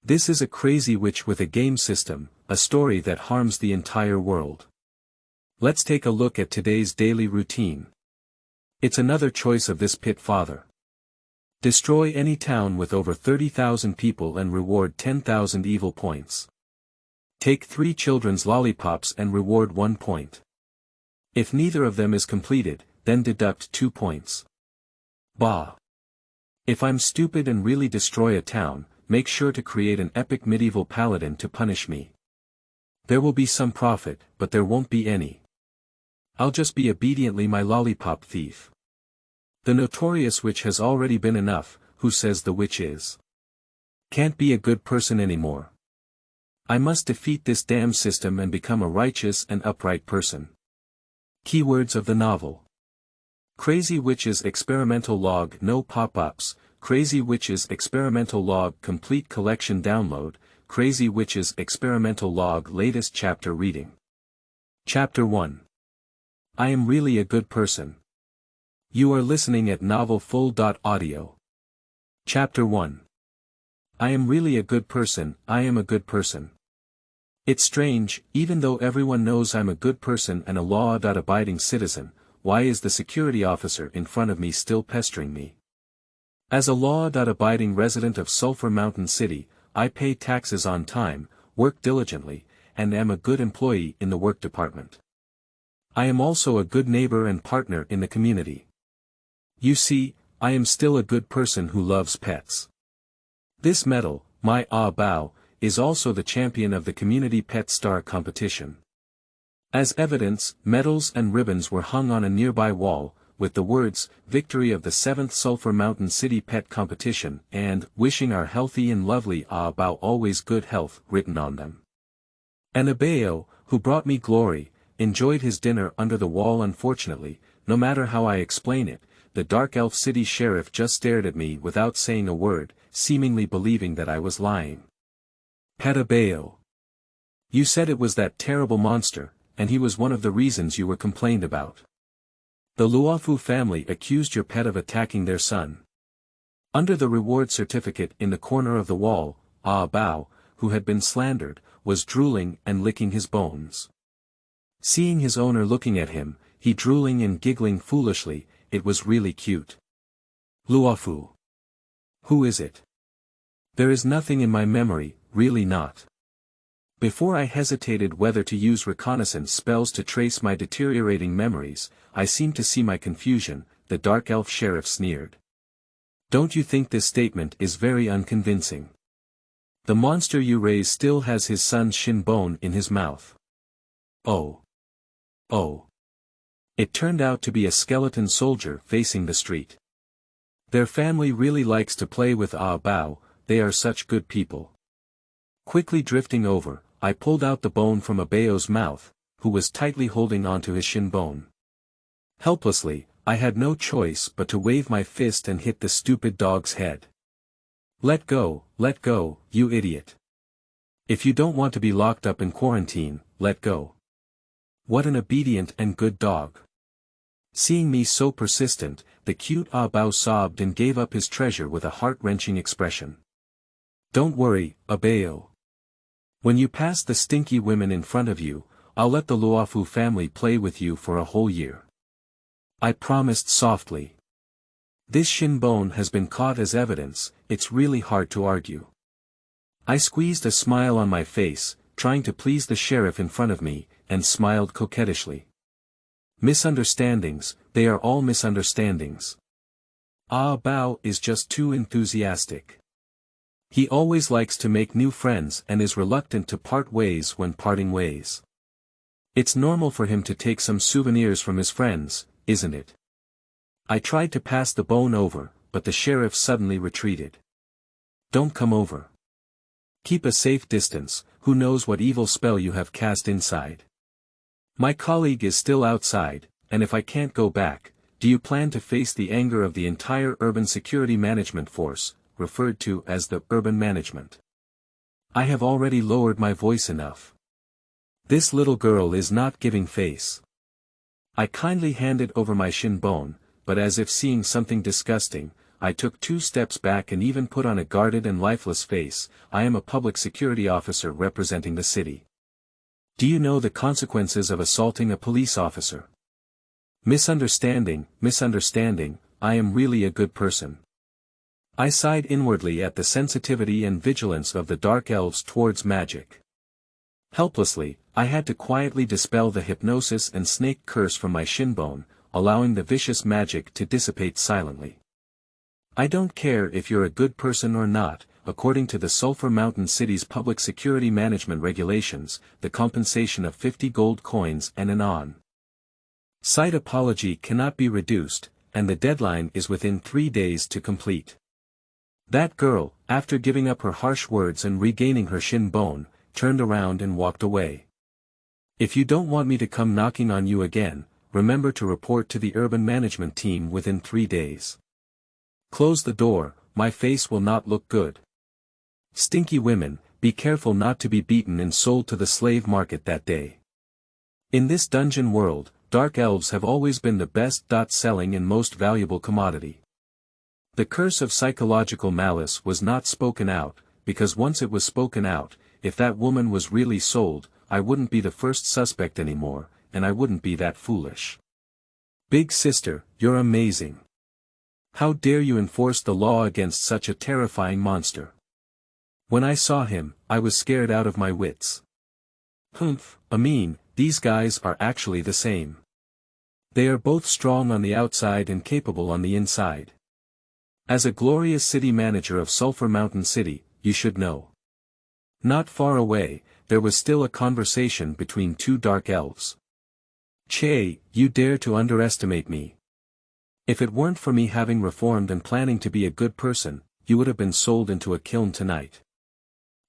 This is a crazy witch with a game system, a story that harms the entire world. Let's take a look at today's daily routine. It's another choice of this pit father. Destroy any town with over 30,000 people and reward 10,000 evil points. Take 3 children's lollipops and reward 1 point. If neither of them is completed, then deduct 2 points. Bah! If I'm stupid and really destroy a town, make sure to create an epic medieval paladin to punish me. There will be some profit, but there won't be any. I'll just be obediently my lollipop thief. The notorious witch has already been enough, who says the witch is. Can't be a good person anymore. I must defeat this damn system and become a righteous and upright person. Keywords of the novel. Crazy Witches Experimental Log No Pop-ups, Crazy Witches Experimental Log Complete Collection Download, Crazy Witches Experimental Log Latest Chapter Reading. Chapter 1. I am really a good person. You are listening at novelfull.audio. Chapter 1. I am really a good person, I am a good person. It's strange, even though everyone knows I'm a good person and a law-abiding citizen, why is the security officer in front of me still pestering me? As a law-abiding resident of Sulphur Mountain City, I pay taxes on time, work diligently, and am a good employee in the work department. I am also a good neighbor and partner in the community. You see, I am still a good person who loves pets. This medal, my bow, is also the champion of the Community Pet Star competition. As evidence, medals and ribbons were hung on a nearby wall, with the words, Victory of the 7th Sulphur Mountain City Pet Competition, and, Wishing our healthy and lovely bow always good health, written on them. An Abeo, who brought me glory, enjoyed his dinner under the wall. Unfortunately, no matter how I explain it, the Dark Elf City Sheriff just stared at me without saying a word, seemingly believing that I was lying. Pet Abeo. You said it was that terrible monster, and he was one of the reasons you were complained about. The Luafu family accused your pet of attacking their son. Under the reward certificate in the corner of the wall, Bao, who had been slandered, was drooling and licking his bones. Seeing his owner looking at him, he drooling and giggling foolishly, it was really cute. Luafu. Who is it? There is nothing in my memory, really not. Before I hesitated whether to use reconnaissance spells to trace my deteriorating memories, I seemed to see my confusion, the Dark Elf Sheriff sneered. Don't you think this statement is very unconvincing? The monster you raised still has his son's shin bone in his mouth. Oh. Oh. It turned out to be a skeleton soldier facing the street. Their family really likes to play with Bao, they are such good people. Quickly drifting over, I pulled out the bone from Abeo's mouth, who was tightly holding onto his shin bone. Helplessly, I had no choice but to wave my fist and hit the stupid dog's head. Let go, you idiot. If you don't want to be locked up in quarantine, let go. What an obedient and good dog. Seeing me so persistent, the cute Bao sobbed and gave up his treasure with a heart-wrenching expression. Don't worry, Abeo. When you pass the stinky women in front of you, I'll let the Luafu family play with you for a whole year. I promised softly. This shin bone has been caught as evidence, it's really hard to argue. I squeezed a smile on my face, trying to please the sheriff in front of me, and smiled coquettishly. Misunderstandings, they are all misunderstandings. Bao is just too enthusiastic. He always likes to make new friends and is reluctant to part ways when parting ways. It's normal for him to take some souvenirs from his friends, isn't it? I tried to pass the bone over, but the sheriff suddenly retreated. Don't come over. Keep a safe distance, who knows what evil spell you have cast inside. My colleague is still outside, and if I can't go back, do you plan to face the anger of the entire Urban Security Management Force, referred to as the Urban Management? I have already lowered my voice enough. This little girl is not giving face. I kindly handed over my shin bone, but as if seeing something disgusting, I took 2 steps back and even put on a guarded and lifeless face. I am a public security officer representing the city. Do you know the consequences of assaulting a police officer? Misunderstanding, I am really a good person. I sighed inwardly at the sensitivity and vigilance of the dark elves towards magic. Helplessly, I had to quietly dispel the hypnosis and snake curse from my shin bone, allowing the vicious magic to dissipate silently. I don't care if you're a good person or not. According to the Sulphur Mountain City's public security management regulations, the compensation of 50 gold coins and an on-site apology cannot be reduced, and the deadline is within 3 days to complete. That girl, after giving up her harsh words and regaining her shin bone, turned around and walked away. If you don't want me to come knocking on you again, remember to report to the urban management team within 3 days. Close the door, my face will not look good. Stinky women, be careful not to be beaten and sold to the slave market that day. In this dungeon world, dark elves have always been the best selling and most valuable commodity. The curse of psychological malice was not spoken out, because once it was spoken out, if that woman was really sold, I wouldn't be the first suspect anymore, and I wouldn't be that foolish. Big sister, you're amazing. How dare you enforce the law against such a terrifying monster? When I saw him, I was scared out of my wits. Humph, these guys are actually the same. They are both strong on the outside and capable on the inside. As a glorious city manager of Sulphur Mountain City, you should know. Not far away, there was still a conversation between 2 dark elves. Che, you dare to underestimate me. If it weren't for me having reformed and planning to be a good person, you would have been sold into a kiln tonight.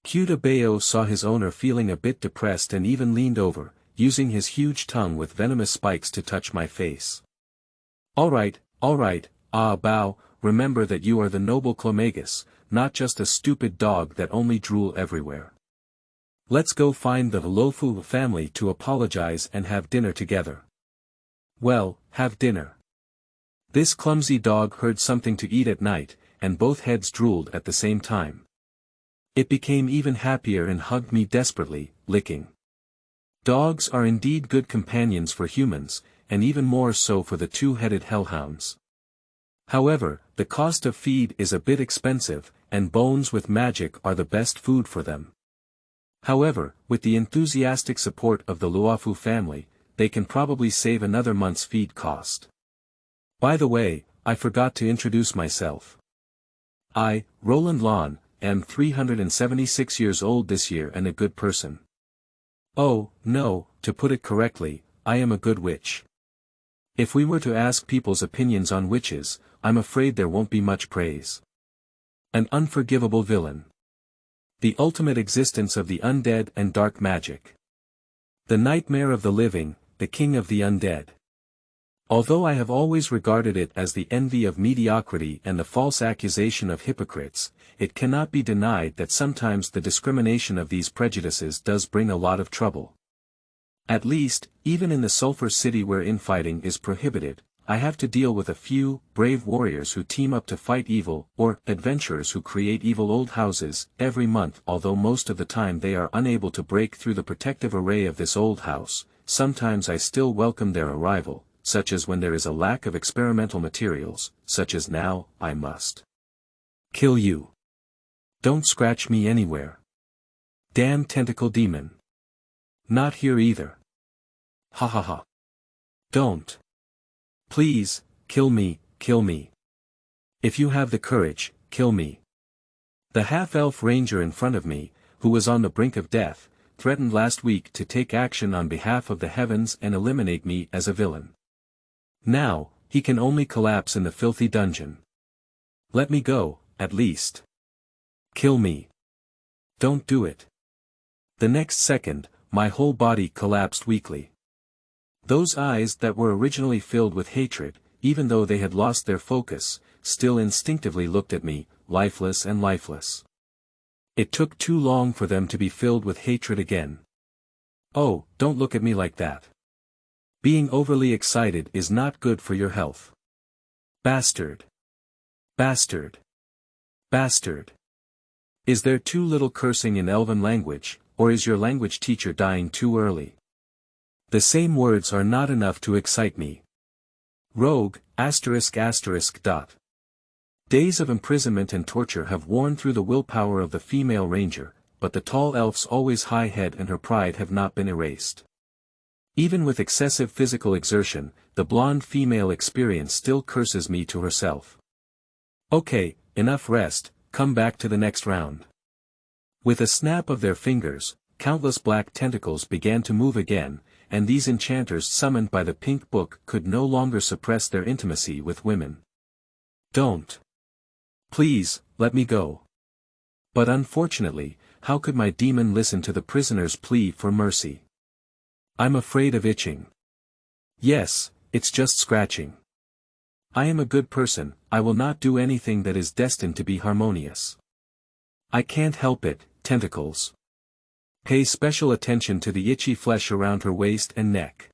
Cudabeo saw his owner feeling a bit depressed and even leaned over, using his huge tongue with venomous spikes to touch my face. Alright, bow, remember that you are the noble Clomagus, not just a stupid dog that only drool everywhere. Let's go find the Lofu family to apologize and have dinner together. Well, have dinner. This clumsy dog heard something to eat at night, and both heads drooled at the same time. It became even happier and hugged me desperately, licking. Dogs are indeed good companions for humans, and even more so for the 2-headed hellhounds. However, the cost of feed is a bit expensive, and bones with magic are the best food for them. However, with the enthusiastic support of the Luafu family, they can probably save another month's feed cost. By the way, I forgot to introduce myself. I, Roland Lon, am 376 years old this year and a good person. Oh, no, to put it correctly, I am a good witch. If we were to ask people's opinions on witches, I'm afraid there won't be much praise. An unforgivable villain. The ultimate existence of the undead and dark magic. The nightmare of the living, the king of the undead. Although I have always regarded it as the envy of mediocrity and the false accusation of hypocrites, it cannot be denied that sometimes the discrimination of these prejudices does bring a lot of trouble. At least, even in the Sulphur City where infighting is prohibited, I have to deal with a few brave warriors who team up to fight evil, or adventurers who create evil old houses every month. Although most of the time they are unable to break through the protective array of this old house, sometimes I still welcome their arrival, such as when there is a lack of experimental materials, such as now. I must kill you. Don't scratch me anywhere. Damn tentacle demon. Not here either. Ha ha ha. Don't. Please, kill me, kill me. If you have the courage, kill me. The half-elf ranger in front of me, who was on the brink of death, threatened last week to take action on behalf of the heavens and eliminate me as a villain. Now, he can only collapse in the filthy dungeon. Let me go, at least. Kill me. Don't do it. The next second, my whole body collapsed weakly. Those eyes that were originally filled with hatred, even though they had lost their focus, still instinctively looked at me, lifeless and lifeless. It took too long for them to be filled with hatred again. Oh, don't look at me like that. Being overly excited is not good for your health. Bastard. Bastard. Bastard. Is there too little cursing in Elven language, or is your language teacher dying too early? The same words are not enough to excite me. Rogue, ***. Days of imprisonment and torture have worn through the willpower of the female ranger, but the tall elf's always high head and her pride have not been erased. Even with excessive physical exertion, the blonde female experience still curses me to herself. Okay, enough rest, come back to the next round. With a snap of their fingers, countless black tentacles began to move again, and these enchanters summoned by the pink book could no longer suppress their intimacy with women. Don't. Please, let me go. But unfortunately, how could my demon listen to the prisoner's plea for mercy? I'm afraid of itching. Yes, it's just scratching. I am a good person, I will not do anything that is destined to be harmonious. I can't help it, tentacles. Pay special attention to the itchy flesh around her waist and neck.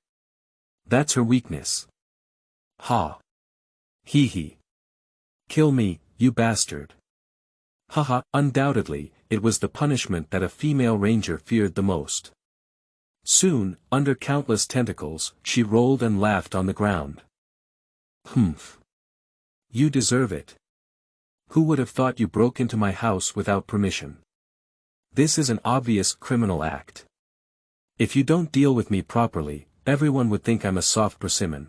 That's her weakness. Ha. Hee hee. Kill me, you bastard. Haha, undoubtedly, it was the punishment that a female ranger feared the most. Soon, under countless tentacles, she rolled and laughed on the ground. Humph. You deserve it. Who would have thought you broke into my house without permission? This is an obvious criminal act. If you don't deal with me properly, everyone would think I'm a soft persimmon.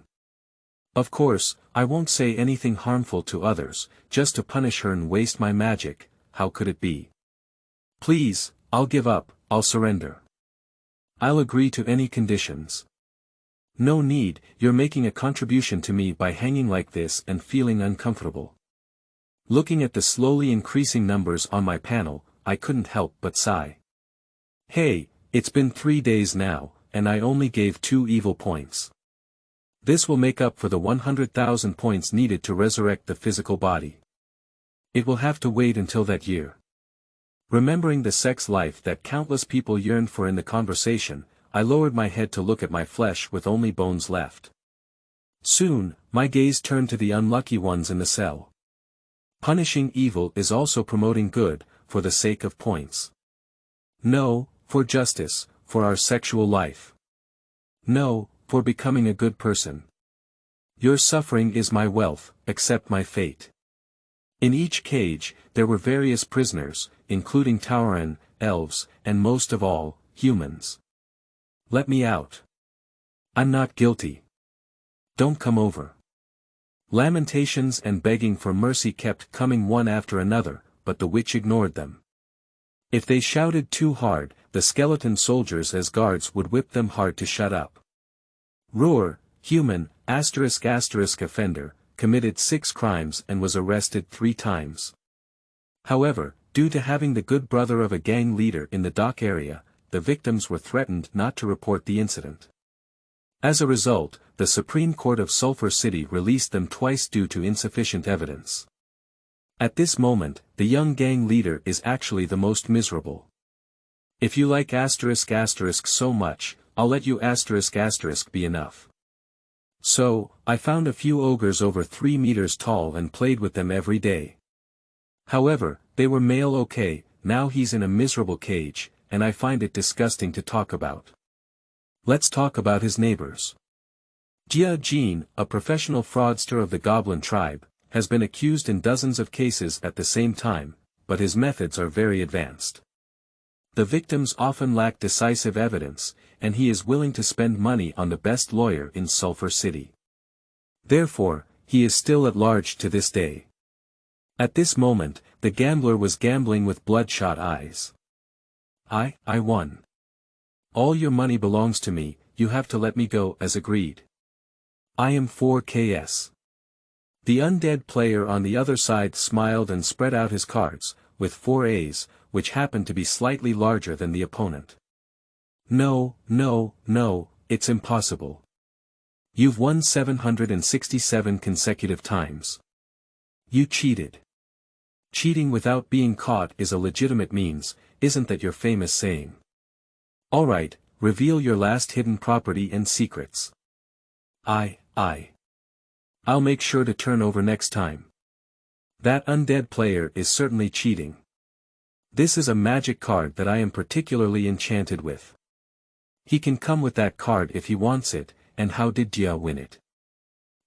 Of course, I won't say anything harmful to others, just to punish her and waste my magic. How could it be? Please, I'll give up, I'll surrender. I'll agree to any conditions. No need, you're making a contribution to me by hanging like this and feeling uncomfortable. Looking at the slowly increasing numbers on my panel, I couldn't help but sigh. Hey, it's been 3 days now, and I only gave 2 evil points. This will make up for the 100,000 points needed to resurrect the physical body. It will have to wait until that year. Remembering the sex life that countless people yearned for in the conversation, I lowered my head to look at my flesh with only bones left. Soon, my gaze turned to the unlucky ones in the cell. Punishing evil is also promoting good, for the sake of points. No, for justice, for our sexual life. No, for becoming a good person. Your suffering is my wealth, accept my fate. In each cage, there were various prisoners, including Tauren, elves, and most of all, humans. Let me out. I'm not guilty. Don't come over. Lamentations and begging for mercy kept coming one after another, but the witch ignored them. If they shouted too hard, the skeleton soldiers as guards would whip them hard to shut up. Roar, human, **** offender, committed 6 crimes and was arrested 3 times. However, due to having the good brother of a gang leader in the dock area, the victims were threatened not to report the incident. As a result, the Supreme Court of Sulphur City released them twice due to insufficient evidence. At this moment, the young gang leader is actually the most miserable. If you like **** so much, I'll let you *** be enough. So, I found a few ogres over 3 meters tall and played with them every day. However, they were male okay, now he's in a miserable cage, and I find it disgusting to talk about. Let's talk about his neighbors. Jia Jin, a professional fraudster of the Goblin tribe, has been accused in dozens of cases at the same time, but his methods are very advanced. The victims often lack decisive evidence, and he is willing to spend money on the best lawyer in Sulphur City. Therefore, he is still at large to this day. At this moment, the gambler was gambling with bloodshot eyes. I won. All your money belongs to me, you have to let me go as agreed. I am 4KS. The undead player on the other side smiled and spread out his cards, with 4 A's, which happened to be slightly larger than the opponent. No, it's impossible. You've won 767 consecutive times. You cheated. Cheating without being caught is a legitimate means, isn't that your famous saying? Alright, reveal your last hidden property and secrets. I'll make sure to turn over next time. That undead player is certainly cheating. This is a magic card that I am particularly enchanted with. He can come with that card if he wants it, and how did Jia win it?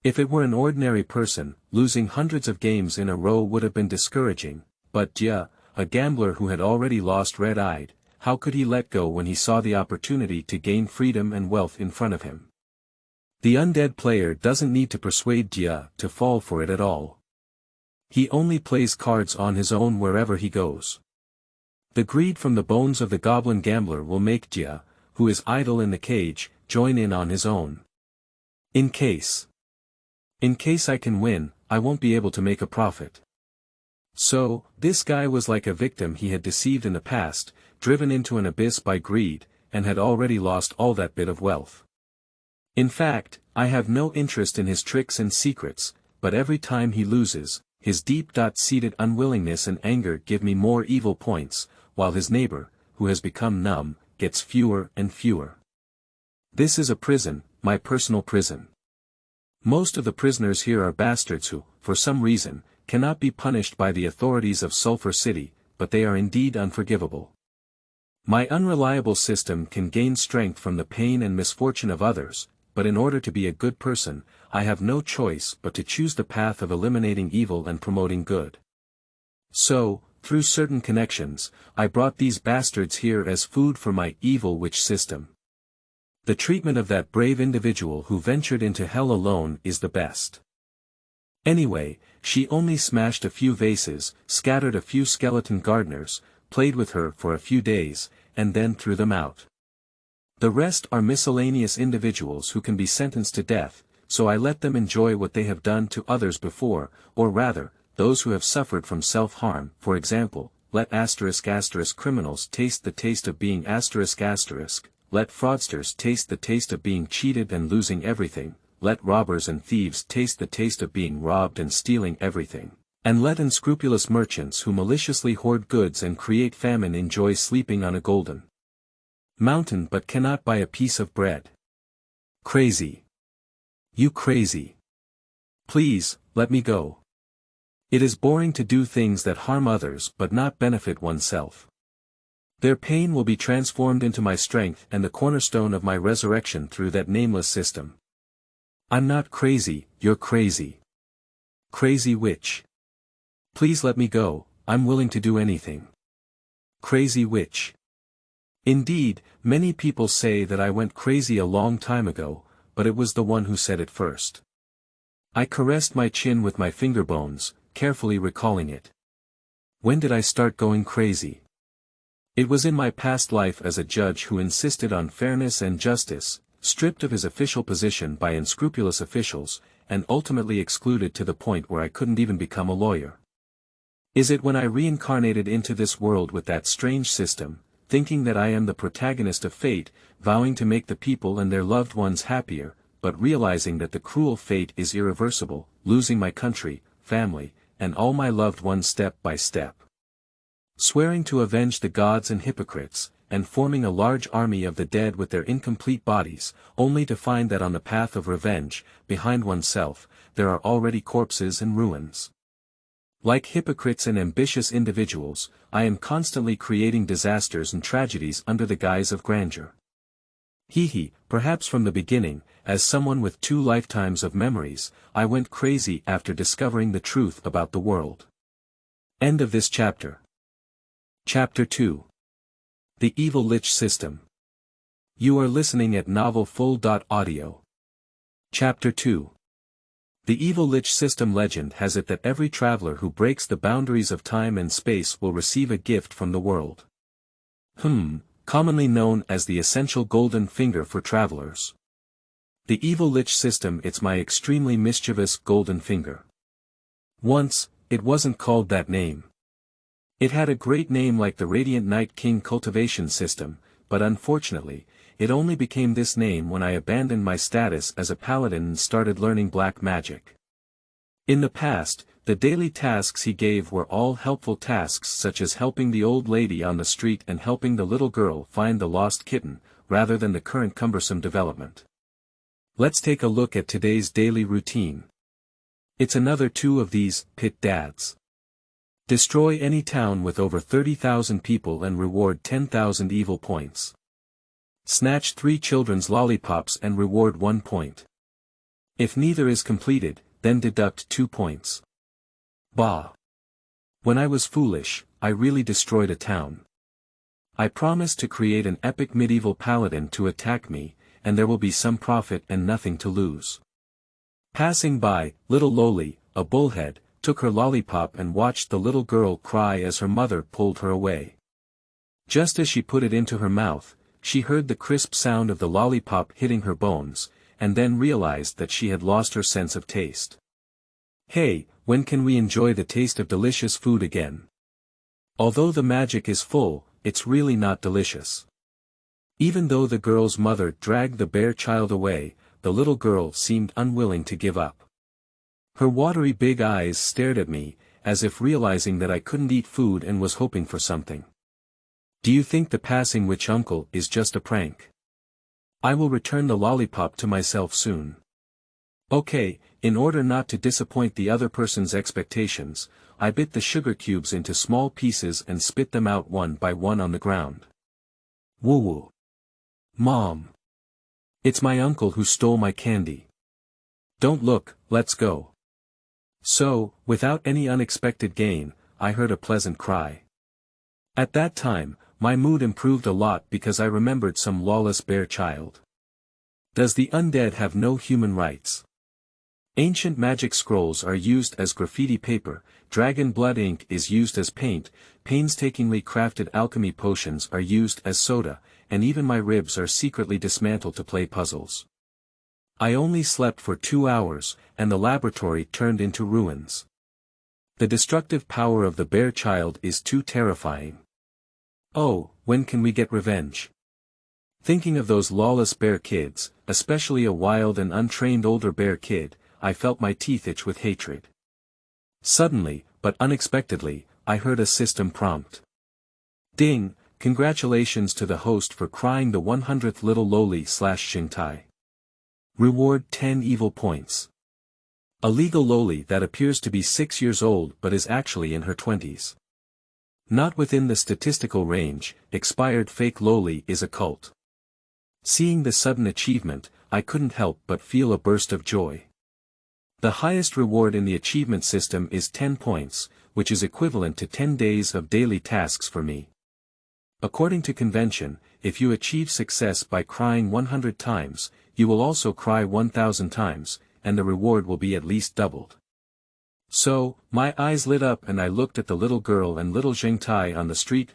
If it were an ordinary person, losing hundreds of games in a row would have been discouraging, but Jia, a gambler who had already lost red-eyed, how could he let go when he saw the opportunity to gain freedom and wealth in front of him? The undead player doesn't need to persuade Jia to fall for it at all. He only plays cards on his own wherever he goes. The greed from the bones of the goblin gambler will make Jia, who is idle in the cage, join in on his own. In case I can win, I won't be able to make a profit. So, this guy was like a victim he had deceived in the past, driven into an abyss by greed, and had already lost all that bit of wealth. In fact, I have no interest in his tricks and secrets, but every time he loses, his deep-seated unwillingness and anger give me more evil points, while his neighbor, who has become numb, gets fewer and fewer. This is a prison, my personal prison. Most of the prisoners here are bastards who, for some reason, cannot be punished by the authorities of Sulphur City, but they are indeed unforgivable. My unreliable system can gain strength from the pain and misfortune of others, but in order to be a good person, I have no choice but to choose the path of eliminating evil and promoting good. So, through certain connections, I brought these bastards here as food for my evil witch system. The treatment of that brave individual who ventured into hell alone is the best. Anyway, she only smashed a few vases, scattered a few skeleton gardeners, played with her for a few days, and then threw them out. The rest are miscellaneous individuals who can be sentenced to death, so I let them enjoy what they have done to others before, or rather, those who have suffered from self-harm. For example, let *** criminals taste the taste of being ***, let fraudsters taste the taste of being cheated and losing everything, let robbers and thieves taste the taste of being robbed and stealing everything, and let unscrupulous merchants who maliciously hoard goods and create famine enjoy sleeping on a golden mountain but cannot buy a piece of bread. Crazy. You crazy. Please, let me go. It is boring to do things that harm others but not benefit oneself. Their pain will be transformed into my strength and the cornerstone of my resurrection through that nameless system. I'm not crazy, you're crazy. Crazy witch. Please let me go, I'm willing to do anything. Crazy witch. Indeed, many people say that I went crazy a long time ago, but it was the one who said it first. I caressed my chin with my finger bones, carefully recalling it. When did I start going crazy? It was in my past life as a judge who insisted on fairness and justice, stripped of his official position by unscrupulous officials, and ultimately excluded to the point where I couldn't even become a lawyer. Is it when I reincarnated into this world with that strange system, thinking that I am the protagonist of fate, vowing to make the people and their loved ones happier, but realizing that the cruel fate is irreversible, losing my country, family, and all my loved ones step by step. Swearing to avenge the gods and hypocrites, and forming a large army of the dead with their incomplete bodies, only to find that on the path of revenge, behind oneself, there are already corpses and ruins. Like hypocrites and ambitious individuals, I am constantly creating disasters and tragedies under the guise of grandeur. Perhaps from the beginning, as someone with 2 lifetimes of memories, I went crazy after discovering the truth about the world. End of this chapter. Chapter 2. The Evil Lich System. You are listening at novelfull.audio. Chapter 2. The Evil Lich System legend has it that every traveler who breaks the boundaries of time and space will receive a gift from the world. Commonly known as the essential golden finger for travelers. The Evil Lich System, it's my extremely mischievous golden finger. Once, it wasn't called that name. It had a great name like the Radiant Night King cultivation system, but unfortunately, it only became this name when I abandoned my status as a paladin and started learning black magic. In the past, the daily tasks he gave were all helpful tasks such as helping the old lady on the street and helping the little girl find the lost kitten, rather than the current cumbersome development. Let's take a look at today's daily routine. It's another 2 of these pit dads. Destroy any town with over 30,000 people and reward 10,000 evil points. Snatch 3 children's lollipops and reward 1 point. If neither is completed, then deduct 2 points. Bah! When I was foolish, I really destroyed a town. I promised to create an epic medieval paladin to attack me, and there will be some profit and nothing to lose. Passing by, little Lolly, a bullhead, took her lollipop and watched the little girl cry as her mother pulled her away. Just as she put it into her mouth, she heard the crisp sound of the lollipop hitting her bones, and then realized that she had lost her sense of taste. Hey, when can we enjoy the taste of delicious food again? Although the magic is full, it's really not delicious. Even though the girl's mother dragged the bear child away, the little girl seemed unwilling to give up. Her watery big eyes stared at me, as if realizing that I couldn't eat food and was hoping for something. Do you think the passing witch uncle is just a prank? I will return the lollipop to myself soon. Okay, in order not to disappoint the other person's expectations, I bit the sugar cubes into small pieces and spit them out one by one on the ground. Woo-woo. Mom! It's my uncle who stole my candy. Don't look, let's go. So, without any unexpected gain, I heard a pleasant cry. At that time, my mood improved a lot because I remembered some lawless bear child. Does the undead have no human rights? Ancient magic scrolls are used as graffiti paper, dragon blood ink is used as paint, painstakingly crafted alchemy potions are used as soda, and even my ribs are secretly dismantled to play puzzles. I only slept for 2 hours, and the laboratory turned into ruins. The destructive power of the bear child is too terrifying. Oh, when can we get revenge? Thinking of those lawless bear kids, especially a wild and untrained older bear kid, I felt my teeth itch with hatred. Suddenly, but unexpectedly, I heard a system prompt. Ding, congratulations to the host for crying the 100th little loli/Shintai. Reward 10 evil points. A legal loli that appears to be 6 years old but is actually in her 20s. Not within the statistical range, expired fake loli is a cult. Seeing the sudden achievement, I couldn't help but feel a burst of joy. The highest reward in the achievement system is 10 points, which is equivalent to 10 days of daily tasks for me. According to convention, if you achieve success by crying 100 times, you will also cry 1,000 times, and the reward will be at least doubled. So, my eyes lit up and I looked at the little girl and little Zhengtai on the street.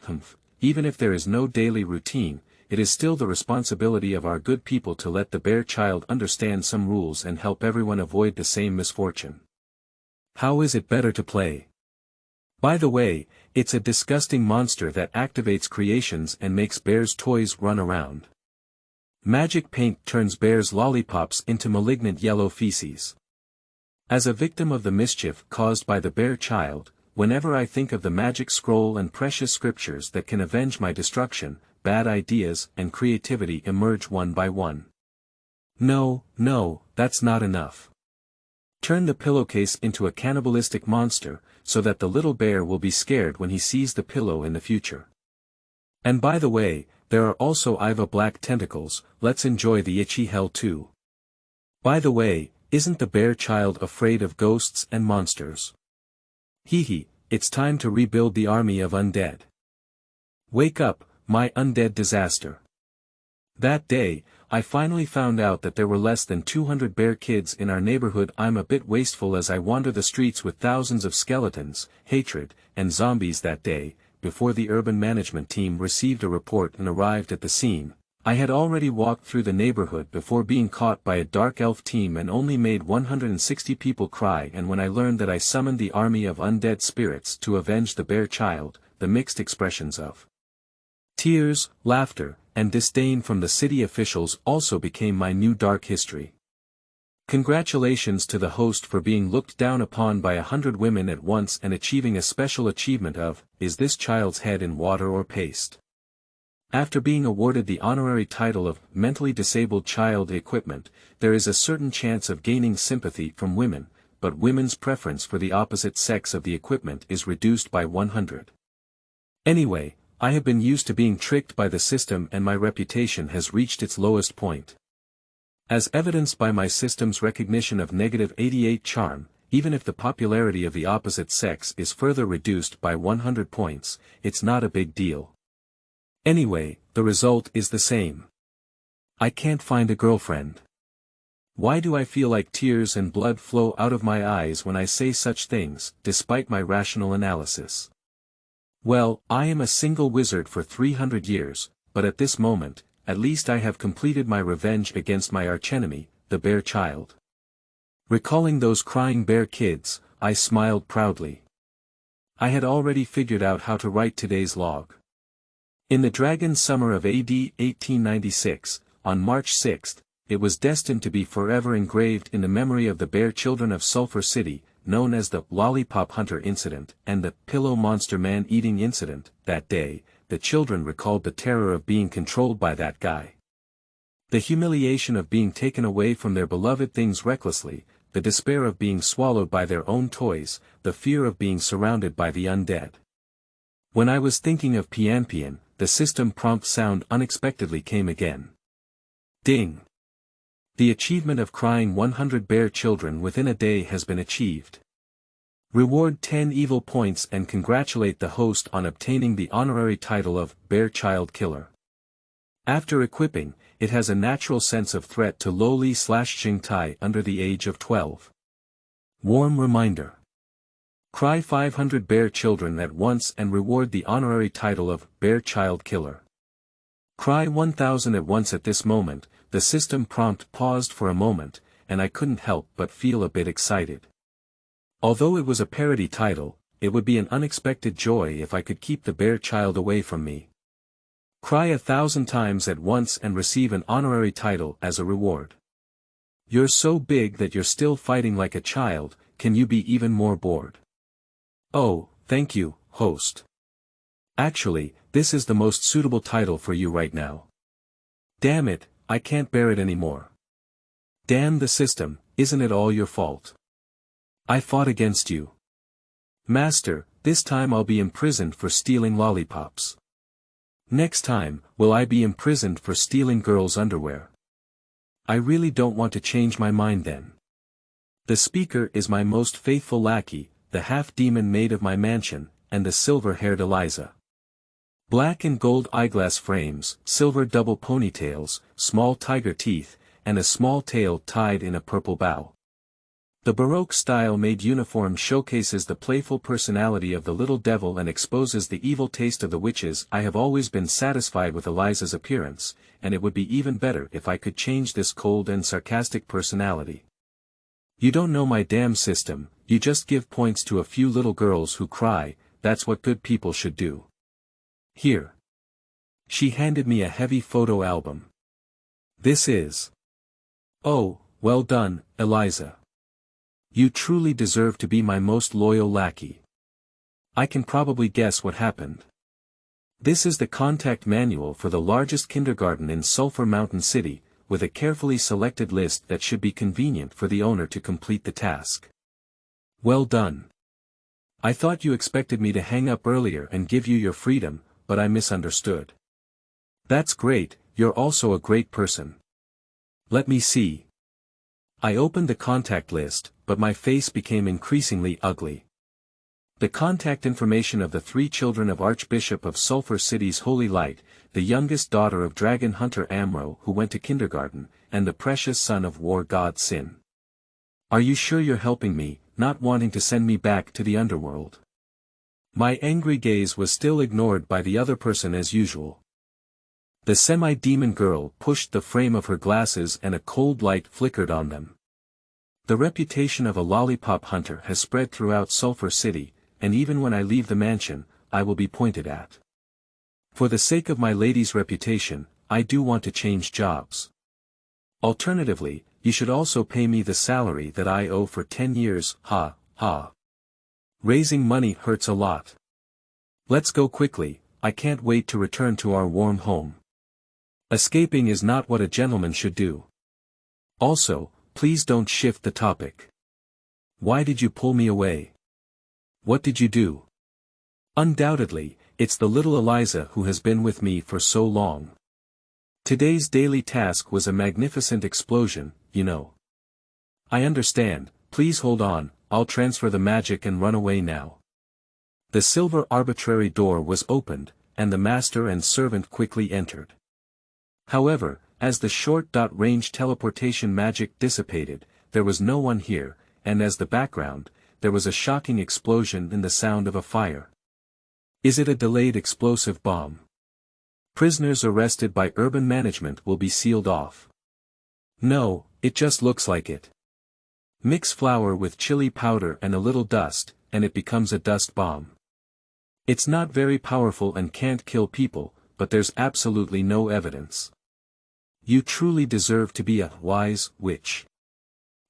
Even if there is no daily routine, it is still the responsibility of our good people to let the bear child understand some rules and help everyone avoid the same misfortune. How is it better to play? By the way, it's a disgusting monster that activates creations and makes bears' toys run around. Magic paint turns bears' lollipops into malignant yellow feces. As a victim of the mischief caused by the bear child, whenever I think of the magic scroll and precious scriptures that can avenge my destruction, bad ideas and creativity emerge one by one. No, that's not enough. Turn the pillowcase into a cannibalistic monster, so that the little bear will be scared when he sees the pillow in the future. And by the way, there are also Iva black tentacles, let's enjoy the itchy hell too. By the way, isn't the bear child afraid of ghosts and monsters? Hee, it's time to rebuild the army of undead. Wake up, my undead disaster. That day, I finally found out that there were less than 200 bear kids in our neighborhood. I'm a bit wasteful as I wander the streets with thousands of skeletons, hatred, and zombies that day. Before the urban management team received a report and arrived at the scene, I had already walked through the neighborhood before being caught by a dark elf team and only made 160 people cry. And when I learned that I summoned the army of undead spirits to avenge the bear child, the mixed expressions of tears, laughter, and disdain from the city officials also became my new dark history. Congratulations to the host for being looked down upon by 100 women at once and achieving a special achievement of, is this child's head in water or paste? After being awarded the honorary title of mentally disabled child equipment, there is a certain chance of gaining sympathy from women, but women's preference for the opposite sex of the equipment is reduced by 100. Anyway, I have been used to being tricked by the system and my reputation has reached its lowest point. As evidenced by my system's recognition of -88 charm, even if the popularity of the opposite sex is further reduced by 100 points, it's not a big deal. Anyway, the result is the same. I can't find a girlfriend. Why do I feel like tears and blood flow out of my eyes when I say such things, despite my rational analysis? Well, I am a single wizard for 300 years, but at this moment, at least I have completed my revenge against my archenemy, the bear child. Recalling those crying bear kids, I smiled proudly. I had already figured out how to write today's log. In the dragon summer of AD 1896, on March 6, it was destined to be forever engraved in the memory of the bear children of Sulphur City, known as the Lollipop Hunter Incident and the Pillow Monster Man-Eating Incident. That day, the children recalled the terror of being controlled by that guy. The humiliation of being taken away from their beloved things recklessly, the despair of being swallowed by their own toys, the fear of being surrounded by the undead. When I was thinking of Pian, the system prompt sound unexpectedly came again. Ding! The achievement of crying 100 bear children within a day has been achieved. Reward 10 evil points and congratulate the host on obtaining the honorary title of Bear Child Killer. After equipping, it has a natural sense of threat to loli/Xingtai under the age of 12. Warm reminder. Cry 500 bear children at once and reward the honorary title of Bear Child Killer. Cry 1000 at once. At this moment, the system prompt paused for a moment, and I couldn't help but feel a bit excited. Although it was a parody title, it would be an unexpected joy if I could keep the bear child away from me. Cry 1000 times at once and receive an honorary title as a reward. You're so big that you're still fighting like a child, can you be even more bored? Oh, thank you, host. Actually, this is the most suitable title for you right now. Damn it, I can't bear it anymore. Damn the system, isn't it all your fault? I fought against you. Master, this time I'll be imprisoned for stealing lollipops. Next time, will I be imprisoned for stealing girls' underwear? I really don't want to change my mind then. The speaker is my most faithful lackey, the half-demon maid of my mansion, and the silver-haired Eliza. Black and gold eyeglass frames, silver double ponytails, small tiger teeth, and a small tail tied in a purple bow. The Baroque style-made uniform showcases the playful personality of the little devil and exposes the evil taste of the witches. I have always been satisfied with Eliza's appearance, and it would be even better if I could change this cold and sarcastic personality. You don't know my damn system, you just give points to a few little girls who cry, that's what good people should do. Here. She handed me a heavy photo album. This is. Oh, well done, Eliza. You truly deserve to be my most loyal lackey. I can probably guess what happened. This is the contact manual for the largest kindergarten in Sulphur Mountain City, with a carefully selected list that should be convenient for the owner to complete the task. Well done. I thought you expected me to hang up earlier and give you your freedom, but I misunderstood. That's great, you're also a great person. Let me see. I opened the contact list, but my face became increasingly ugly. The contact information of the 3 children of Archbishop of Sulphur City's Holy Light, the youngest daughter of dragon hunter Amro who went to kindergarten, and the precious son of war god Sin. Are you sure you're helping me, not wanting to send me back to the underworld? My angry gaze was still ignored by the other person as usual. The semi-demon girl pushed the frame of her glasses and a cold light flickered on them. The reputation of a lollipop hunter has spread throughout Sulphur City, and even when I leave the mansion, I will be pointed at. For the sake of my lady's reputation, I do want to change jobs. Alternatively, you should also pay me the salary that I owe for 10 years, ha, ha. Raising money hurts a lot. Let's go quickly, I can't wait to return to our warm home. Escaping is not what a gentleman should do. Also, please don't shift the topic. Why did you pull me away? What did you do? Undoubtedly, it's the little Eliza who has been with me for so long. Today's daily task was a magnificent explosion, you know. I understand, please hold on, I'll transfer the magic and run away now. The silver arbitrary door was opened, and the master and servant quickly entered. However, as the short-range teleportation magic dissipated, there was no one here, and as the background, there was a shocking explosion and the sound of a fire. Is it a delayed explosive bomb? Prisoners arrested by urban management will be sealed off. No, it just looks like it. Mix flour with chili powder and a little dust, and it becomes a dust bomb. It's not very powerful and can't kill people, but there's absolutely no evidence. You truly deserve to be a wise witch.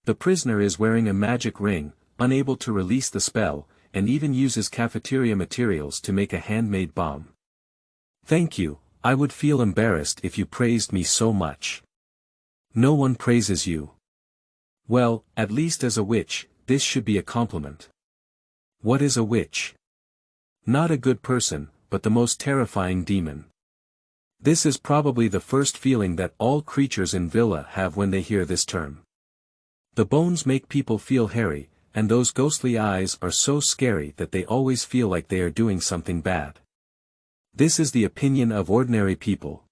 The prisoner is wearing a magic ring, unable to release the spell, and even uses cafeteria materials to make a handmade bomb. Thank you, I would feel embarrassed if you praised me so much. No one praises you. Well, at least as a witch, this should be a compliment. What is a witch? Not a good person, but the most terrifying demon. This is probably the first feeling that all creatures in Villa have when they hear this term. The bones make people feel hairy, and those ghostly eyes are so scary that they always feel like they are doing something bad. This is the opinion of ordinary people.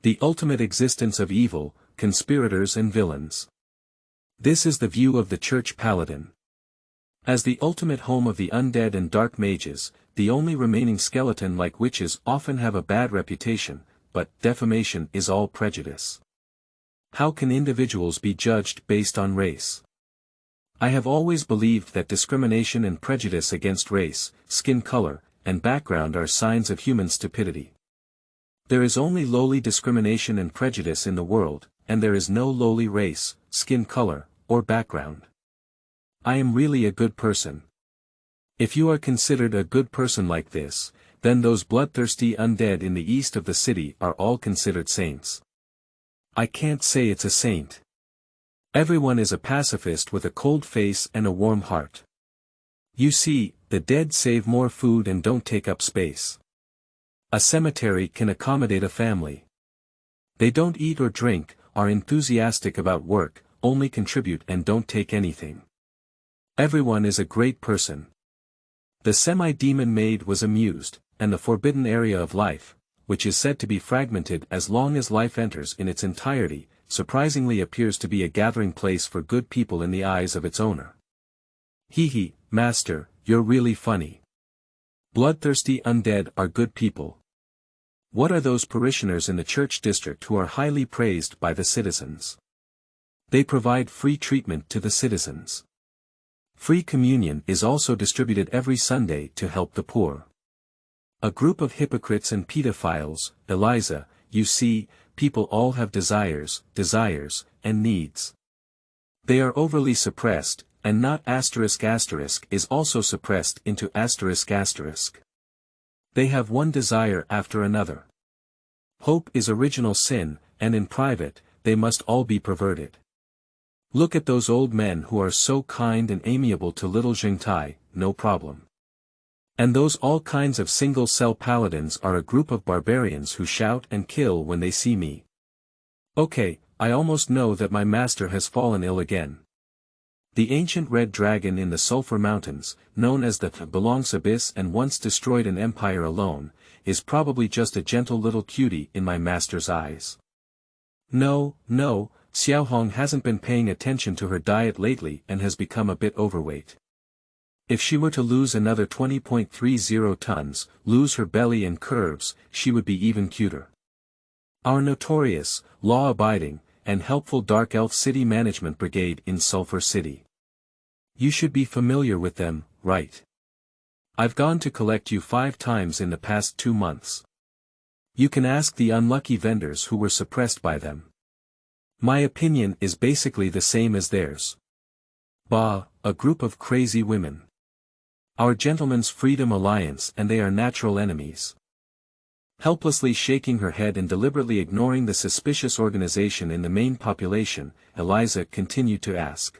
The ultimate existence of evil, conspirators and villains. This is the view of the church paladin. As the ultimate home of the undead and dark mages, the only remaining skeleton-like witches often have a bad reputation, but defamation is all prejudice. How can individuals be judged based on race? I have always believed that discrimination and prejudice against race, skin color, and background are signs of human stupidity. There is only lowly discrimination and prejudice in the world, and there is no lowly race, skin color, or background. I am really a good person. If you are considered a good person like this, then those bloodthirsty undead in the east of the city are all considered saints. I can't say it's a saint. Everyone is a pacifist with a cold face and a warm heart. You see, the dead save more food and don't take up space. A cemetery can accommodate a family. They don't eat or drink, are enthusiastic about work, only contribute and don't take anything. Everyone is a great person. The semi-demon maid was amused, and the forbidden area of life, which is said to be fragmented as long as life enters in its entirety, surprisingly appears to be a gathering place for good people in the eyes of its owner. Hee, master, you're really funny. Bloodthirsty undead are good people. What are those parishioners in the church district who are highly praised by the citizens? They provide free treatment to the citizens. Free communion is also distributed every Sunday to help the poor. A group of hypocrites and pedophiles, Eliza, you see, people all have desires, and needs. They are overly suppressed, and not *** is also suppressed into ***. They have one desire after another. Hope is original sin, and in private, they must all be perverted. Look at those old men who are so kind and amiable to little Jingtai, no problem. And those all kinds of single-cell paladins are a group of barbarians who shout and kill when they see me. Okay, I almost know that my master has fallen ill again. The ancient red dragon in the Sulphur Mountains, known as the Belongs Abyss and once destroyed an empire alone, is probably just a gentle little cutie in my master's eyes. No, Xiaohong hasn't been paying attention to her diet lately and has become a bit overweight. If she were to lose another 20.30 tons, lose her belly and curves, she would be even cuter. Our notorious, law-abiding, and helpful Dark Elf City Management Brigade in Sulphur City. You should be familiar with them, right? I've gone to collect you 5 times in the past 2 months. You can ask the unlucky vendors who were suppressed by them. My opinion is basically the same as theirs. Bah, a group of crazy women. Our Gentlemen's Freedom Alliance and they are natural enemies. Helplessly shaking her head and deliberately ignoring the suspicious organization in the main population, Eliza continued to ask.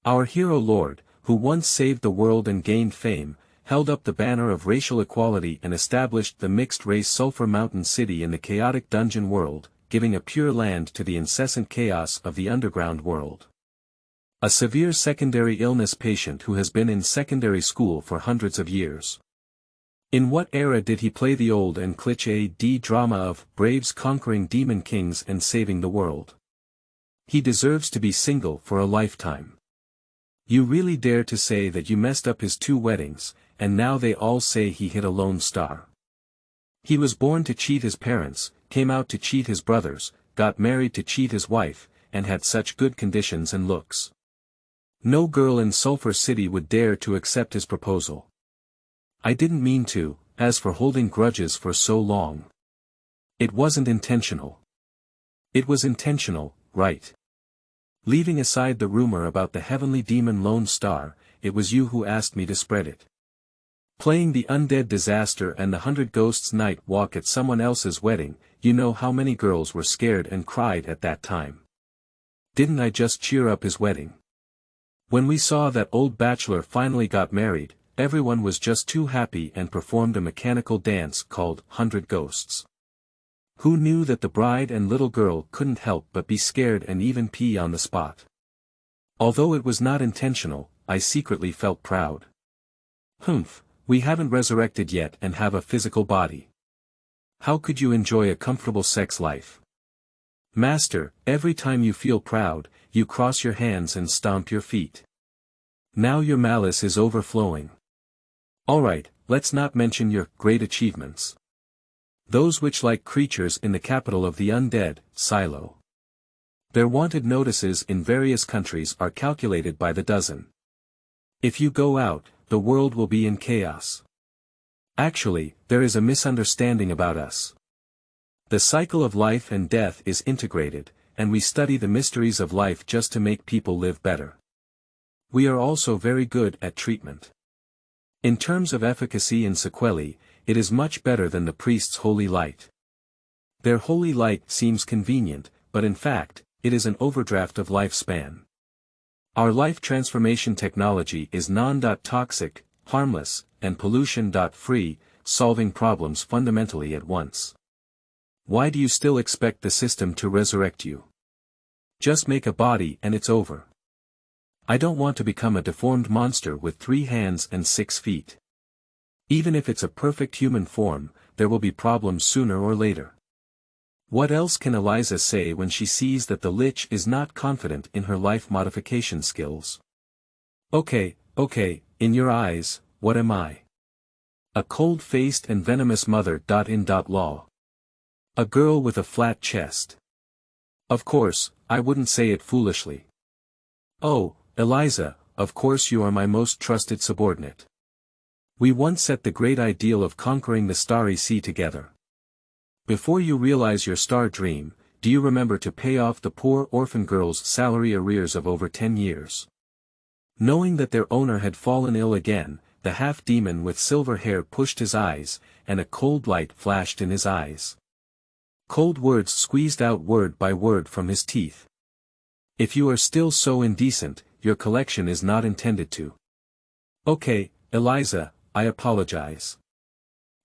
Our hero lord, who once saved the world and gained fame, held up the banner of racial equality and established the mixed-race Sulphur Mountain City in the chaotic dungeon world, giving a pure land to the incessant chaos of the underground world. A severe secondary illness patient who has been in secondary school for hundreds of years. In what era did he play the old and cliché drama of braves conquering demon kings and saving the world? He deserves to be single for a lifetime. You really dare to say that you messed up his 2 weddings, and now they all say he hit a lone star. He was born to cheat his parents, came out to cheat his brothers, got married to cheat his wife, and had such good conditions and looks. No girl in Sulphur City would dare to accept his proposal. I didn't mean to, as for holding grudges for so long. It wasn't intentional. It was intentional, right? Leaving aside the rumor about the heavenly demon Lone Star, it was you who asked me to spread it. Playing the Undead Disaster and the 100 Ghosts Night Walk at someone else's wedding, you know how many girls were scared and cried at that time. Didn't I just cheer up his wedding? When we saw that old bachelor finally got married, everyone was just too happy and performed a mechanical dance called 100 Ghosts. Who knew that the bride and little girl couldn't help but be scared and even pee on the spot? Although it was not intentional, I secretly felt proud. Humph, we haven't resurrected yet and have a physical body. How could you enjoy a comfortable sex life? Master, every time you feel proud, you cross your hands and stomp your feet. Now your malice is overflowing. Alright, let's not mention your great achievements. Those witch-like creatures in the capital of the undead, Silo. Their wanted notices in various countries are calculated by the dozen. If you go out, the world will be in chaos. Actually, there is a misunderstanding about us. The cycle of life and death is integrated, and we study the mysteries of life just to make people live better. We are also very good at treatment. In terms of efficacy and sequelae, it is much better than the priest's holy light. Their holy light seems convenient, but in fact, it is an overdraft of lifespan. Our life transformation technology is non-toxic, harmless, and pollution-free, solving problems fundamentally at once. Why do you still expect the system to resurrect you? Just make a body and it's over. I don't want to become a deformed monster with 3 hands and 6 feet. Even if it's a perfect human form, there will be problems sooner or later. What else can Eliza say when she sees that the Lich is not confident in her life modification skills? Okay, in your eyes, what am I? A cold-faced and venomous mother. Lol. A girl with a flat chest. Of course, I wouldn't say it foolishly. Oh, Eliza, of course you are my most trusted subordinate. We once set the great ideal of conquering the starry sea together. Before you realize your star dream, do you remember to pay off the poor orphan girl's salary arrears of over 10 years? Knowing that their owner had fallen ill again, the half-demon with silver hair pushed his eyes, and a cold light flashed in his eyes. Cold words squeezed out word by word from his teeth. If you are still so indecent, your collection is not intended to. Okay, Eliza, I apologize.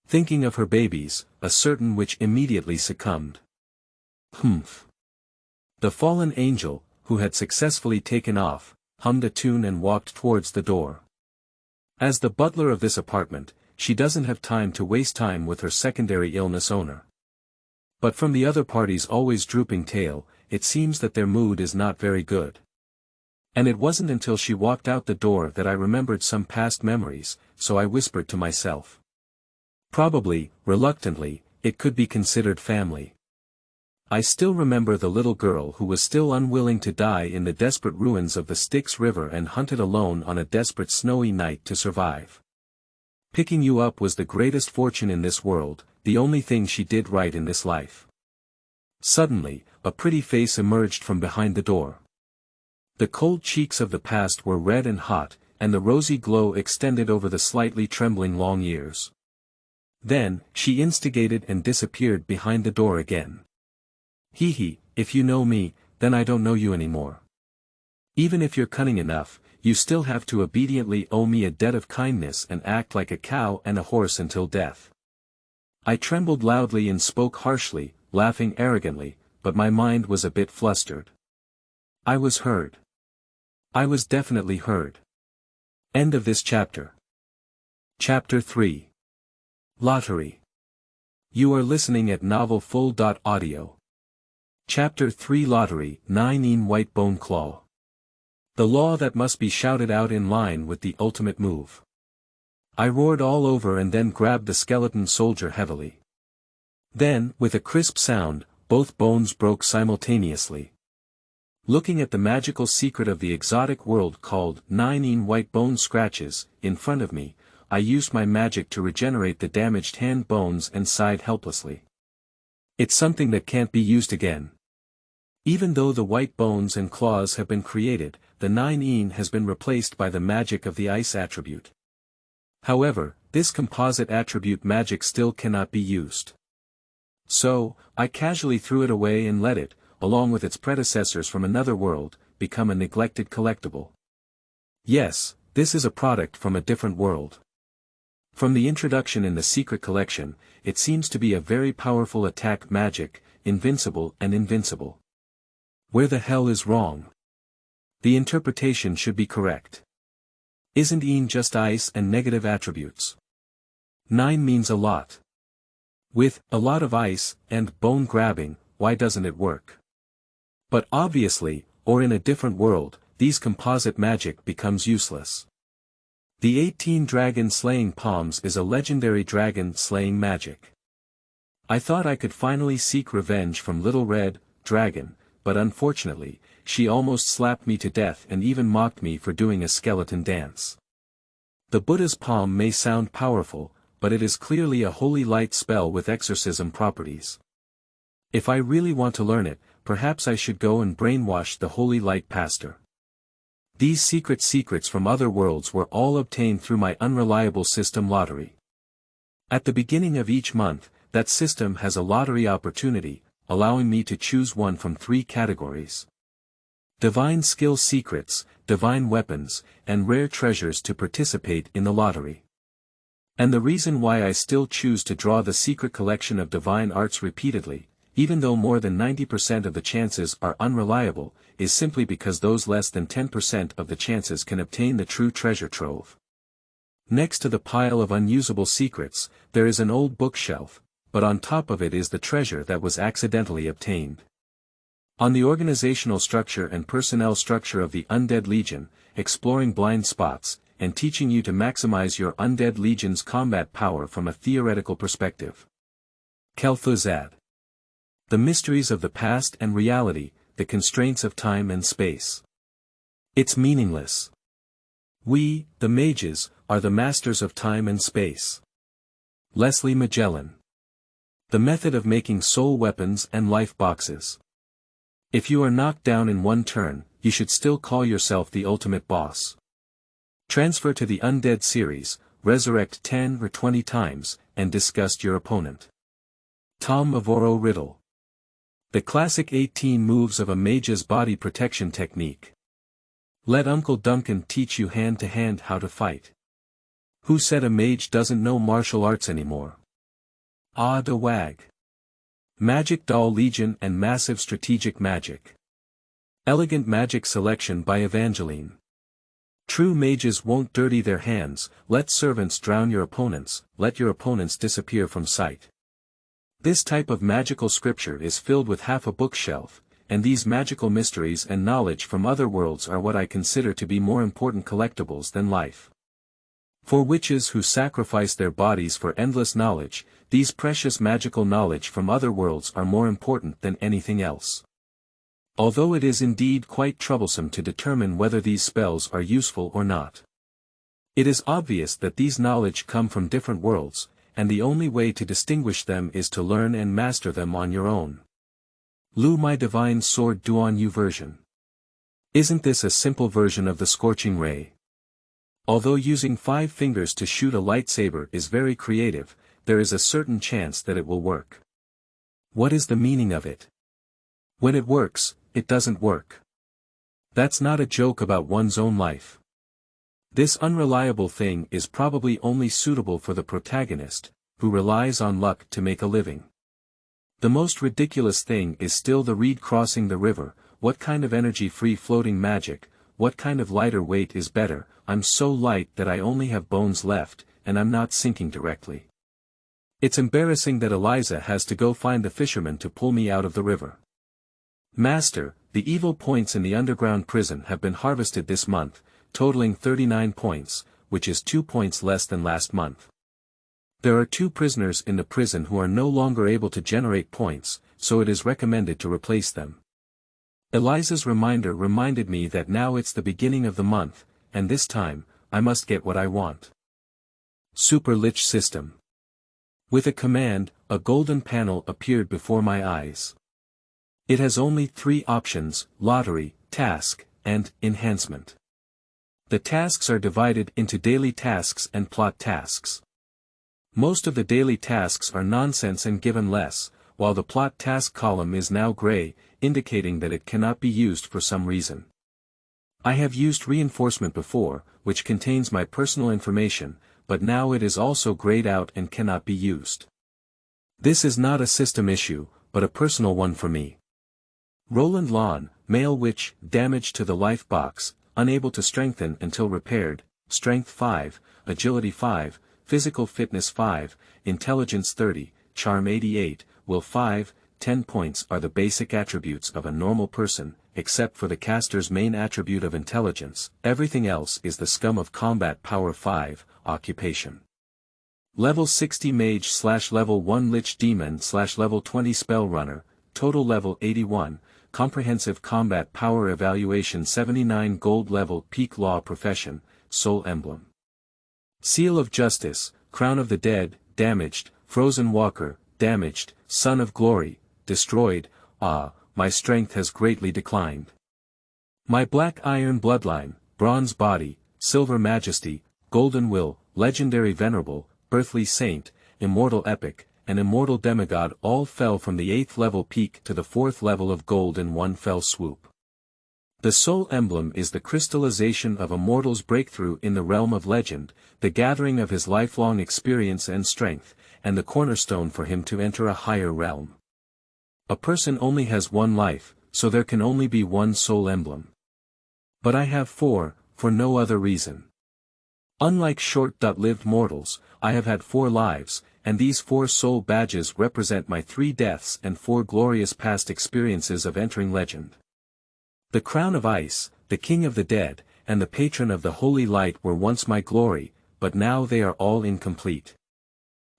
Thinking of her babies, a certain witch immediately succumbed. Humph. The fallen angel, who had successfully taken off, hummed a tune and walked towards the door. As the butler of this apartment, she doesn't have time to waste time with her secondary illness owner. But from the other party's always drooping tail, it seems that their mood is not very good. And it wasn't until she walked out the door that I remembered some past memories, so I whispered to myself. Probably, reluctantly, it could be considered family. I still remember the little girl who was still unwilling to die in the desperate ruins of the Styx River and hunted alone on a desperate snowy night to survive. Picking you up was the greatest fortune in this world, the only thing she did right in this life. Suddenly, a pretty face emerged from behind the door. The cold cheeks of the past were red and hot, and the rosy glow extended over the slightly trembling long ears. Then, she instigated and disappeared behind the door again. Hee, if you know me, then I don't know you anymore. Even if you're cunning enough, you still have to obediently owe me a debt of kindness and act like a cow and a horse until death. I trembled loudly and spoke harshly, laughing arrogantly, but my mind was a bit flustered. I was heard. I was definitely heard. End of this chapter. Chapter 3. Lottery. You are listening at novelfull.audio. Chapter 3 Lottery 9 White Bone Claw. The law that must be shouted out in line with the ultimate move. I roared all over and then grabbed the skeleton soldier heavily. Then, with a crisp sound, both bones broke simultaneously. Looking at the magical secret of the exotic world called 9 White Bone Scratches, in front of me, I used my magic to regenerate the damaged hand bones and sighed helplessly. It's something that can't be used again. Even though the white bones and claws have been created, the 9 has been replaced by the magic of the ice attribute. However, this composite attribute magic still cannot be used. So, I casually threw it away and let it, along with its predecessors from another world, become a neglected collectible. Yes, this is a product from a different world. From the introduction in the secret collection, it seems to be a very powerful attack magic, invincible and invincible. Where the hell is wrong? The interpretation should be correct. Isn't Een just ice and negative attributes? 9 means a lot. With a lot of ice and bone grabbing, why doesn't it work? But obviously, or in a different world, these composite magic becomes useless. The 18 dragon slaying palms is a legendary dragon slaying magic. I thought I could finally seek revenge from Little Red Dragon, but unfortunately, she almost slapped me to death and even mocked me for doing a skeleton dance. The Buddha's palm may sound powerful, but it is clearly a holy light spell with exorcism properties. If I really want to learn it, perhaps I should go and brainwash the holy light pastor. These secrets from other worlds were all obtained through my unreliable system lottery. At the beginning of each month, that system has a lottery opportunity, allowing me to choose one from 3 categories. Divine skill secrets, divine weapons, and rare treasures to participate in the lottery. And the reason why I still choose to draw the secret collection of divine arts repeatedly, even though more than 90% of the chances are unreliable, is simply because those less than 10% of the chances can obtain the true treasure trove. Next to the pile of unusable secrets, there is an old bookshelf, but on top of it is the treasure that was accidentally obtained. On the organizational structure and personnel structure of the Undead Legion, exploring blind spots, and teaching you to maximize your Undead Legion's combat power from a theoretical perspective. Kel'Thuzad. The mysteries of the past and reality, the constraints of time and space. It's meaningless. We, the mages, are the masters of time and space. Leslie Magellan. The method of making soul weapons and life boxes. If you are knocked down in one turn, you should still call yourself the ultimate boss. Transfer to the Undead series, resurrect 10 or 20 times, and disgust your opponent. Tom Mavoro Riddle. The classic 18 moves of a mage's body protection technique. Let Uncle Duncan teach you hand-to-hand how to fight. Who said a mage doesn't know martial arts anymore? Ah da wag. Magic Doll Legion and Massive Strategic Magic. Elegant Magic Selection by Evangeline. True mages won't dirty their hands, let servants drown your opponents, let your opponents disappear from sight. This type of magical scripture is filled with half a bookshelf, and these magical mysteries and knowledge from other worlds are what I consider to be more important collectibles than life. For witches who sacrifice their bodies for endless knowledge, these precious magical knowledge from other worlds are more important than anything else. Although it is indeed quite troublesome to determine whether these spells are useful or not. It is obvious that these knowledge come from different worlds, and the only way to distinguish them is to learn and master them on your own. Lu My Divine Sword Duan Yu version. Isn't this a simple version of the Scorching Ray? Although using 5 fingers to shoot a lightsaber is very creative, there is a certain chance that it will work. What is the meaning of it? When it works, it doesn't work. That's not a joke about one's own life. This unreliable thing is probably only suitable for the protagonist, who relies on luck to make a living. The most ridiculous thing is still the reed crossing the river. What kind of energy free-floating magic, what kind of lighter weight is better? I'm so light that I only have bones left, and I'm not sinking directly. It's embarrassing that Eliza has to go find the fisherman to pull me out of the river. Master, the evil points in the underground prison have been harvested this month, totaling 39 points, which is 2 points less than last month. There are 2 prisoners in the prison who are no longer able to generate points, so it is recommended to replace them. Eliza's reminder reminded me that now it's the beginning of the month, and this time, I must get what I want. Super Lich System. With a command, a golden panel appeared before my eyes. It has only 3 options: lottery, task, and enhancement. The tasks are divided into daily tasks and plot tasks. Most of the daily tasks are nonsense and given less, while the plot task column is now gray, indicating that it cannot be used for some reason. I have used reinforcement before, which contains my personal information, but now it is also grayed out and cannot be used. This is not a system issue, but a personal one for me. Roland Lawn, male witch, damage to the life box, unable to strengthen until repaired, strength 5, agility 5, physical fitness 5, intelligence 30, charm 88, will 5, 10 points are the basic attributes of a normal person, except for the caster's main attribute of intelligence. Everything else is the scum of combat. Power 5, occupation. Level 60 mage / level 1 lich demon / level 20 spell runner, total level 81, comprehensive combat power evaluation 79 gold level peak law profession, soul emblem. Seal of justice, crown of the dead, damaged, frozen walker, damaged, son of glory, destroyed. My strength has greatly declined. My black iron bloodline, bronze body, silver majesty, golden will, legendary venerable, earthly saint, immortal epic, and immortal demigod all fell from the 8th level peak to the 4th level of gold in one fell swoop. The soul emblem is the crystallization of a mortal's breakthrough in the realm of legend, the gathering of his lifelong experience and strength, and the cornerstone for him to enter a higher realm. A person only has 1 life, so there can only be 1 soul emblem. But I have 4, for no other reason. Unlike short-lived mortals, I have had 4 lives, and these 4 soul badges represent my 3 deaths and 4 glorious past experiences of entering legend. The crown of ice, the king of the dead, and the patron of the holy light were once my glory, but now they are all incomplete.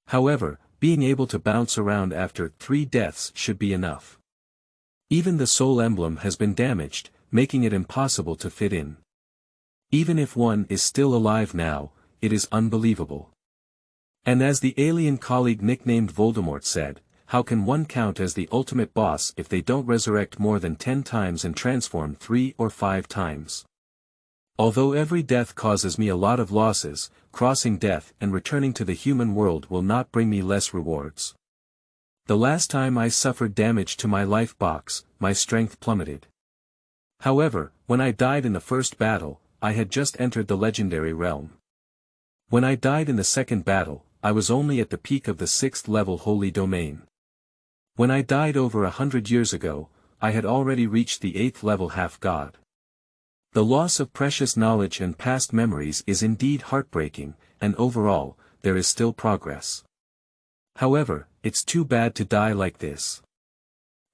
However, being able to bounce around after 3 deaths should be enough. Even the soul emblem has been damaged, making it impossible to fit in. Even if one is still alive now, it is unbelievable. And as the alien colleague nicknamed Voldemort said, how can one count as the ultimate boss if they don't resurrect more than 10 times and transform 3 or 5 times? Although every death causes me a lot of losses, crossing death and returning to the human world will not bring me less rewards. The last time I suffered damage to my life box, my strength plummeted. However, when I died in the first battle, I had just entered the legendary realm. When I died in the second battle, I was only at the peak of the 6th level holy domain. When I died over 100 years ago, I had already reached the 8th level half-god. The loss of precious knowledge and past memories is indeed heartbreaking, and overall, there is still progress. However, it's too bad to die like this.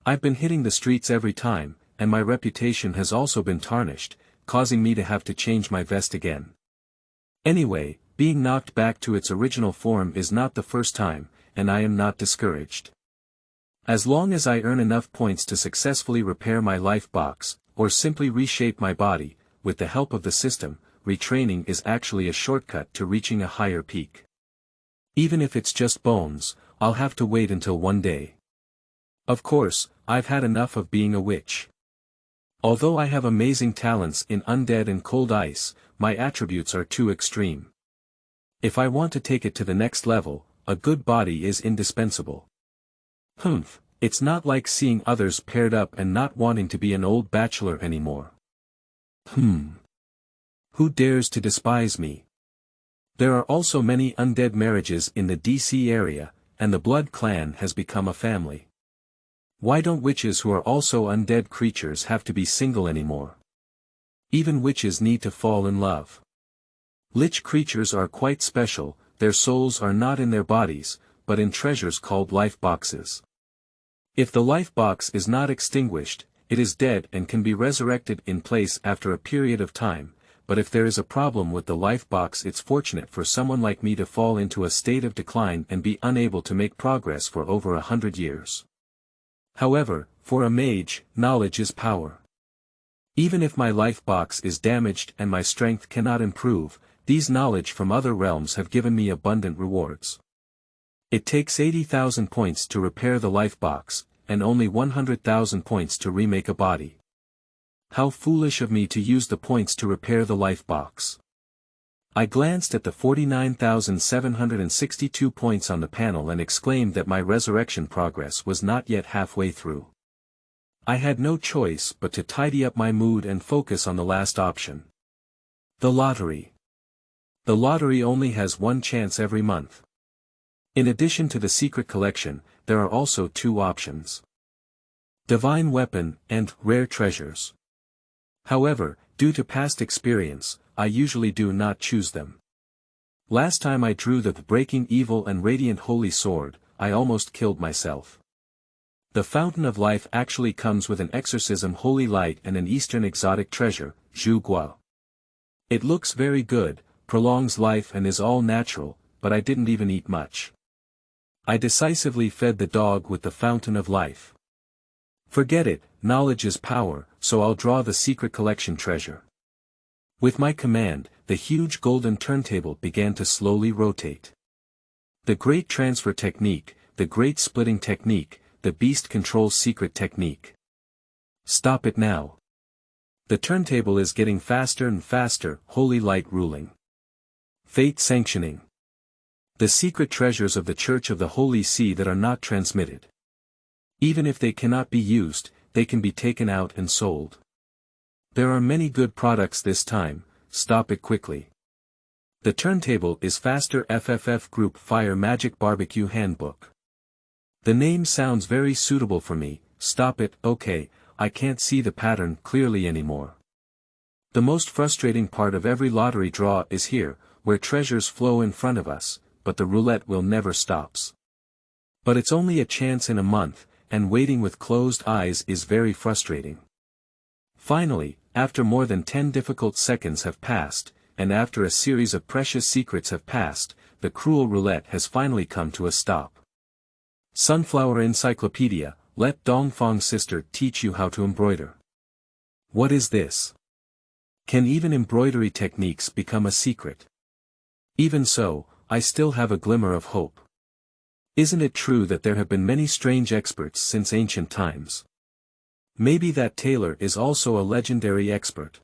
I've been hitting the streets every time, and my reputation has also been tarnished, causing me to have to change my vest again. Anyway, being knocked back to its original form is not the first time, and I am not discouraged. As long as I earn enough points to successfully repair my life box, or simply reshape my body, with the help of the system, retraining is actually a shortcut to reaching a higher peak. Even if it's just bones, I'll have to wait until one day. Of course, I've had enough of being a witch. Although I have amazing talents in undead and cold ice, my attributes are too extreme. If I want to take it to the next level, a good body is indispensable. It's not like seeing others paired up and not wanting to be an old bachelor anymore. Who dares to despise me? There are also many undead marriages in the DC area, and the Blood Clan has become a family. Why don't witches who are also undead creatures have to be single anymore? Even witches need to fall in love. Lich creatures are quite special, their souls are not in their bodies, but in treasures called life boxes. If the life box is not extinguished, it is dead and can be resurrected in place after a period of time, but if there is a problem with the life box, it's fortunate for someone like me to fall into a state of decline and be unable to make progress for over 100 years. However, for a mage, knowledge is power. Even if my life box is damaged and my strength cannot improve, these knowledge from other realms have given me abundant rewards. It takes 80,000 points to repair the life box, and only 100,000 points to remake a body. How foolish of me to use the points to repair the life box. I glanced at the 49,762 points on the panel and exclaimed that my resurrection progress was not yet halfway through. I had no choice but to tidy up my mood and focus on the last option. The lottery. The lottery only has one chance every month. In addition to the secret collection, there are also two options. Divine weapon and rare treasures. However, due to past experience, I usually do not choose them. Last time I drew the Breaking Evil and Radiant Holy Sword, I almost killed myself. The Fountain of Life actually comes with an Exorcism Holy Light and an Eastern exotic treasure, Zhu Gua. It looks very good, prolongs life and is all natural, but I didn't even eat much. I decisively fed the dog with the Fountain of Life. Forget it, knowledge is power, so I'll draw the secret collection treasure. With my command, the huge golden turntable began to slowly rotate. The great transfer technique, the great splitting technique, the beast control secret technique. Stop it now. The turntable is getting faster and faster, holy light ruling. Fate sanctioning. The secret treasures of the Church of the Holy See that are not transmitted. Even if they cannot be used, they can be taken out and sold. There are many good products this time, stop it quickly. The turntable is faster FFF Group Fire Magic Barbecue Handbook. The name sounds very suitable for me, stop it, okay, I can't see the pattern clearly anymore. The most frustrating part of every lottery draw is here, where treasures flow in front of us, but the roulette will never stops. But it's only a chance in a month, and waiting with closed eyes is very frustrating. Finally, after more than 10 difficult seconds have passed, and after a series of precious secrets have passed, the cruel roulette has finally come to a stop. Sunflower Encyclopedia, let Dongfang's sister teach you how to embroider. What is this? Can even embroidery techniques become a secret? Even so, I still have a glimmer of hope. Isn't it true that there have been many strange experts since ancient times? Maybe that tailor is also a legendary expert.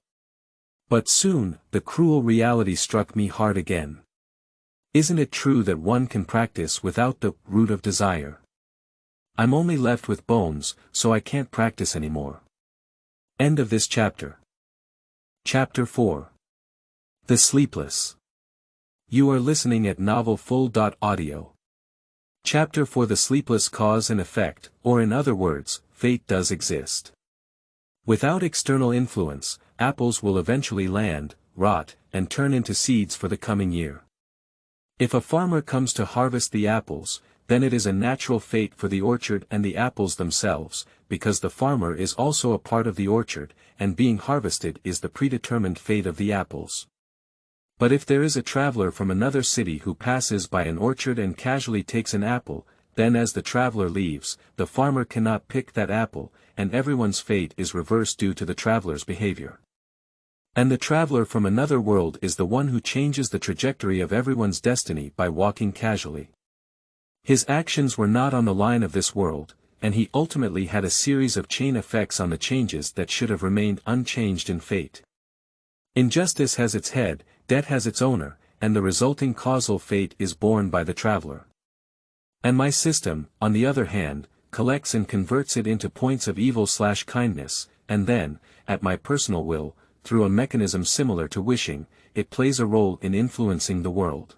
But soon, the cruel reality struck me hard again. Isn't it true that one can practice without the root of desire? I'm only left with bones, so I can't practice anymore. End of this chapter. Chapter 4. The Sleepless. You are listening at novelfull.audio. Chapter 4. The Sleepless Cause and Effect, or in other words, fate does exist. Without external influence, apples will eventually land, rot, and turn into seeds for the coming year. If a farmer comes to harvest the apples, then it is a natural fate for the orchard and the apples themselves, because the farmer is also a part of the orchard, and being harvested is the predetermined fate of the apples. But if there is a traveler from another city who passes by an orchard and casually takes an apple, then as the traveler leaves, the farmer cannot pick that apple, and everyone's fate is reversed due to the traveler's behavior. And the traveler from another world is the one who changes the trajectory of everyone's destiny by walking casually. His actions were not on the line of this world, and he ultimately had a series of chain effects on the changes that should have remained unchanged in fate. Injustice has its head, debt has its owner, and the resulting causal fate is borne by the traveler. And my system, on the other hand, collects and converts it into points of evil/kindness, and then, at my personal will, through a mechanism similar to wishing, it plays a role in influencing the world.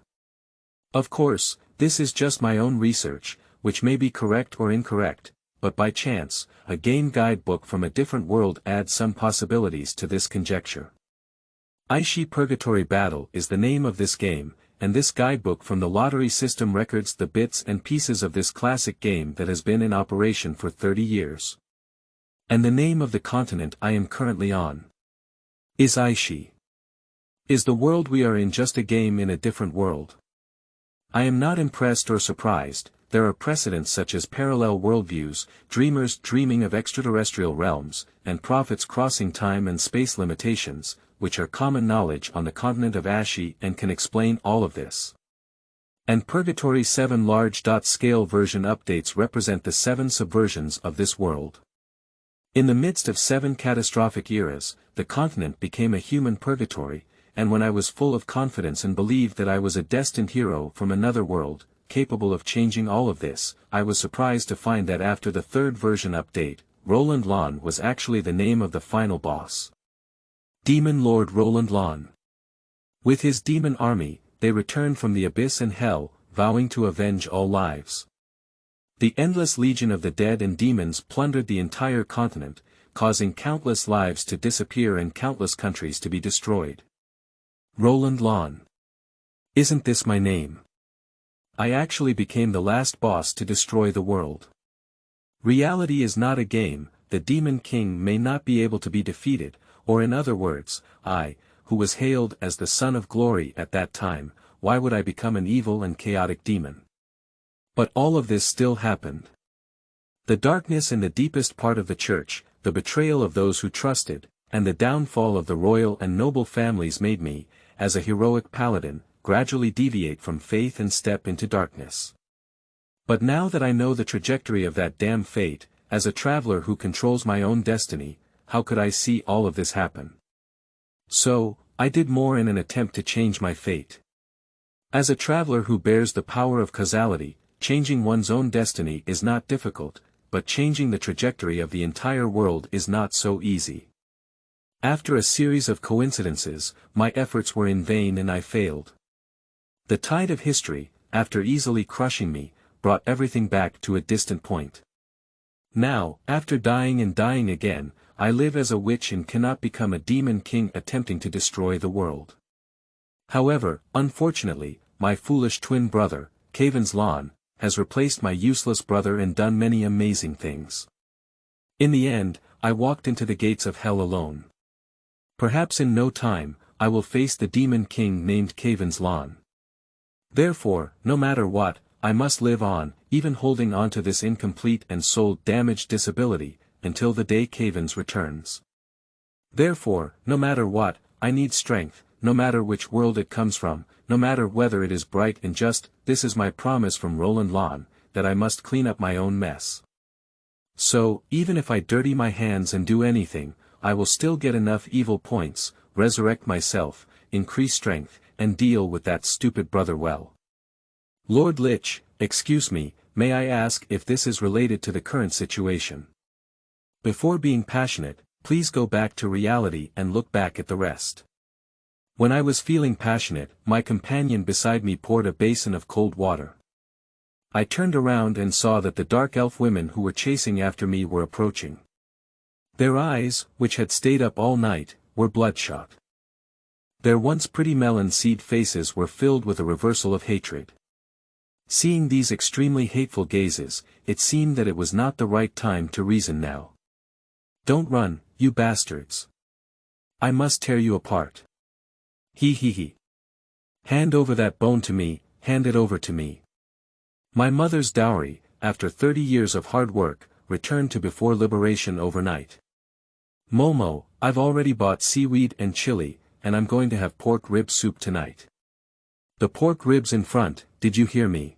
Of course, this is just my own research, which may be correct or incorrect, but by chance, a game guidebook from a different world adds some possibilities to this conjecture. Aishi Purgatory Battle is the name of this game, and this guidebook from the lottery system records the bits and pieces of this classic game that has been in operation for 30 years. And the name of the continent I am currently on is Aishi. Is the world we are in just a game in a different world? I am not impressed or surprised. There are precedents such as parallel worldviews, dreamers dreaming of extraterrestrial realms, and prophets crossing time and space limitations, which are common knowledge on the continent of Aishi and can explain all of this. And Purgatory 7 large-scale version updates represent the 7 subversions of this world. In the midst of 7 catastrophic eras, the continent became a human purgatory, and when I was full of confidence and believed that I was a destined hero from another world, capable of changing all of this, I was surprised to find that after the 3rd version update, Roland Lon was actually the name of the final boss. Demon Lord Roland Lon. With his demon army, they returned from the abyss and hell, vowing to avenge all lives. The endless legion of the dead and demons plundered the entire continent, causing countless lives to disappear and countless countries to be destroyed. Roland Lon. Isn't this my name? I actually became the last boss to destroy the world. Reality is not a game, the Demon King may not be able to be defeated, or in other words, I, who was hailed as the Son of Glory at that time, why would I become an evil and chaotic demon? But all of this still happened. The darkness in the deepest part of the church, the betrayal of those who trusted, and the downfall of the royal and noble families made me, as a heroic paladin, gradually deviate from faith and step into darkness. But now that I know the trajectory of that damn fate, as a traveler who controls my own destiny, how could I see all of this happen? So, I did more in an attempt to change my fate. As a traveler who bears the power of causality, changing one's own destiny is not difficult, but changing the trajectory of the entire world is not so easy. After a series of coincidences, my efforts were in vain and I failed. The tide of history, after easily crushing me, brought everything back to a distant point. Now, after dying and dying again, I live as a witch and cannot become a demon king attempting to destroy the world. However, unfortunately, my foolish twin brother, Kaven's Lawn, has replaced my useless brother and done many amazing things. In the end, I walked into the gates of hell alone. Perhaps in no time, I will face the demon king named Kaven's Lawn. Therefore, no matter what, I must live on, even holding on to this incomplete and soul-damaged disability, until the day Kaven's returns. Therefore, no matter what, I need strength, no matter which world it comes from, no matter whether it is bright and just, this is my promise from Roland Lon, that I must clean up my own mess. So, even if I dirty my hands and do anything, I will still get enough evil points, resurrect myself, increase strength, and deal with that stupid brother well. Lord Lich, excuse me, may I ask if this is related to the current situation? Before being passionate, please go back to reality and look back at the rest. When I was feeling passionate, my companion beside me poured a basin of cold water. I turned around and saw that the dark elf women who were chasing after me were approaching. Their eyes, which had stayed up all night, were bloodshot. Their once pretty melon seed faces were filled with a reversal of hatred. Seeing these extremely hateful gazes, it seemed that it was not the right time to reason now. Don't run, you bastards. I must tear you apart. He. Hand over that bone to me, hand it over to me. My mother's dowry, after 30 years of hard work, returned to before liberation overnight. Momo, I've already bought seaweed and chili, and I'm going to have pork rib soup tonight. The pork ribs in front, did you hear me?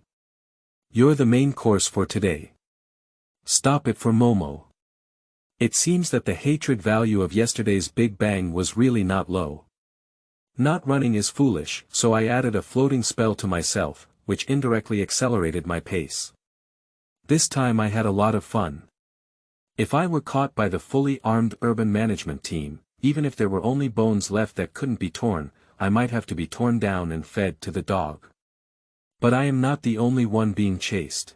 You're the main course for today. Stop it for Momo. It seems that the hatred value of yesterday's Big Bang was really not low. Not running is foolish, so I added a floating spell to myself, which indirectly accelerated my pace. This time I had a lot of fun. If I were caught by the fully armed urban management team, even if there were only bones left that couldn't be torn, I might have to be torn down and fed to the dog. But I am not the only one being chased.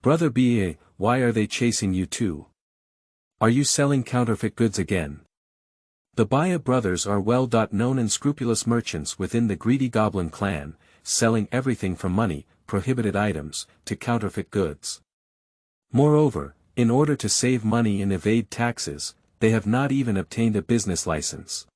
Brother Ba, why are they chasing you too? Are you selling counterfeit goods again? The Baya brothers are well-known and scrupulous merchants within the greedy goblin clan, selling everything from money, prohibited items, to counterfeit goods. Moreover, in order to save money and evade taxes, they have not even obtained a business license.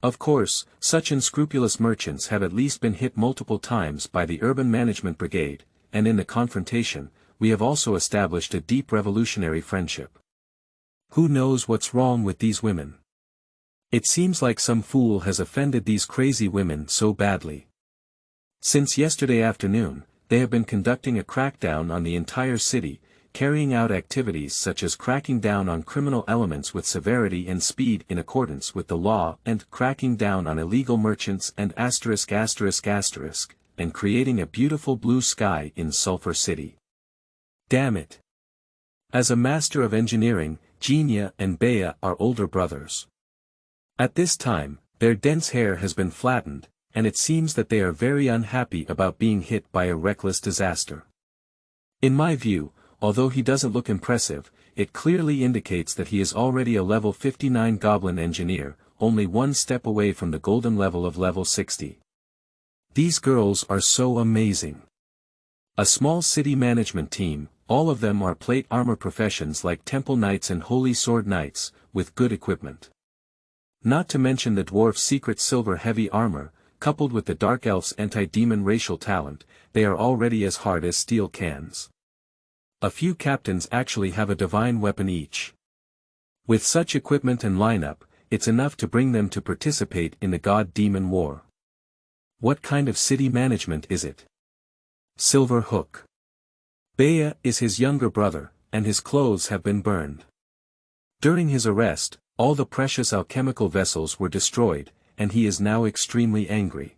Of course, such unscrupulous merchants have at least been hit multiple times by the Urban Management Brigade, and in the confrontation, we have also established a deep revolutionary friendship. Who knows what's wrong with these women? It seems like some fool has offended these crazy women so badly. Since yesterday afternoon, they have been conducting a crackdown on the entire city, carrying out activities such as cracking down on criminal elements with severity and speed in accordance with the law and cracking down on illegal merchants and and creating a beautiful blue sky in Sulphur City. Damn it. As a master of engineering, Genia and Bea are older brothers. At this time, their dense hair has been flattened, and it seems that they are very unhappy about being hit by a reckless disaster. In my view, although he doesn't look impressive, it clearly indicates that he is already a level 59 goblin engineer, only one step away from the golden level of level 60. These girls are so amazing. A small city management team, all of them are plate armor professions like temple knights and holy sword knights, with good equipment. Not to mention the dwarf's secret silver heavy armor, coupled with the dark elf's anti-demon racial talent, they are already as hard as steel cans. A few captains actually have a divine weapon each. With such equipment and lineup, it's enough to bring them to participate in the god-demon war. What kind of city management is it? Silver Hook. Bea is his younger brother, and his clothes have been burned. During his arrest, all the precious alchemical vessels were destroyed, and he is now extremely angry.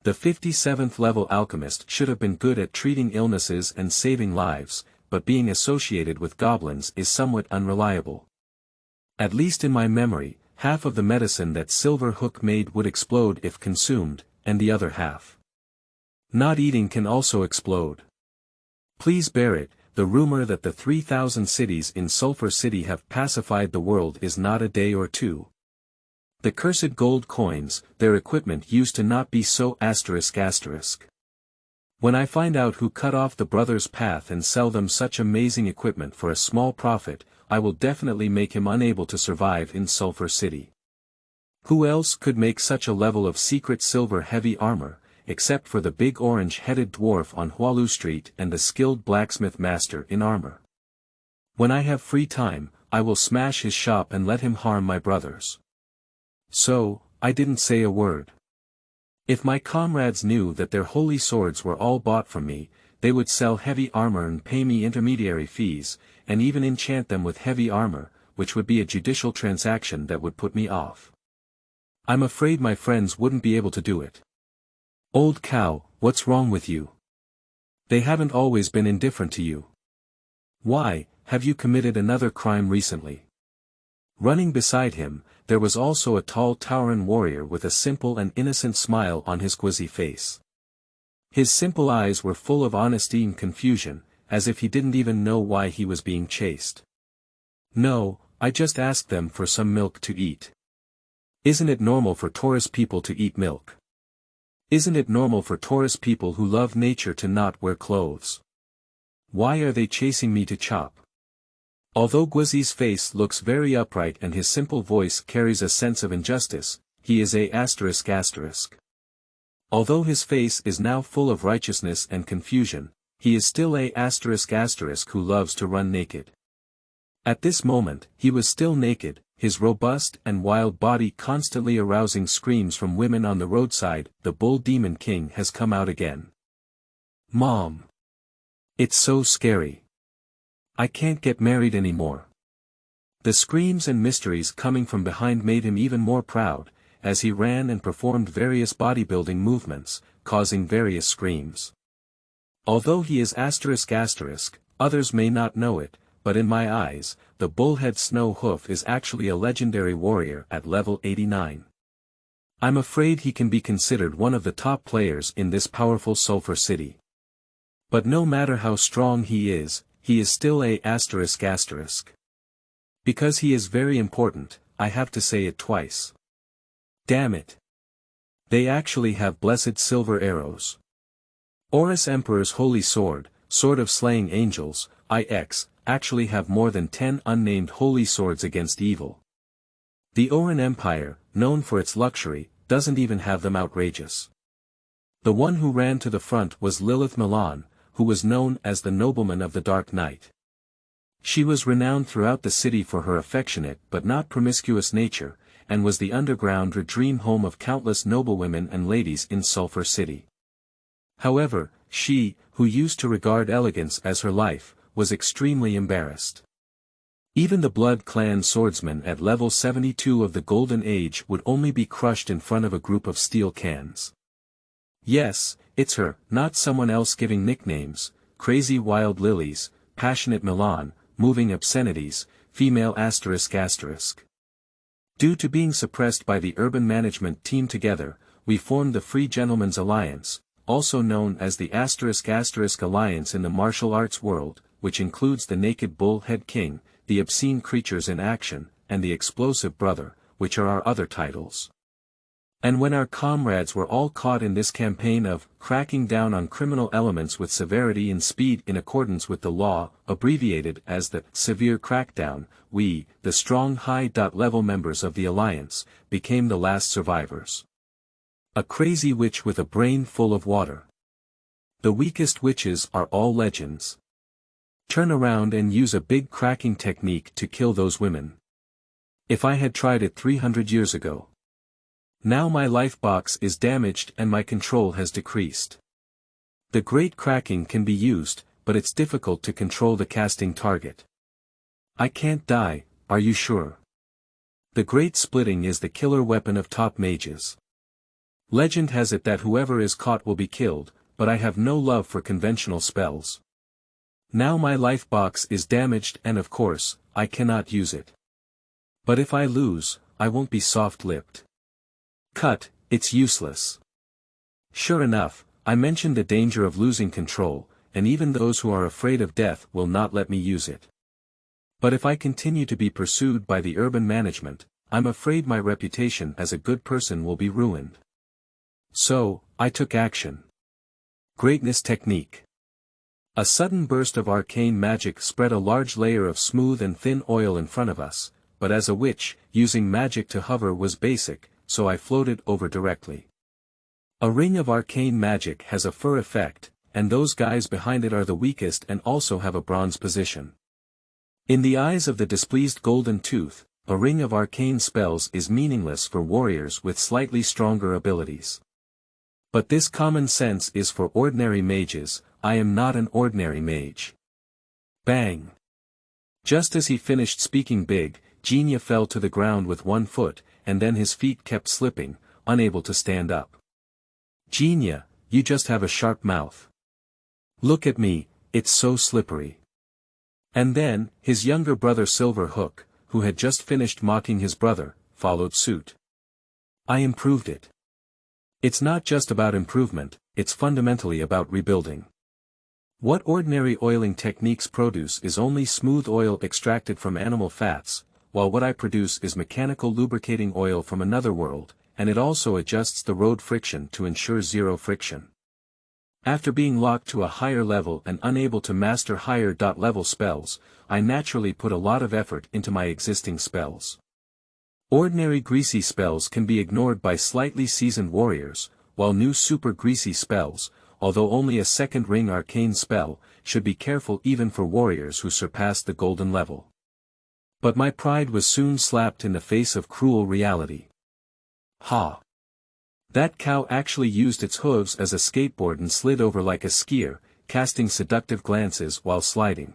The 57th level alchemist should have been good at treating illnesses and saving lives, but being associated with goblins is somewhat unreliable. At least in my memory, half of the medicine that Silver Hook made would explode if consumed, and the other half. Not eating can also explode. Please bear it, the rumor that the 3,000 cities in Sulphur City have pacified the world is not a day or two. The cursed gold coins, their equipment used to not be so ***. When I find out who cut off the brothers' path and sell them such amazing equipment for a small profit, I will definitely make him unable to survive in Sulphur City. Who else could make such a level of secret silver heavy armor, except for the big orange-headed dwarf on Hualu Street and the skilled blacksmith master in armor? When I have free time, I will smash his shop and let him harm my brothers. So, I didn't say a word. If my comrades knew that their holy swords were all bought from me, they would sell heavy armor and pay me intermediary fees, and even enchant them with heavy armor, which would be a judicial transaction that would put me off. I'm afraid my friends wouldn't be able to do it. Old cow, what's wrong with you? They haven't always been indifferent to you. Why, have you committed another crime recently? Running beside him, there was also a tall Tauran warrior with a simple and innocent smile on his quizzy face. His simple eyes were full of honesty and confusion, as if he didn't even know why he was being chased. No, I just asked them for some milk to eat. Isn't it normal for Taurus people to eat milk? Isn't it normal for Taurus people who love nature to not wear clothes? Why are they chasing me to chop? Although Guizzi's face looks very upright and his simple voice carries a sense of injustice, he is a ***. Although his face is now full of righteousness and confusion, he is still a *** who loves to run naked. At this moment, he was still naked, his robust and wild body constantly arousing screams from women on the roadside. The bull demon king has come out again. Mom! It's so scary. I can't get married anymore. The screams and mysteries coming from behind made him even more proud, as he ran and performed various bodybuilding movements, causing various screams. Although he is ***, others may not know it, but in my eyes, the bullhead Snow Hoof is actually a legendary warrior at level 89. I'm afraid he can be considered one of the top players in this powerful Sulphur City. But no matter how strong he is still a ***. Because he is very important, I have to say it twice. Damn it. They actually have blessed silver arrows. Horus Emperor's holy sword, sword of slaying angels, IX, actually have more than 10 unnamed holy swords against evil. The Oran Empire, known for its luxury, doesn't even have them outrageous. The one who ran to the front was Lilith Milan, who was known as the nobleman of the Dark Knight. She was renowned throughout the city for her affectionate but not promiscuous nature, and was the underground dream home of countless noblewomen and ladies in Sulphur City. However, she, who used to regard elegance as her life, was extremely embarrassed. Even the Blood Clan swordsman at level 72 of the Golden Age would only be crushed in front of a group of steel cans. Yes, it's her, not someone else giving nicknames, crazy wild lilies, passionate Milan, moving obscenities, female ***. Due to being suppressed by the urban management team together, we formed the Free Gentlemen's Alliance, also known as the *** Alliance in the martial arts world, which includes the Naked Bull-Head King, the Obscene Creatures in Action, and the Explosive Brother, which are our other titles. And when our comrades were all caught in this campaign of cracking down on criminal elements with severity and speed in accordance with the law, abbreviated as the Severe Crackdown, we, the strong high-level members of the Alliance, became the last survivors. A crazy witch with a brain full of water. The weakest witches are all legends. Turn around and use a big cracking technique to kill those women. If I had tried it 300 years ago. Now my life box is damaged and my control has decreased. The great cracking can be used, but it's difficult to control the casting target. I can't die, are you sure? The great splitting is the killer weapon of top mages. Legend has it that whoever is caught will be killed, but I have no love for conventional spells. Now my life box is damaged and of course, I cannot use it. But if I lose, I won't be soft-lipped. Cut, it's useless. Sure enough, I mentioned the danger of losing control, and even those who are afraid of death will not let me use it. But if I continue to be pursued by the urban management, I'm afraid my reputation as a good person will be ruined. So, I took action. Greatness technique. A sudden burst of arcane magic spread a large layer of smooth and thin oil in front of us, but as a witch, using magic to hover was basic, so I floated over directly. A ring of arcane magic has a fur effect, and those guys behind it are the weakest and also have a bronze position. In the eyes of the displeased Golden Tooth, a ring of arcane spells is meaningless for warriors with slightly stronger abilities. But this common sense is for ordinary mages. I am not an ordinary mage. Bang! Just as he finished speaking big, Genia fell to the ground with one foot, and then his feet kept slipping, unable to stand up. Genia, you just have a sharp mouth. Look at me, it's so slippery. And then, his younger brother Silver Hook, who had just finished mocking his brother, followed suit. I improved it. It's not just about improvement, it's fundamentally about rebuilding. What ordinary oiling techniques produce is only smooth oil extracted from animal fats, while what I produce is mechanical lubricating oil from another world, and it also adjusts the road friction to ensure zero friction. After being locked to a higher level and unable to master higher level spells, I naturally put a lot of effort into my existing spells. Ordinary greasy spells can be ignored by slightly seasoned warriors, while new super greasy spells, although only a second ring arcane spell, should be careful even for warriors who surpass the golden level. But my pride was soon slapped in the face of cruel reality. Ha! That cow actually used its hooves as a skateboard and slid over like a skier, casting seductive glances while sliding.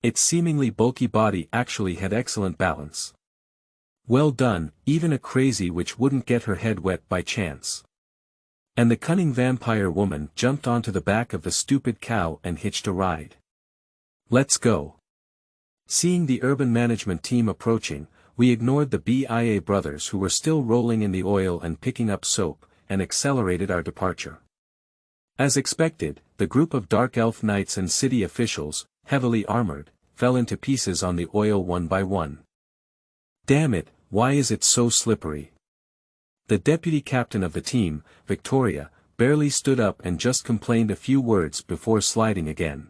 Its seemingly bulky body actually had excellent balance. Well done, even a crazy witch wouldn't get her head wet by chance. And the cunning vampire woman jumped onto the back of the stupid cow and hitched a ride. Let's go. Seeing the urban management team approaching, we ignored the BIA brothers who were still rolling in the oil and picking up soap, and accelerated our departure. As expected, the group of dark elf knights and city officials, heavily armored, fell into pieces on the oil one by one. Damn it, why is it so slippery? The deputy captain of the team, Victoria, barely stood up and just complained a few words before sliding again.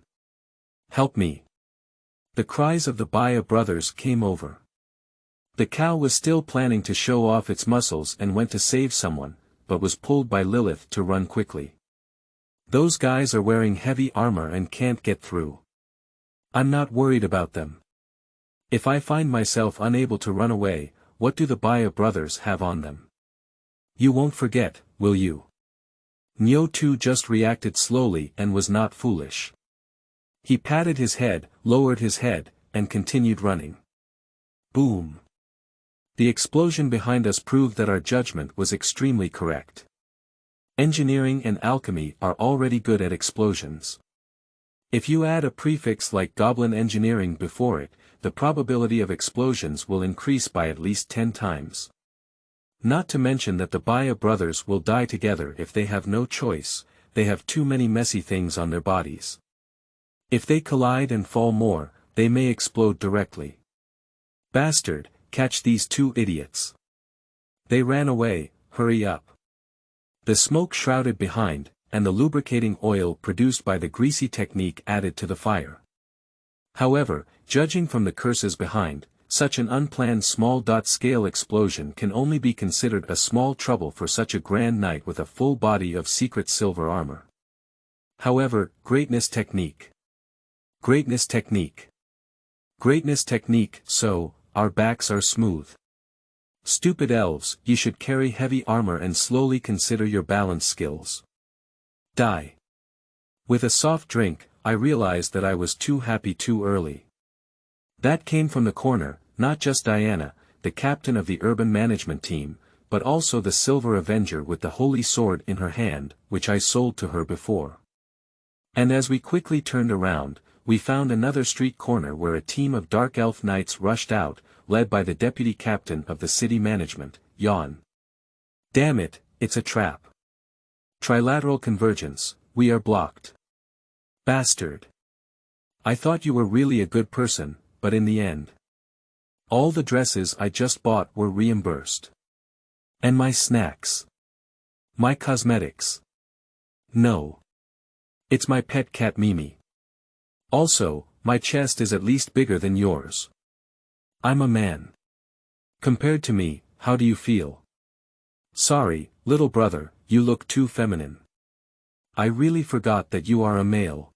Help me. The cries of the Baya brothers came over. The cow was still planning to show off its muscles and went to save someone, but was pulled by Lilith to run quickly. Those guys are wearing heavy armor and can't get through. I'm not worried about them. If I find myself unable to run away, what do the Baya brothers have on them? You won't forget, will you? Nyo too just reacted slowly and was not foolish. He patted his head, lowered his head, and continued running. Boom. The explosion behind us proved that our judgment was extremely correct. Engineering and alchemy are already good at explosions. If you add a prefix like goblin engineering before it, the probability of explosions will increase by at least 10 times. Not to mention that the Baya brothers will die together if they have no choice, they have too many messy things on their bodies. If they collide and fall more, they may explode directly. Bastard, catch these two idiots. They ran away, hurry up. The smoke shrouded behind, and the lubricating oil produced by the greasy technique added to the fire. However, judging from the curses behind, such an unplanned small-scale explosion can only be considered a small trouble for such a grand knight with a full body of secret silver armor. However, greatness technique. Greatness technique. Greatness technique, so, our backs are smooth. Stupid elves, you should carry heavy armor and slowly consider your balance skills. Die. With a soft drink, I realized that I was too happy too early. That came from the corner, not just Diana, the captain of the urban management team, but also the Silver Avenger with the holy sword in her hand, which I sold to her before. And as we quickly turned around, we found another street corner where a team of dark elf knights rushed out, led by the deputy captain of the city management, Yon. Damn it, it's a trap. Trilateral convergence, we are blocked. Bastard. I thought you were really a good person, but in the end. All the dresses I just bought were reimbursed. And my snacks. My cosmetics. No. It's my pet cat Mimi. Also, my chest is at least bigger than yours. I'm a man. Compared to me, how do you feel? Sorry, little brother, you look too feminine. I really forgot that you are a male.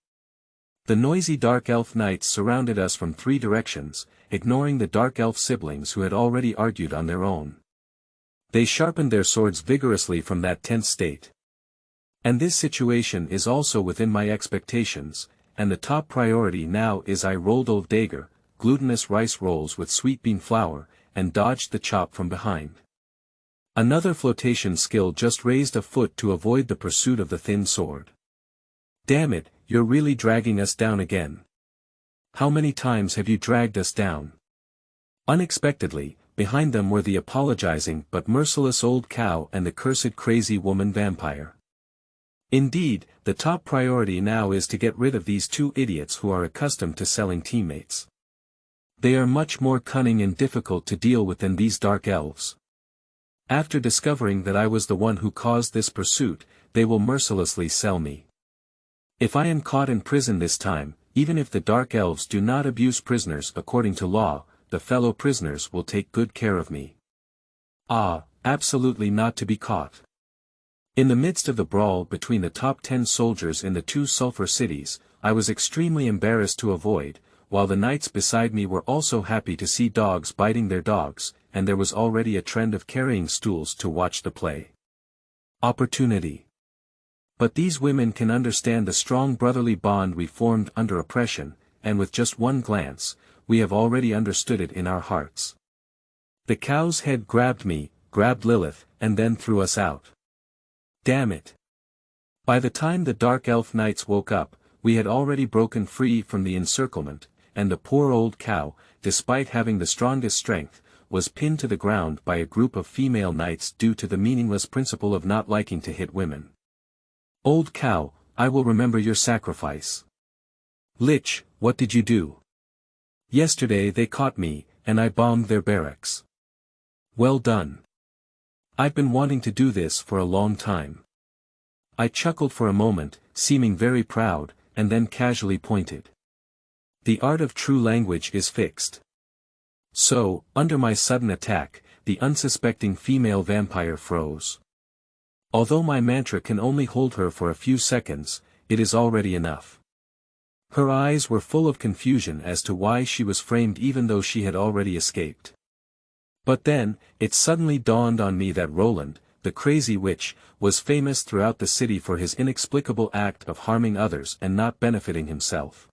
The noisy dark elf knights surrounded us from 3 directions, ignoring the dark elf siblings who had already argued on their own. They sharpened their swords vigorously from that tense state. And this situation is also within my expectations, and the top priority now is I rolled old dagger, glutinous rice rolls with sweet bean flour, and dodged the chop from behind. Another flotation skill just raised a foot to avoid the pursuit of the thin sword. Damn it, you're really dragging us down again. How many times have you dragged us down? Unexpectedly, behind them were the apologizing but merciless old cow and the cursed crazy woman vampire. Indeed, the top priority now is to get rid of these 2 idiots who are accustomed to selling teammates. They are much more cunning and difficult to deal with than these dark elves. After discovering that I was the one who caused this pursuit, they will mercilessly sell me. If I am caught in prison this time, even if the dark elves do not abuse prisoners according to law, the fellow prisoners will take good care of me. Ah, absolutely not to be caught. In the midst of the brawl between the top 10 soldiers in the 2 sulfur cities, I was extremely embarrassed to avoid, while the knights beside me were also happy to see dogs biting their dogs, and there was already a trend of carrying stools to watch the play. Opportunity. But these women can understand the strong brotherly bond we formed under oppression, and with just one glance, we have already understood it in our hearts. The cow's head grabbed me, grabbed Lilith, and then threw us out. Damn it. By the time the dark elf knights woke up, we had already broken free from the encirclement, and the poor old cow, despite having the strongest strength, was pinned to the ground by a group of female knights due to the meaningless principle of not liking to hit women. Old cow, I will remember your sacrifice. Lich, what did you do? Yesterday they caught me, and I bombed their barracks. Well done. I've been wanting to do this for a long time. I chuckled for a moment, seeming very proud, and then casually pointed. The art of true language is fixed. So, under my sudden attack, the unsuspecting female vampire froze. Although my mantra can only hold her for a few seconds, it is already enough. Her eyes were full of confusion as to why she was framed even though she had already escaped. But then, it suddenly dawned on me that Roland, the crazy witch, was famous throughout the city for his inexplicable act of harming others and not benefiting himself.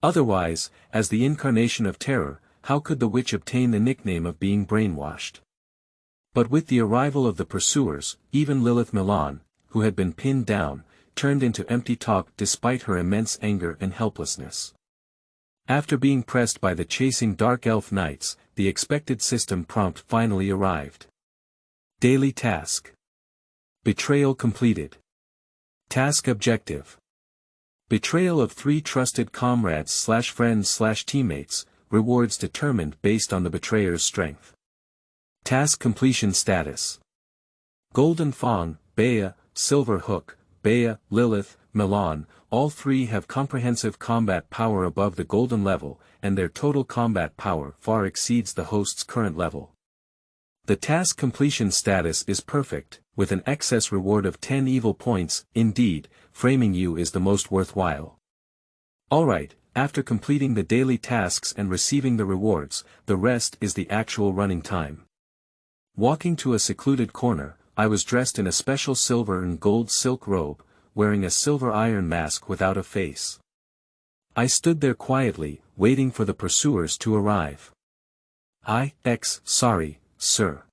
Otherwise, as the incarnation of terror, how could the witch obtain the nickname of being brainwashed? But with the arrival of the pursuers, even Lilith Milan, who had been pinned down, turned into empty talk despite her immense anger and helplessness. After being pressed by the chasing Dark Elf Knights, the expected system prompt finally arrived. Daily task. Betrayal completed. Task objective. Betrayal of 3 trusted comrades/friends/teammates, rewards determined based on the betrayer's strength. Task completion status. Golden Fong, Bea, Silver Hook, Bea, Lilith, Milan, all 3 have comprehensive combat power above the golden level, and their total combat power far exceeds the host's current level. The task completion status is perfect, with an excess reward of 10 evil points. Indeed, framing you is the most worthwhile. Alright, after completing the daily tasks and receiving the rewards, the rest is the actual running time. Walking to a secluded corner, I was dressed in a special silver and gold silk robe, wearing a silver iron mask without a face. I stood there quietly, waiting for the pursuers to arrive. Sorry, sir.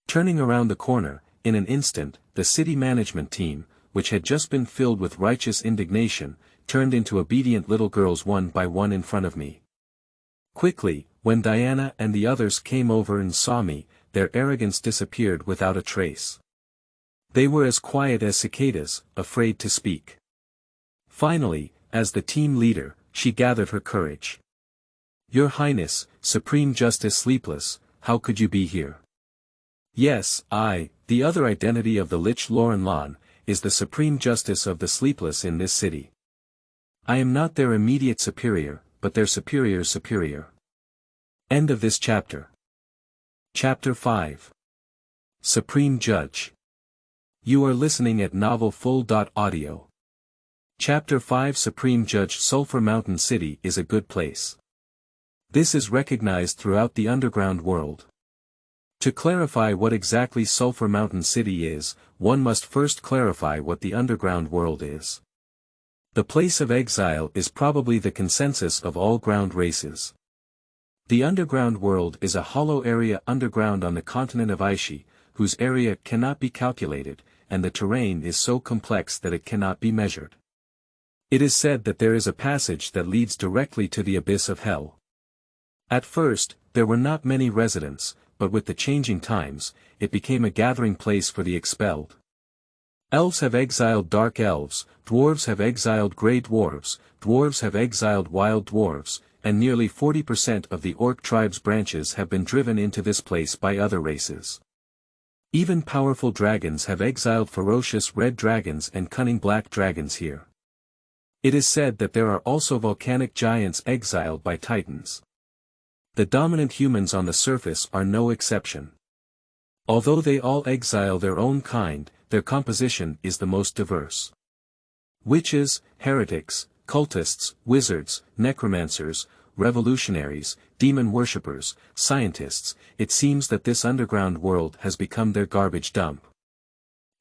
Turning around the corner, in an instant, the city management team, which had just been filled with righteous indignation, turned into obedient little girls one by one in front of me. Quickly, when Diana and the others came over and saw me, their arrogance disappeared without a trace. They were as quiet as cicadas, afraid to speak. Finally, as the team leader, she gathered her courage. Your Highness, Supreme Justice Sleepless, how could you be here? Yes, the other identity of the Lich Lauren Lon, is the Supreme Justice of the Sleepless in this city. I am not their immediate superior, but their superior's superior. End of this chapter. Chapter 5. Supreme Judge. You are listening at novelfull.audio. Chapter 5 Supreme Judge. Sulphur Mountain City is a good place. This is recognized throughout the underground world. To clarify what exactly Sulphur Mountain City is, one must first clarify what the underground world is. The place of exile is probably the consensus of all ground races. The underground world is a hollow area underground on the continent of Aishi, whose area cannot be calculated, and the terrain is so complex that it cannot be measured. It is said that there is a passage that leads directly to the abyss of hell. At first, there were not many residents, but with the changing times, it became a gathering place for the expelled. Elves have exiled dark elves, dwarves have exiled grey dwarves have exiled wild dwarves, and nearly 40% of the orc tribe's branches have been driven into this place by other races. Even powerful dragons have exiled ferocious red dragons and cunning black dragons here. It is said that there are also volcanic giants exiled by titans. The dominant humans on the surface are no exception. Although they all exile their own kind, their composition is the most diverse. Witches, heretics, cultists, wizards, necromancers, revolutionaries, demon worshippers, scientists, it seems that this underground world has become their garbage dump.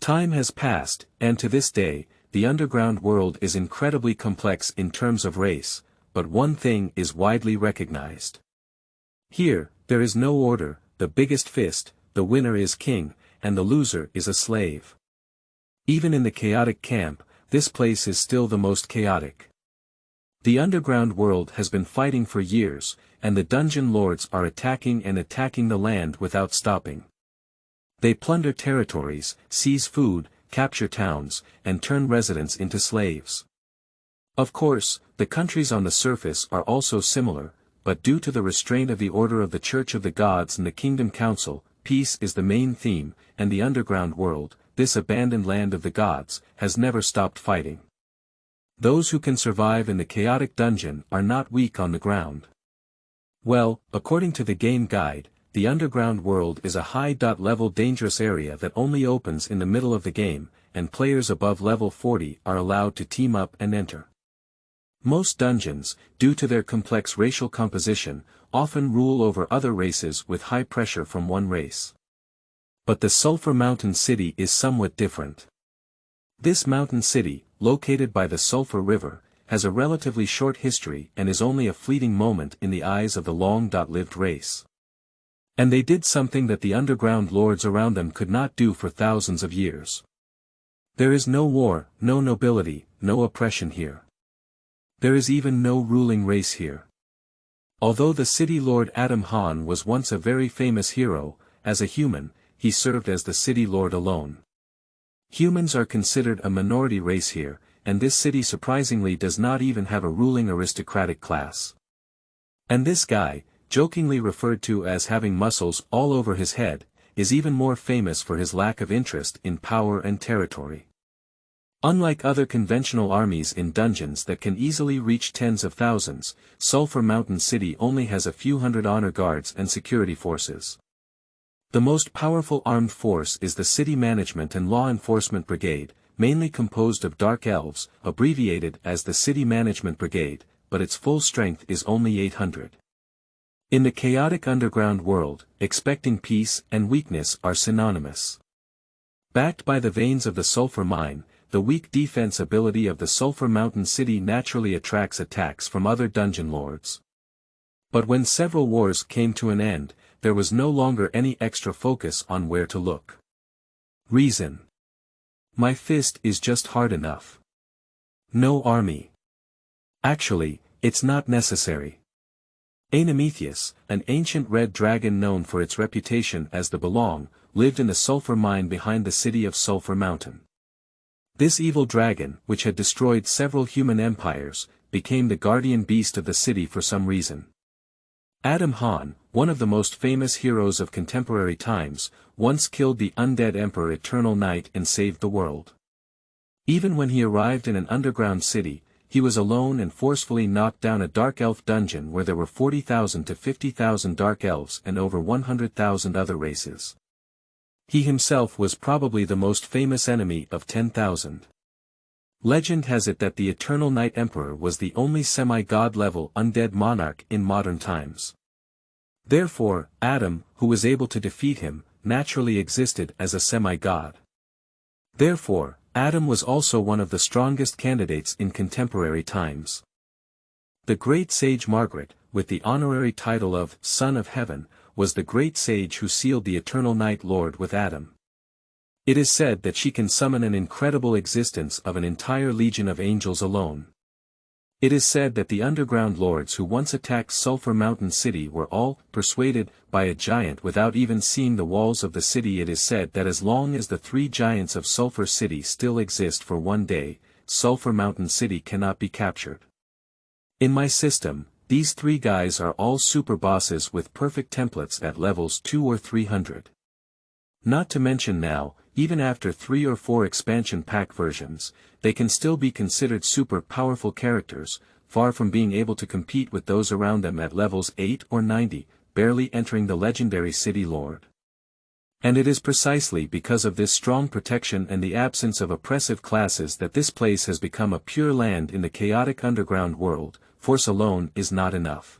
Time has passed, and to this day, the underground world is incredibly complex in terms of race, but one thing is widely recognized. Here, there is no order, the biggest fist, the winner is king, and the loser is a slave. Even in the chaotic camp, this place is still the most chaotic. The underground world has been fighting for years, and the dungeon lords are attacking the land without stopping. They plunder territories, seize food, capture towns, and turn residents into slaves. Of course, the countries on the surface are also similar, but due to the restraint of the Order of the Church of the Gods and the Kingdom Council, peace is the main theme, and the underground world, this abandoned land of the gods, has never stopped fighting. Those who can survive in the chaotic dungeon are not weak on the ground. Well, according to the game guide, the underground world is a high-level dangerous area that only opens in the middle of the game, and players above level 40 are allowed to team up and enter. Most dungeons, due to their complex racial composition, often rule over other races with high pressure from one race. But the Sulphur Mountain City is somewhat different. This mountain city, located by the Sulphur River, has a relatively short history and is only a fleeting moment in the eyes of the long-lived race. And they did something that the underground lords around them could not do for thousands of years. There is no war, no nobility, no oppression here. There is even no ruling race here. Although the city lord Adam Han was once a very famous hero, as a human, he served as the city lord alone. Humans are considered a minority race here, and this city surprisingly does not even have a ruling aristocratic class. And this guy, jokingly referred to as having muscles all over his head, is even more famous for his lack of interest in power and territory. Unlike other conventional armies in dungeons that can easily reach tens of thousands, Sulphur Mountain City only has a few hundred honor guards and security forces. The most powerful armed force is the City Management and Law Enforcement Brigade, mainly composed of dark elves, abbreviated as the City Management Brigade, but its full strength is only 800. In the chaotic underground world, expecting peace and weakness are synonymous. Backed by the veins of the sulfur mine, the weak defense ability of the Sulphur Mountain City naturally attracts attacks from other dungeon lords. But when several wars came to an end, there was no longer any extra focus on where to look. Reason. My fist is just hard enough. No army. Actually, it's not necessary. Anemetheus, an ancient red dragon known for its reputation as the Belong, lived in the sulfur mine behind the city of Sulphur Mountain. This evil dragon, which had destroyed several human empires, became the guardian beast of the city for some reason. Adam Han, one of the most famous heroes of contemporary times, once killed the undead Emperor Eternal Night and saved the world. Even when he arrived in an underground city, he was alone and forcefully knocked down a dark elf dungeon where there were 40,000 to 50,000 dark elves and over 100,000 other races. He himself was probably the most famous enemy of 10,000. Legend has it that the Eternal Night Emperor was the only semi-god level undead monarch in modern times. Therefore, Adam, who was able to defeat him, naturally existed as a semi-god. Therefore, Adam was also one of the strongest candidates in contemporary times. The great sage Margaret, with the honorary title of Son of Heaven, was the great sage who sealed the Eternal Night Lord with Adam. It is said that she can summon an incredible existence of an entire legion of angels alone. It is said that the underground lords who once attacked Sulphur Mountain City were all persuaded by a giant without even seeing the walls of the city. It is said that as long as the three giants of Sulphur City still exist for one day, Sulphur Mountain City cannot be captured. In my system, these three guys are all super bosses with perfect templates at levels 2 or 300. Not to mention now, even after 3 or 4 expansion pack versions, they can still be considered super powerful characters, far from being able to compete with those around them at levels 8 or 90, barely entering the legendary city lord. And it is precisely because of this strong protection and the absence of oppressive classes that this place has become a pure land in the chaotic underground world. Force alone is not enough.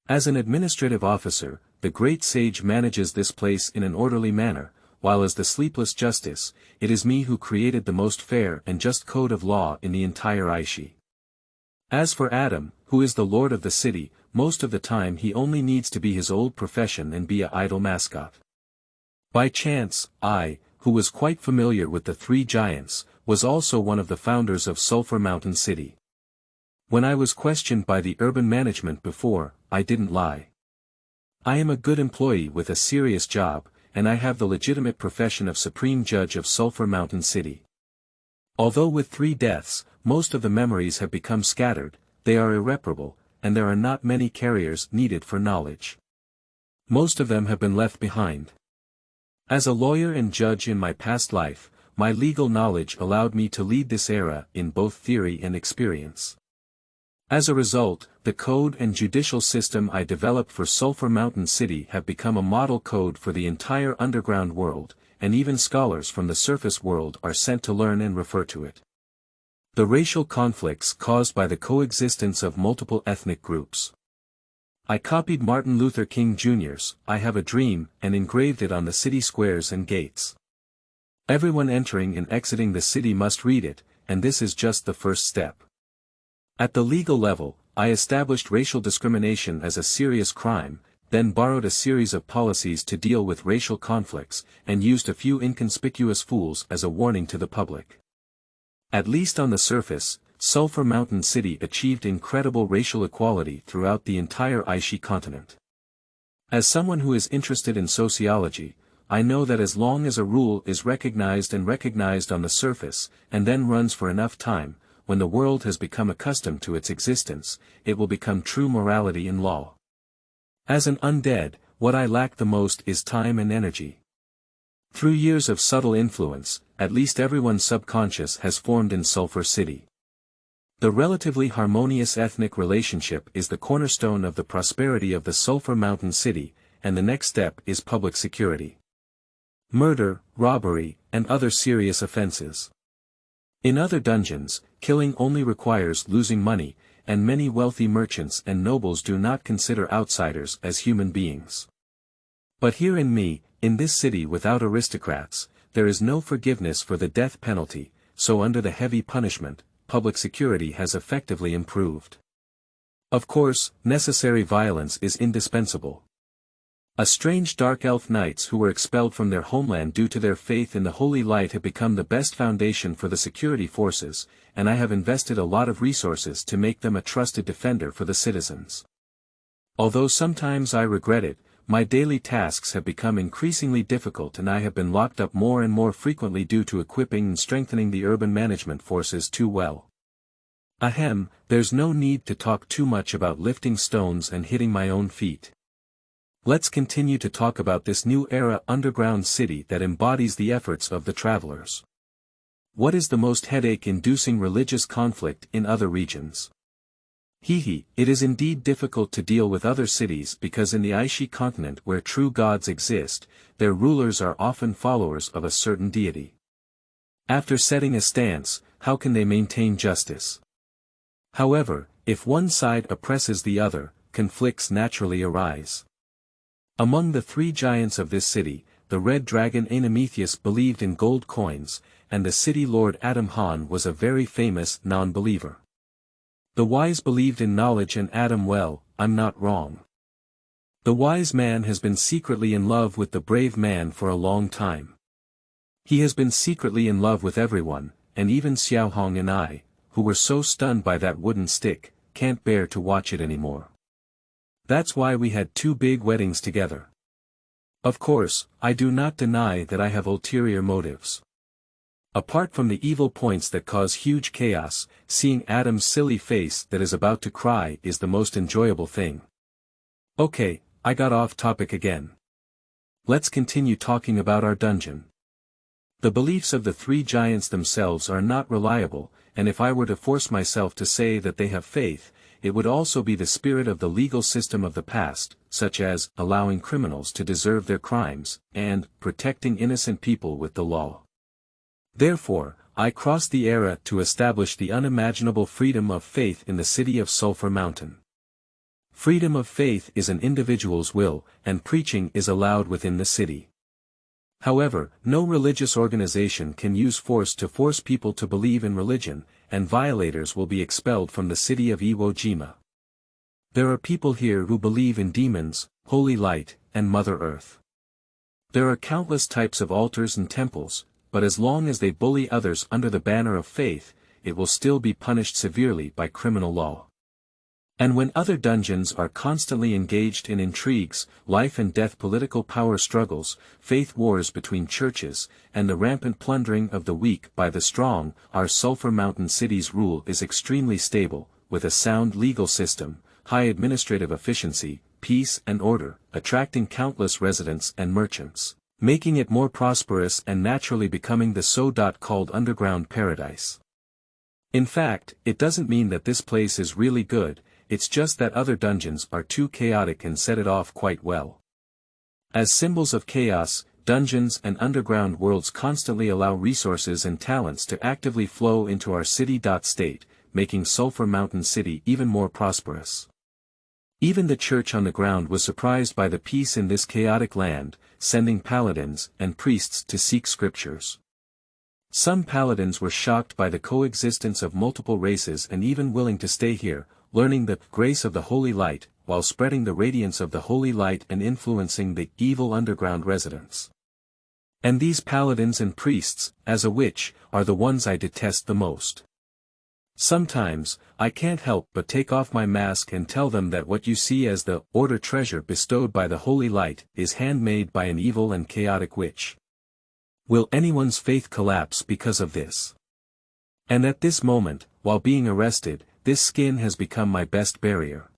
As an administrative officer, the great sage manages this place in an orderly manner, while as the Sleepless Justice, it is me who created the most fair and just code of law in the entire Aishi. As for Adam, who is the lord of the city, most of the time he only needs to be his old profession and be a idle mascot. By chance, I, who was quite familiar with the three giants, was also one of the founders of Sulphur Mountain City. When I was questioned by the urban management before, I didn't lie. I am a good employee with a serious job, and I have the legitimate profession of Supreme Judge of Sulphur Mountain City. Although with 3 deaths, most of the memories have become scattered, they are irreparable, and there are not many carriers needed for knowledge. Most of them have been left behind. As a lawyer and judge in my past life, my legal knowledge allowed me to lead this era in both theory and experience. As a result, the code and judicial system I developed for Sulphur Mountain City have become a model code for the entire underground world, and even scholars from the surface world are sent to learn and refer to it. The racial conflicts caused by the coexistence of multiple ethnic groups. I copied Martin Luther King Jr.'s "I Have a Dream" and engraved it on the city squares and gates. Everyone entering and exiting the city must read it, and this is just the first step. At the legal level, I established racial discrimination as a serious crime, then borrowed a series of policies to deal with racial conflicts, and used a few inconspicuous fools as a warning to the public. At least on the surface, Sulphur Mountain City achieved incredible racial equality throughout the entire Aishi continent. As someone who is interested in sociology, I know that as long as a rule is recognized on the surface, and then runs for enough time, when the world has become accustomed to its existence, it will become true morality and law. As an undead, what I lack the most is time and energy. Through years of subtle influence, at least everyone's subconscious has formed in Sulphur City. The relatively harmonious ethnic relationship is the cornerstone of the prosperity of the Sulphur Mountain City, and the next step is public security. Murder, robbery, and other serious offenses. In other dungeons, killing only requires losing money, and many wealthy merchants and nobles do not consider outsiders as human beings. But here in this city without aristocrats, there is no forgiveness for the death penalty, so under the heavy punishment, public security has effectively improved. Of course, necessary violence is indispensable. A strange dark elf knights who were expelled from their homeland due to their faith in the holy light have become the best foundation for the security forces, and I have invested a lot of resources to make them a trusted defender for the citizens. Although sometimes I regret it, my daily tasks have become increasingly difficult and I have been locked up more and more frequently due to equipping and strengthening the urban management forces too well. Ahem, there's no need to talk too much about lifting stones and hitting my own feet. Let's continue to talk about this new era underground city that embodies the efforts of the travelers. What is the most headache-inducing religious conflict in other regions? It is indeed difficult to deal with other cities because in the Aishi continent where true gods exist, their rulers are often followers of a certain deity. After setting a stance, how can they maintain justice? However, if one side oppresses the other, conflicts naturally arise. Among the 3 giants of this city, the red dragon Anemetheus believed in gold coins, and the city lord Adam Han was a very famous non-believer. The wise believed in knowledge and Adam well, I'm not wrong. The wise man has been secretly in love with the brave man for a long time. He has been secretly in love with everyone, and even Xiaohong and I, who were so stunned by that wooden stick, can't bear to watch it anymore. That's why we had 2 big weddings together. Of course, I do not deny that I have ulterior motives. Apart from the evil points that cause huge chaos, seeing Adam's silly face that is about to cry is the most enjoyable thing. Okay, I got off topic again. Let's continue talking about our dungeon. The beliefs of the 3 giants themselves are not reliable, and if I were to force myself to say that they have faith, it would also be the spirit of the legal system of the past, such as allowing criminals to deserve their crimes, and protecting innocent people with the law. Therefore, I crossed the era to establish the unimaginable freedom of faith in the city of Sulphur Mountain. Freedom of faith is an individual's will, and preaching is allowed within the city. However, no religious organization can use force to force people to believe in religion, and violators will be expelled from the city of Iwo Jima. There are people here who believe in demons, holy light, and Mother Earth. There are countless types of altars and temples, but as long as they bully others under the banner of faith, it will still be punished severely by criminal law. And when other dungeons are constantly engaged in intrigues, life and death political power struggles, faith wars between churches, and the rampant plundering of the weak by the strong, our Sulphur Mountain City's rule is extremely stable, with a sound legal system, high administrative efficiency, peace and order, attracting countless residents and merchants, making it more prosperous and naturally becoming the so-called underground paradise. In fact, it doesn't mean that this place is really good, it's just that other dungeons are too chaotic and set it off quite well. As symbols of chaos, dungeons and underground worlds constantly allow resources and talents to actively flow into our city-state, making Sulphur Mountain City even more prosperous. Even the church on the ground was surprised by the peace in this chaotic land, sending paladins and priests to seek scriptures. Some paladins were shocked by the coexistence of multiple races and even willing to stay here, learning the grace of the holy light, while spreading the radiance of the holy light and influencing the evil underground residents. And these paladins and priests, as a witch, are the ones I detest the most. Sometimes, I can't help but take off my mask and tell them that what you see as the order treasure bestowed by the holy light is handmade by an evil and chaotic witch. Will anyone's faith collapse because of this? And at this moment, while being arrested, this skin has become my best barrier.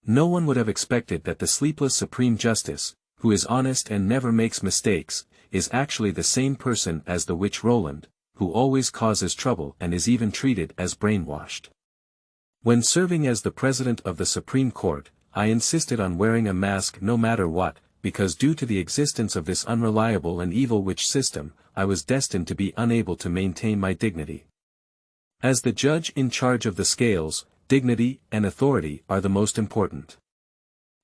No one would have expected that the Sleepless Supreme Justice, who is honest and never makes mistakes, is actually the same person as the witch Roland, who always causes trouble and is even treated as brainwashed. When serving as the president of the Supreme Court, I insisted on wearing a mask no matter what, because due to the existence of this unreliable and evil witch system, I was destined to be unable to maintain my dignity. As the judge in charge of the scales, dignity and authority are the most important.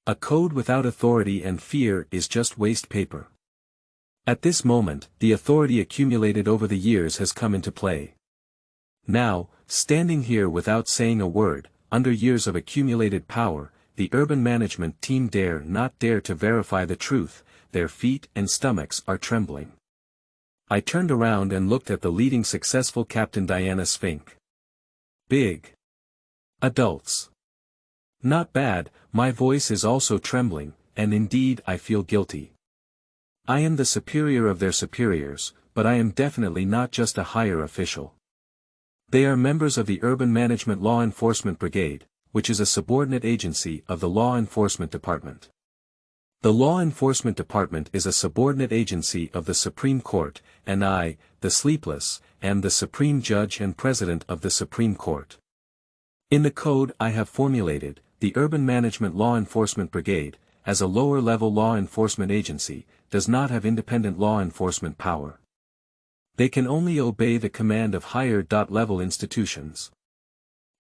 A code without authority and fear is just waste paper. At this moment, the authority accumulated over the years has come into play. Now, standing here without saying a word, under years of accumulated power, the urban management team dare not dare to verify the truth, their feet and stomachs are trembling. I turned around and looked at the leading successful Captain Diana Sphinx. Big. Adults. Not bad, my voice is also trembling, and indeed I feel guilty. I am the superior of their superiors, but I am definitely not just a higher official. They are members of the Urban Management Law Enforcement Brigade, which is a subordinate agency of the Law Enforcement Department. The Law Enforcement Department is a subordinate agency of the Supreme Court, and I, the Sleepless, am the Supreme Judge and President of the Supreme Court. In the code I have formulated, the Urban Management Law Enforcement Brigade, as a lower-level law enforcement agency, does not have independent law enforcement power. They can only obey the command of higher-level institutions.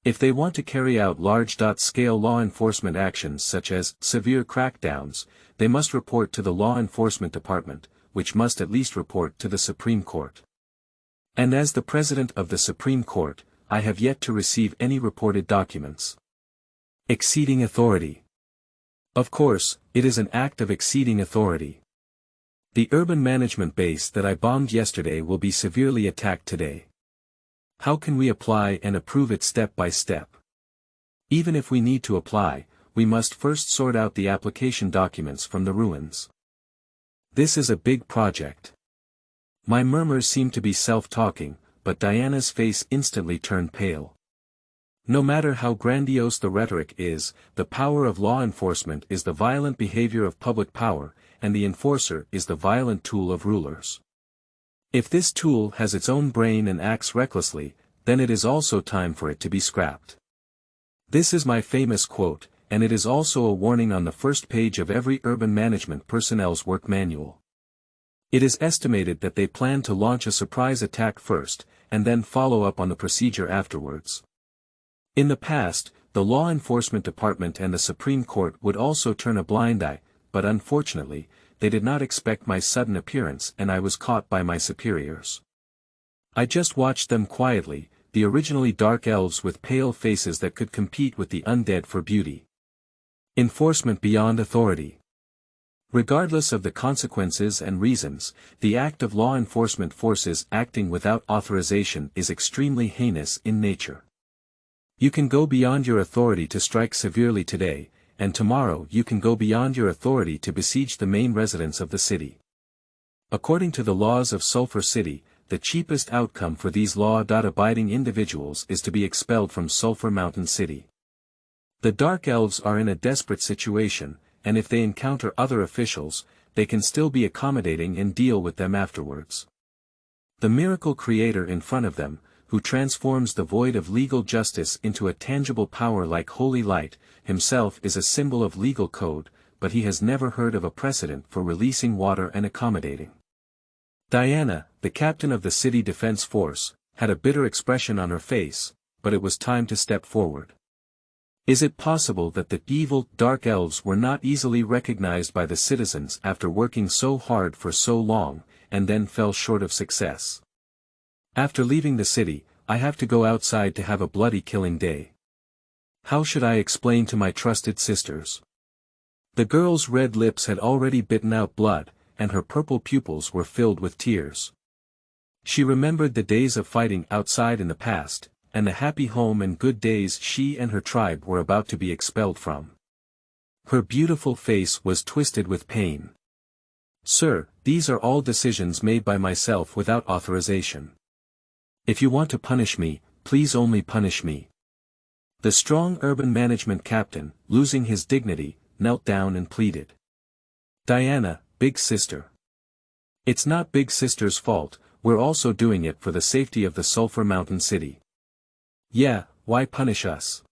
If they want to carry out large-scale law enforcement actions such as severe crackdowns, they must report to the Law Enforcement Department, which must at least report to the Supreme Court. And as the President of the Supreme Court, I have yet to receive any reported documents. Exceeding authority. Of course, it is an act of exceeding authority. The urban management base that I bombed yesterday will be severely attacked today. How can we apply and approve it step by step? Even if we need to apply, we must first sort out the application documents from the ruins. This is a big project. My murmurs seem to be self-talking, but Diana's face instantly turned pale. No matter how grandiose the rhetoric is, the power of law enforcement is the violent behavior of public power, and the enforcer is the violent tool of rulers. If this tool has its own brain and acts recklessly, then it is also time for it to be scrapped. This is my famous quote, and it is also a warning on the first page of every urban management personnel's work manual. It is estimated that they plan to launch a surprise attack first, and then follow up on the procedure afterwards. In the past, the Law Enforcement Department and the Supreme Court would also turn a blind eye, but unfortunately, they did not expect my sudden appearance and I was caught by my superiors. I just watched them quietly, the originally dark elves with pale faces that could compete with the undead for beauty. Enforcement beyond authority. Regardless of the consequences and reasons, the act of law enforcement forces acting without authorization is extremely heinous in nature. You can go beyond your authority to strike severely today, and tomorrow you can go beyond your authority to besiege the main residence of the city. According to the laws of Sulphur City, the cheapest outcome for these law-abiding individuals is to be expelled from Sulphur Mountain City. The Dark Elves are in a desperate situation, and if they encounter other officials, they can still be accommodating and deal with them afterwards. The miracle creator in front of them, who transforms the void of legal justice into a tangible power like holy light, himself is a symbol of legal code, but he has never heard of a precedent for releasing water and accommodating. Diana, the captain of the city defense force, had a bitter expression on her face, but it was time to step forward. Is it possible that the evil, dark elves were not easily recognized by the citizens after working so hard for so long, and then fell short of success? After leaving the city, I have to go outside to have a bloody killing day. How should I explain to my trusted sisters? The girl's red lips had already bitten out blood, and her purple pupils were filled with tears. She remembered the days of fighting outside in the past, and the happy home and good days she and her tribe were about to be expelled from. Her beautiful face was twisted with pain. Sir, these are all decisions made by myself without authorization. If you want to punish me, please only punish me. The strong urban management captain, losing his dignity, knelt down and pleaded. Diana, big sister. It's not big sister's fault, we're also doing it for the safety of the Sulphur Mountain City. Yeah, why punish us?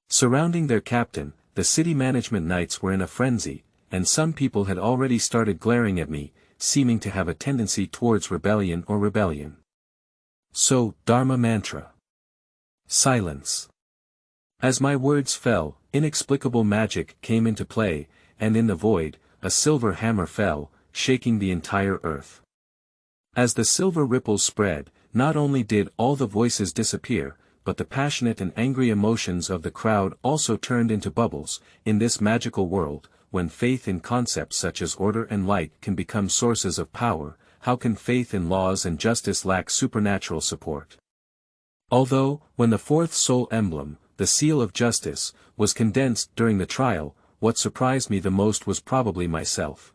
Surrounding their captain, the city management knights were in a frenzy, and some people had already started glaring at me, seeming to have a tendency towards rebellion. So, Dharma mantra. Silence. As my words fell, inexplicable magic came into play, and in the void, a silver hammer fell, shaking the entire earth. As the silver ripples spread, not only did all the voices disappear, but the passionate and angry emotions of the crowd also turned into bubbles. In this magical world, when faith in concepts such as order and light can become sources of power, how can faith in laws and justice lack supernatural support? Although, when the fourth soul emblem, the seal of justice, was condensed during the trial, what surprised me the most was probably myself.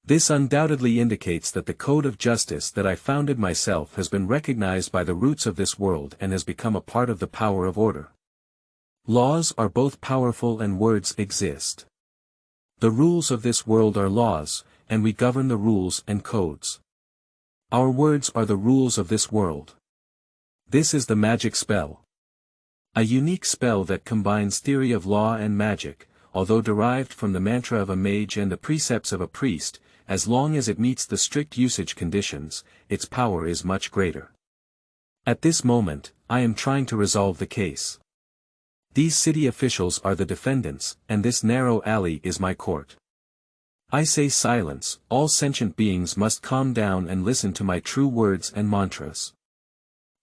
This undoubtedly indicates that the code of justice that I founded myself has been recognized by the roots of this world and has become a part of the power of order. Laws are both powerful and words exist. The rules of this world are laws, and we govern the rules and codes. Our words are the rules of this world. This is the magic spell. A unique spell that combines theory of law and magic, although derived from the mantra of a mage and the precepts of a priest. As long as it meets the strict usage conditions, its power is much greater. At this moment, I am trying to resolve the case. These city officials are the defendants, and this narrow alley is my court. I say silence, all sentient beings must calm down and listen to my true words and mantras.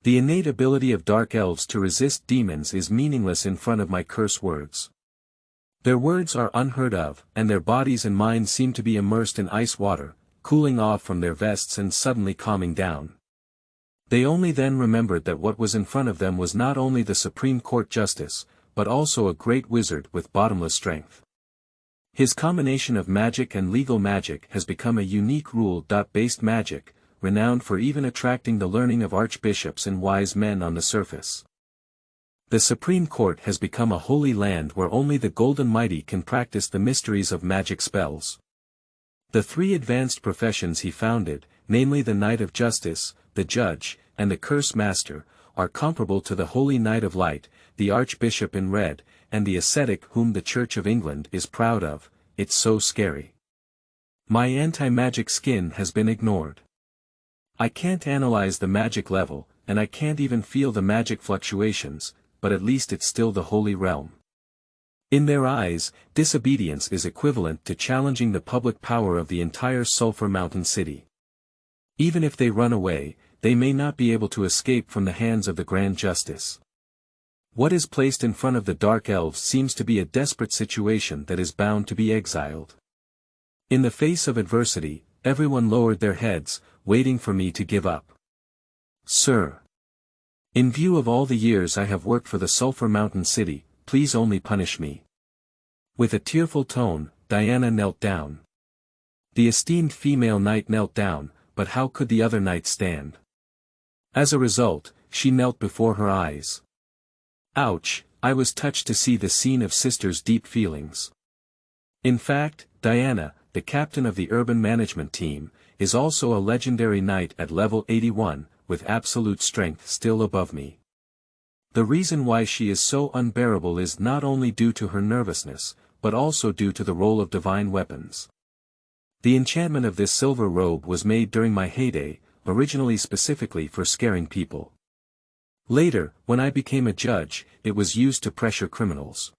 The innate ability of dark elves to resist demons is meaningless in front of my curse words. Their words are unheard of, and their bodies and minds seem to be immersed in ice water, cooling off from their vests and suddenly calming down. They only then remembered that what was in front of them was not only the Supreme Court justice, but also a great wizard with bottomless strength. His combination of magic and legal magic has become a unique rule-based magic, renowned for even attracting the learning of archbishops and wise men on the surface. The Supreme Court has become a holy land where only the golden mighty can practice the mysteries of magic spells. The three advanced professions he founded, namely the Knight of Justice, the Judge, and the Curse Master, are comparable to the Holy Knight of Light, the Archbishop in red, and the ascetic whom the Church of England is proud of. It's so scary. My anti-magic skin has been ignored. I can't analyze the magic level, and I can't even feel the magic fluctuations, but at least it's still the holy realm. In their eyes, disobedience is equivalent to challenging the public power of the entire Sulphur Mountain City. Even if they run away, they may not be able to escape from the hands of the Grand Justice. What is placed in front of the Dark Elves seems to be a desperate situation that is bound to be exiled. In the face of adversity, everyone lowered their heads, waiting for me to give up. Sir. In view of all the years I have worked for the Sulphur Mountain City, please only punish me. With a tearful tone, Diana knelt down. The esteemed female knight knelt down, but how could the other knight stand? As a result, she knelt before her eyes. Ouch, I was touched to see the scene of sisters' deep feelings. In fact, Diana, the captain of the urban management team, is also a legendary knight at level 81, with absolute strength still above me. The reason why she is so unbearable is not only due to her nervousness, but also due to the role of divine weapons. The enchantment of this silver robe was made during my heyday, originally specifically for scaring people. Later, when I became a judge, it was used to pressure criminals.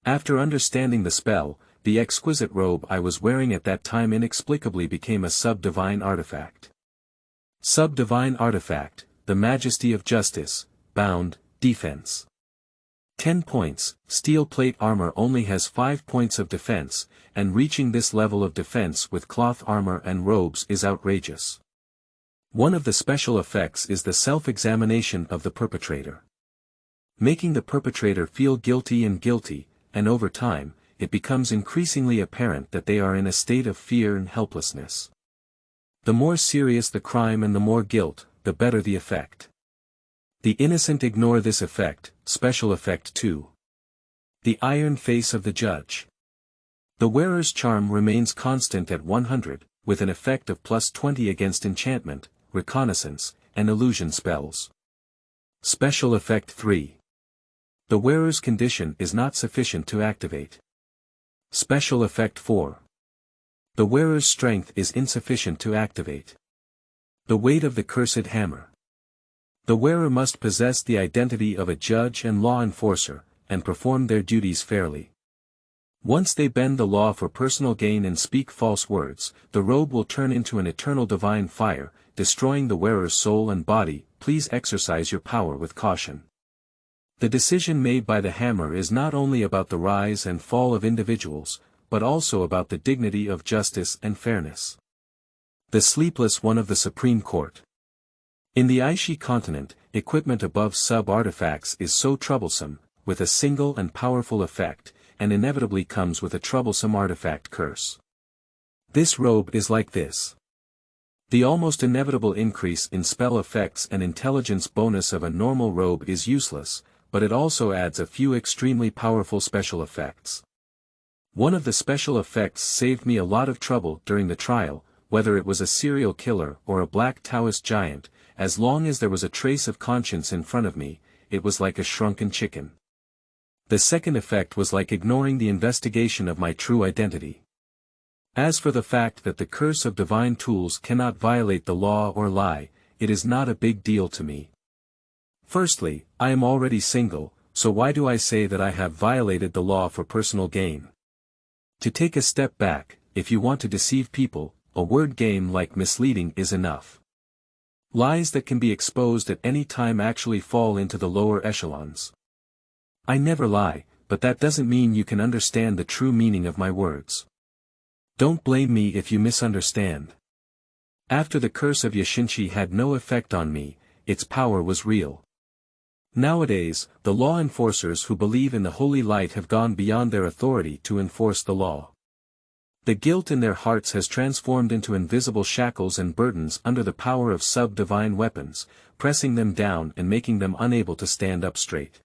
After understanding the spell, the exquisite robe I was wearing at that time inexplicably became a sub-divine artifact. Sub-divine artifact, the majesty of justice, bound, defense. 10 points, steel plate armor only has 5 points of defense, and reaching this level of defense with cloth armor and robes is outrageous. One of the special effects is the self-examination of the perpetrator. Making the perpetrator feel guilty, and over time, it becomes increasingly apparent that they are in a state of fear and helplessness. The more serious the crime and the more guilt, the better the effect. The innocent ignore this effect. Special effect 2. The iron face of the judge. The wearer's charm remains constant at 100, with an effect of +20 against enchantment, reconnaissance, and illusion spells. Special effect 3. The wearer's condition is not sufficient to activate. Special effect 4. The wearer's strength is insufficient to activate. The weight of the cursed hammer. The wearer must possess the identity of a judge and law enforcer, and perform their duties fairly. Once they bend the law for personal gain and speak false words, the robe will turn into an eternal divine fire, destroying the wearer's soul and body. Please exercise your power with caution. The decision made by the hammer is not only about the rise and fall of individuals, but also about the dignity of justice and fairness. The Sleepless One of the Supreme Court. In the Aishi continent, equipment above sub-artifacts is so troublesome, with a single and powerful effect, and inevitably comes with a troublesome artifact curse. This robe is like this. The almost inevitable increase in spell effects and intelligence bonus of a normal robe is useless, but it also adds a few extremely powerful special effects. One of the special effects saved me a lot of trouble during the trial, whether it was a serial killer or a black Taoist giant. As long as there was a trace of conscience in front of me, it was like a shrunken chicken. The second effect was like ignoring the investigation of my true identity. As for the fact that the curse of divine tools cannot violate the law or lie, it is not a big deal to me. Firstly, I am already single, so why do I say that I have violated the law for personal gain? To take a step back, if you want to deceive people, a word game like misleading is enough. Lies that can be exposed at any time actually fall into the lower echelons. I never lie, but that doesn't mean you can understand the true meaning of my words. Don't blame me if you misunderstand. After the curse of Yashinchi had no effect on me, its power was real. Nowadays, the law enforcers who believe in the holy light have gone beyond their authority to enforce the law. The guilt in their hearts has transformed into invisible shackles and burdens under the power of sub-divine weapons, pressing them down and making them unable to stand up straight.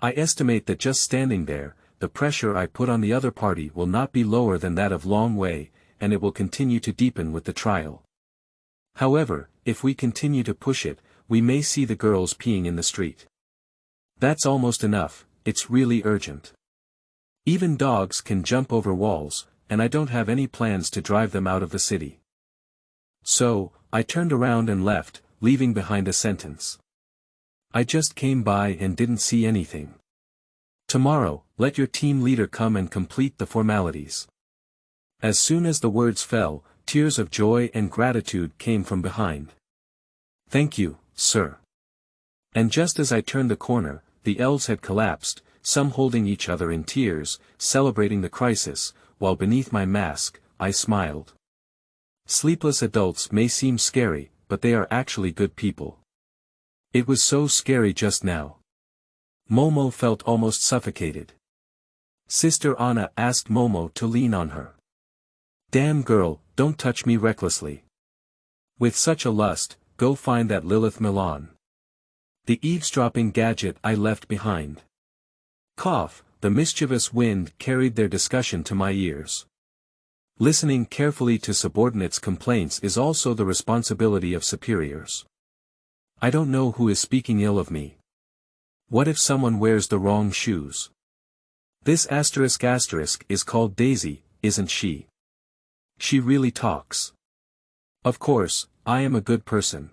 I estimate that just standing there, the pressure I put on the other party will not be lower than that of Long Wei, and it will continue to deepen with the trial. However, if we continue to push it, we may see the girls peeing in the street. That's almost enough, it's really urgent. Even dogs can jump over walls, and I don't have any plans to drive them out of the city. So, I turned around and left, leaving behind a sentence. I just came by and didn't see anything. Tomorrow, let your team leader come and complete the formalities. As soon as the words fell, tears of joy and gratitude came from behind. Thank you, sir. And just as I turned the corner, the elves had collapsed, some holding each other in tears, celebrating the crisis, while beneath my mask, I smiled. Sleepless adults may seem scary, but they are actually good people. It was so scary just now. Momo felt almost suffocated. Sister Anna asked Momo to lean on her. Damn girl, don't touch me recklessly. With such a lust, go find that Lilith Milan. The eavesdropping gadget I left behind. Cough, the mischievous wind carried their discussion to my ears. Listening carefully to subordinates' complaints is also the responsibility of superiors. I don't know who is speaking ill of me. What if someone wears the wrong shoes? This asterisk is called Daisy, isn't she? She really talks. Of course, I am a good person.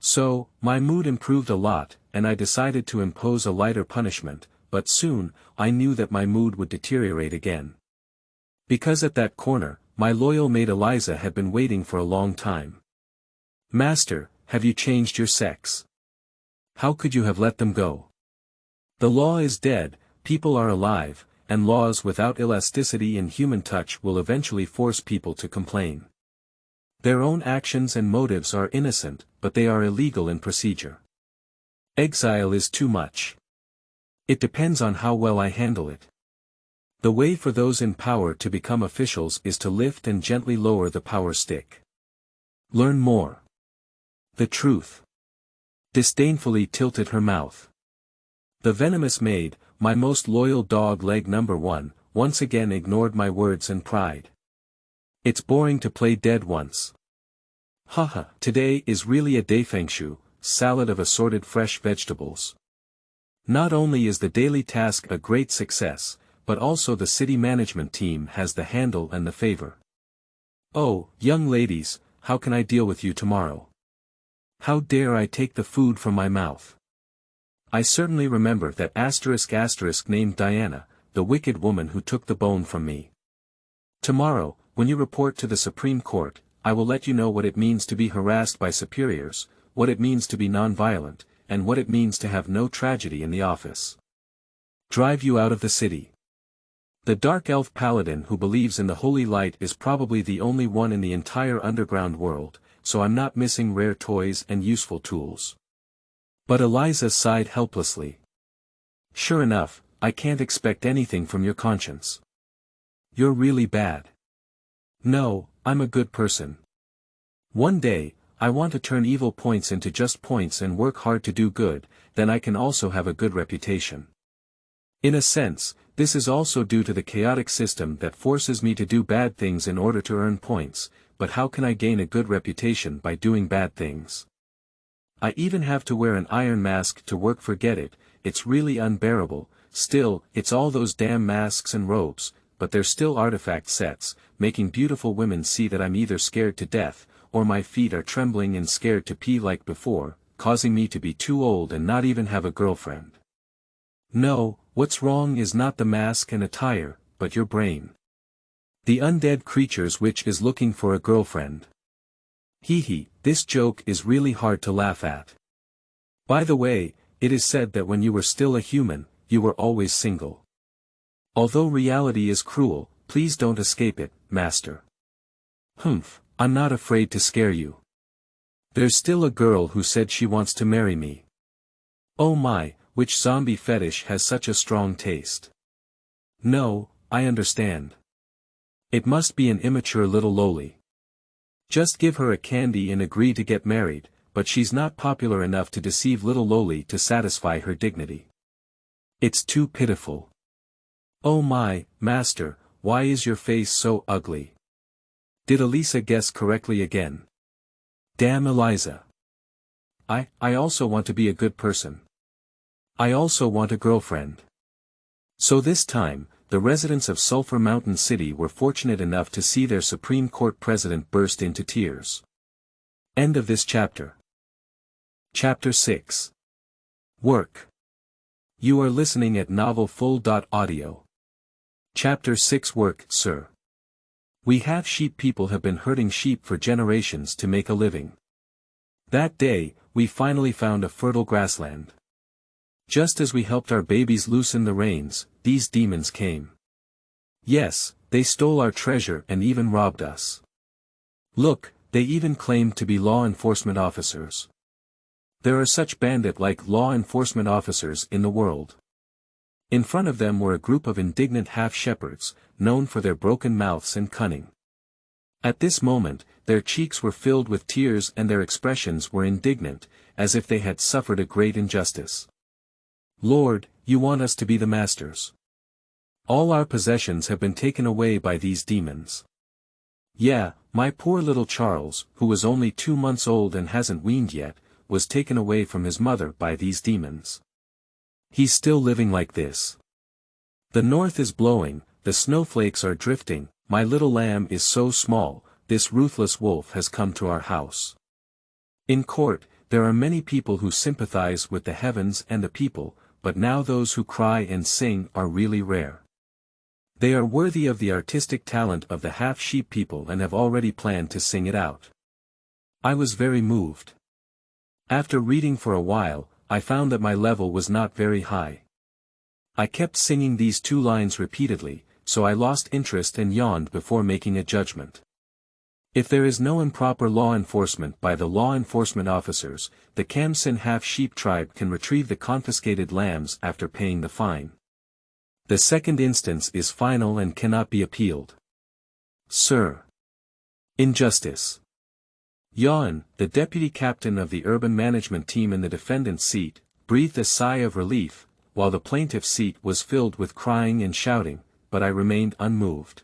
So, my mood improved a lot, and I decided to impose a lighter punishment, but soon, I knew that my mood would deteriorate again. Because at that corner, my loyal maid Eliza had been waiting for a long time. Master, have you changed your sex? How could you have let them go? The law is dead, people are alive, and laws without elasticity in human touch will eventually force people to complain. Their own actions and motives are innocent, but they are illegal in procedure. Exile is too much. It depends on how well I handle it. The way for those in power to become officials is to lift and gently lower the power stick. Learn more. The truth. Disdainfully tilted her mouth. The venomous maid, my most loyal dog leg number 1, once again ignored my words and cried. It's boring to play dead once. Haha, today is really a daifengshu, salad of assorted fresh vegetables. Not only is the daily task a great success, but also the city management team has the handle and the favor. Oh, young ladies, how can I deal with you tomorrow? How dare I take the food from my mouth? I certainly remember that *** named Diana, the wicked woman who took the bone from me. Tomorrow, when you report to the Supreme Court, I will let you know what it means to be harassed by superiors, what it means to be non-violent, and what it means to have no tragedy in the office. Drive you out of the city. The dark elf paladin who believes in the holy light is probably the only one in the entire underground world, so I'm not missing rare toys and useful tools. But Eliza sighed helplessly. Sure enough, I can't expect anything from your conscience. You're really bad. No, I'm a good person. One day, I want to turn evil points into just points and work hard to do good, then I can also have a good reputation. In a sense, this is also due to the chaotic system that forces me to do bad things in order to earn points, but how can I gain a good reputation by doing bad things? I even have to wear an iron mask to work. Forget it, it's really unbearable. Still, it's all those damn masks and robes, but they're still artifact sets, making beautiful women see that I'm either scared to death, or my feet are trembling and scared to pee like before, causing me to be too old and not even have a girlfriend. No, what's wrong is not the mask and attire, but your brain. The undead creatures which is looking for a girlfriend. Hee, this joke is really hard to laugh at. By the way, it is said that when you were still a human, you were always single. Although reality is cruel, please don't escape it, master. Humph, I'm not afraid to scare you. There's still a girl who said she wants to marry me. Oh my, which zombie fetish has such a strong taste? No, I understand. It must be an immature little loli. Just give her a candy and agree to get married, but she's not popular enough to deceive little loli to satisfy her dignity. It's too pitiful. Oh my, master, why is your face so ugly? Did Elisa guess correctly again? Damn Eliza. I also want to be a good person. I also want a girlfriend. So this time, the residents of Sulphur Mountain City were fortunate enough to see their Supreme Court president burst into tears. End of this chapter. Chapter 6. Work. You are listening at novelfull.audio. Chapter 6 Work, sir. We half sheep people have been herding sheep for generations to make a living. That day, we finally found a fertile grassland. Just as we helped our babies loosen the reins, these demons came. Yes, They stole our treasure and even robbed us. Look, they even claimed to be law enforcement officers. There are such bandit-like law enforcement officers in the world. In front of them were a group of indignant half-shepherds, known for their broken mouths and cunning. At this moment, their cheeks were filled with tears and their expressions were indignant, as if they had suffered a great injustice. Lord, you want us to be the masters. All our possessions have been taken away by these demons. Yeah, my poor little Charles, who was only 2 months old and hasn't weaned yet, was taken away from his mother by these demons. He's still living like this. The north is blowing, the snowflakes are drifting, my little lamb is so small, this ruthless wolf has come to our house. In court, there are many people who sympathize with the heavens and the people, but now those who cry and sing are really rare. They are worthy of the artistic talent of the half-sheep people and have already planned to sing it out. I was very moved. After reading for a while, I found that my level was not very high. I kept singing these 2 lines repeatedly, so I lost interest and yawned before making a judgment. If there is no improper law enforcement by the law enforcement officers, the Kamsin half-sheep tribe can retrieve the confiscated lambs after paying the fine. The second instance is final and cannot be appealed. Sir. Injustice. Jan, the deputy captain of the urban management team in the defendant's seat, breathed a sigh of relief, while the plaintiff's seat was filled with crying and shouting, but I remained unmoved.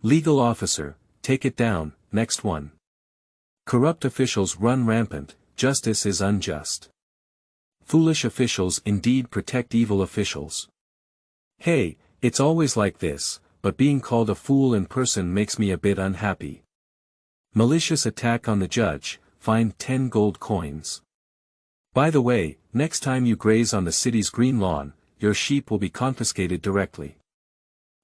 Legal officer, take it down, next one. Corrupt officials run rampant, justice is unjust. Foolish officials indeed protect evil officials. Hey, it's always like this, but being called a fool in person makes me a bit unhappy. Malicious attack on the judge, fined 10 gold coins. By the way, next time you graze on the city's green lawn, your sheep will be confiscated directly.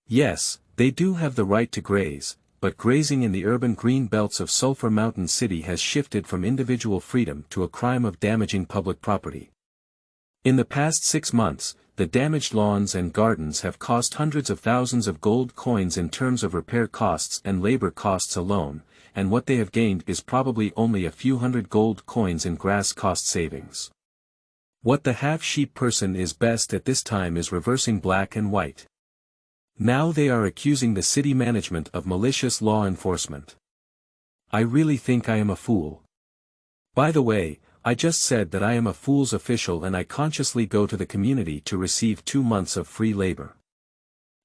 Yes, they do have the right to graze, but grazing in the urban green belts of Sulphur Mountain City has shifted from individual freedom to a crime of damaging public property. In the past 6 months, the damaged lawns and gardens have cost hundreds of thousands of gold coins in terms of repair costs and labor costs alone, and what they have gained is probably only a few hundred gold coins in grass cost savings. What the half-sheep person is best at this time is reversing black and white. Now they are accusing the city management of malicious law enforcement. I really think I am a fool. By the way, I just said that I am a fool's official and I consciously go to the community to receive 2 months of free labor.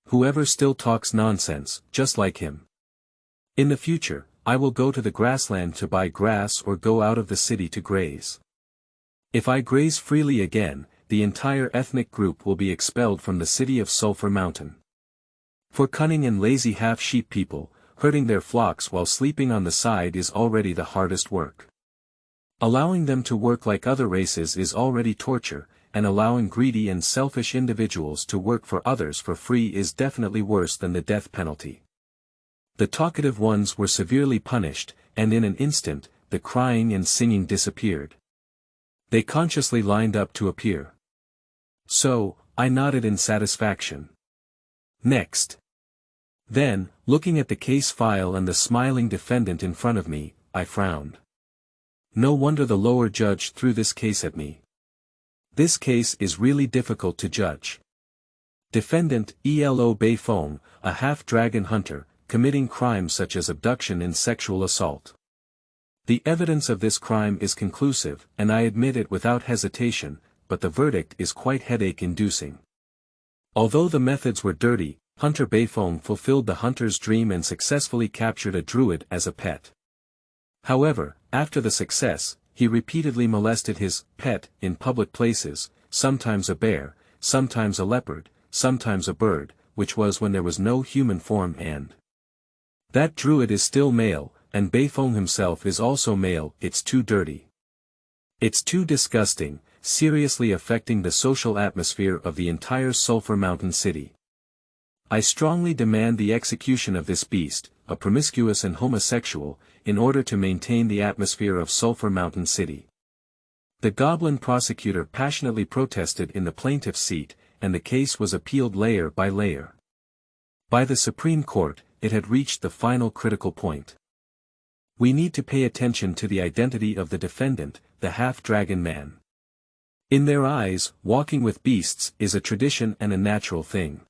Whoever still talks nonsense, just like him. In the future, I will go to the grassland to buy grass or go out of the city to graze. If I graze freely again, the entire ethnic group will be expelled from the city of Sulphur Mountain. For cunning and lazy half-sheep people, herding their flocks while sleeping on the side is already the hardest work. Allowing them to work like other races is already torture, and allowing greedy and selfish individuals to work for others for free is definitely worse than the death penalty. The talkative ones were severely punished, and in an instant, the crying and singing disappeared. They consciously lined up to appear. So, I nodded in satisfaction. Next. Then, looking at the case file and the smiling defendant in front of me, I frowned. No wonder the lower judge threw this case at me. This case is really difficult to judge. Defendant, Elo Beifong, a half-dragon hunter, committing crimes such as abduction and sexual assault. The evidence of this crime is conclusive, and I admit it without hesitation, but the verdict is quite headache-inducing. Although the methods were dirty, Hunter Beifong fulfilled the hunter's dream and successfully captured a druid as a pet. However, after the success, he repeatedly molested his pet in public places, sometimes a bear, sometimes a leopard, sometimes a bird, which was when there was no human form and that druid is still male, and Beifong himself is also male. It's too dirty. It's too disgusting, seriously affecting the social atmosphere of the entire Sulphur Mountain City. I strongly demand the execution of this beast, a promiscuous and homosexual, in order to maintain the atmosphere of Sulphur Mountain City. The goblin prosecutor passionately protested in the plaintiff's seat, and the case was appealed layer by layer. By the Supreme Court, it had reached the final critical point. We need to pay attention to the identity of the defendant, the half-dragon man. In their eyes, walking with beasts is a tradition and a natural thing.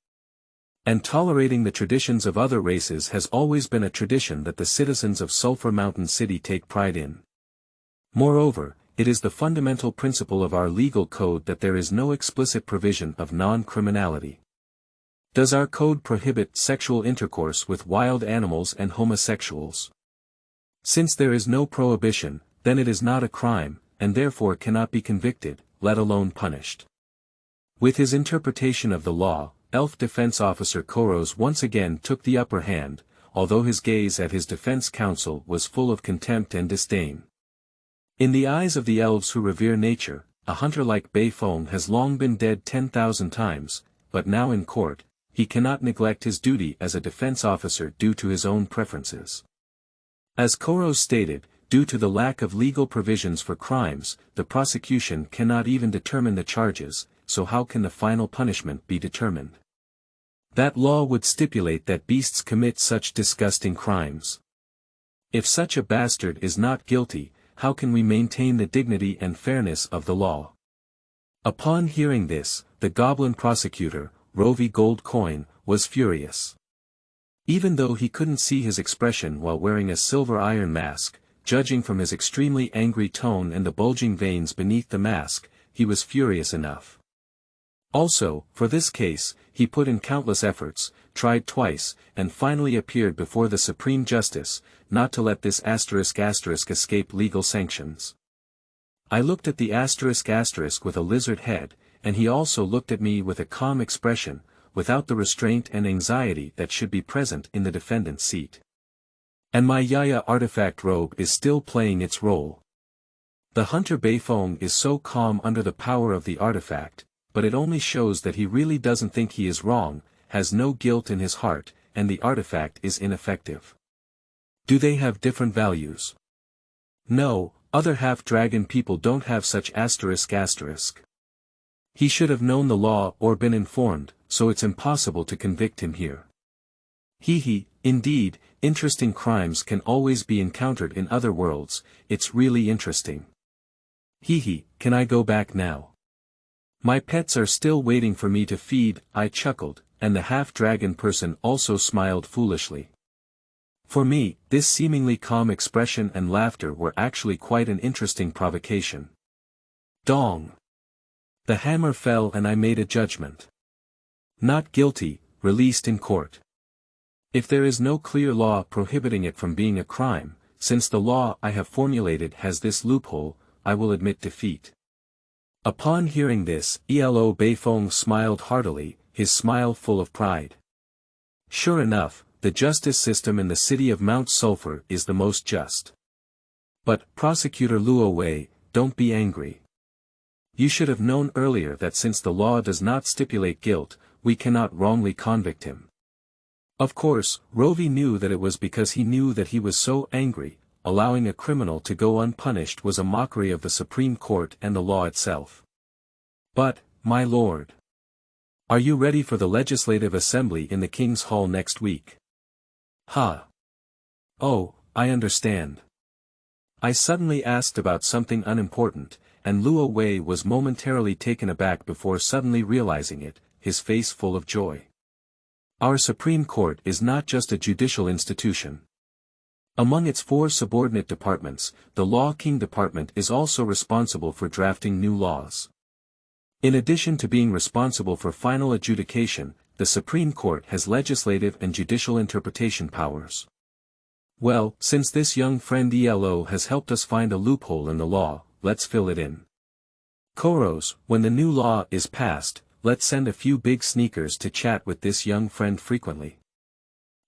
And tolerating the traditions of other races has always been a tradition that the citizens of Sulphur Mountain City take pride in. Moreover, it is the fundamental principle of our legal code that there is no explicit provision of non-criminality. Does our code prohibit sexual intercourse with wild animals and homosexuals? Since there is no prohibition, then it is not a crime, and therefore cannot be convicted, let alone punished. With his interpretation of the law, Elf Defense Officer Koros once again took the upper hand, although his gaze at his defense counsel was full of contempt and disdain. In the eyes of the elves who revere nature, a hunter like Beifong has long been dead 10,000 times, but now in court, he cannot neglect his duty as a defense officer due to his own preferences. As Koros stated, due to the lack of legal provisions for crimes, the prosecution cannot even determine the charges, so how can the final punishment be determined? That law would stipulate that beasts commit such disgusting crimes. If such a bastard is not guilty, how can we maintain the dignity and fairness of the law? Upon hearing this, the goblin prosecutor, Rovi Goldcoin, was furious. Even though he couldn't see his expression while wearing a silver iron mask, judging from his extremely angry tone and the bulging veins beneath the mask, he was furious enough. Also, for this case, he put in countless efforts, tried twice, and finally appeared before the Supreme Justice, not to let this *** escape legal sanctions. I looked at the *** with a lizard head, and he also looked at me with a calm expression, without the restraint and anxiety that should be present in the defendant's seat. And my Yaya artifact robe is still playing its role. The hunter Beifong is so calm under the power of the artifact, but it only shows that he really doesn't think he is wrong, has no guilt in his heart, and the artifact is ineffective. Do they have different values? No, other half-dragon people don't have such ***. He should have known the law or been informed, so it's impossible to convict him here. Indeed, interesting crimes can always be encountered in other worlds, it's really interesting. Can I go back now? My pets are still waiting for me to feed, I chuckled, and the half-dragon person also smiled foolishly. For me, this seemingly calm expression and laughter were actually quite an interesting provocation. Dong! The hammer fell and I made a judgment. Not guilty, released in court. If there is no clear law prohibiting it from being a crime, since the law I have formulated has this loophole, I will admit defeat. Upon hearing this, Elo Beifong smiled heartily, his smile full of pride. Sure enough, the justice system in the city of Mount Sulphur is the most just. But, Prosecutor Luo Wei, don't be angry. You should have known earlier that since the law does not stipulate guilt, we cannot wrongly convict him. Of course, Rovi knew that it was because he knew that he was so angry, allowing a criminal to go unpunished was a mockery of the Supreme Court and the law itself. But, my lord, are you ready for the Legislative Assembly in the King's Hall next week? Oh, I understand. I suddenly asked about something unimportant, and Luo Wei was momentarily taken aback before suddenly realizing it, his face full of joy. Our Supreme Court is not just a judicial institution. Among its 4 subordinate departments, the Law King Department is also responsible for drafting new laws. In addition to being responsible for final adjudication, the Supreme Court has legislative and judicial interpretation powers. Well, since this young friend ELO has helped us find a loophole in the law, let's fill it in. Koros, when the new law is passed, let's send a few big sneakers to chat with this young friend frequently.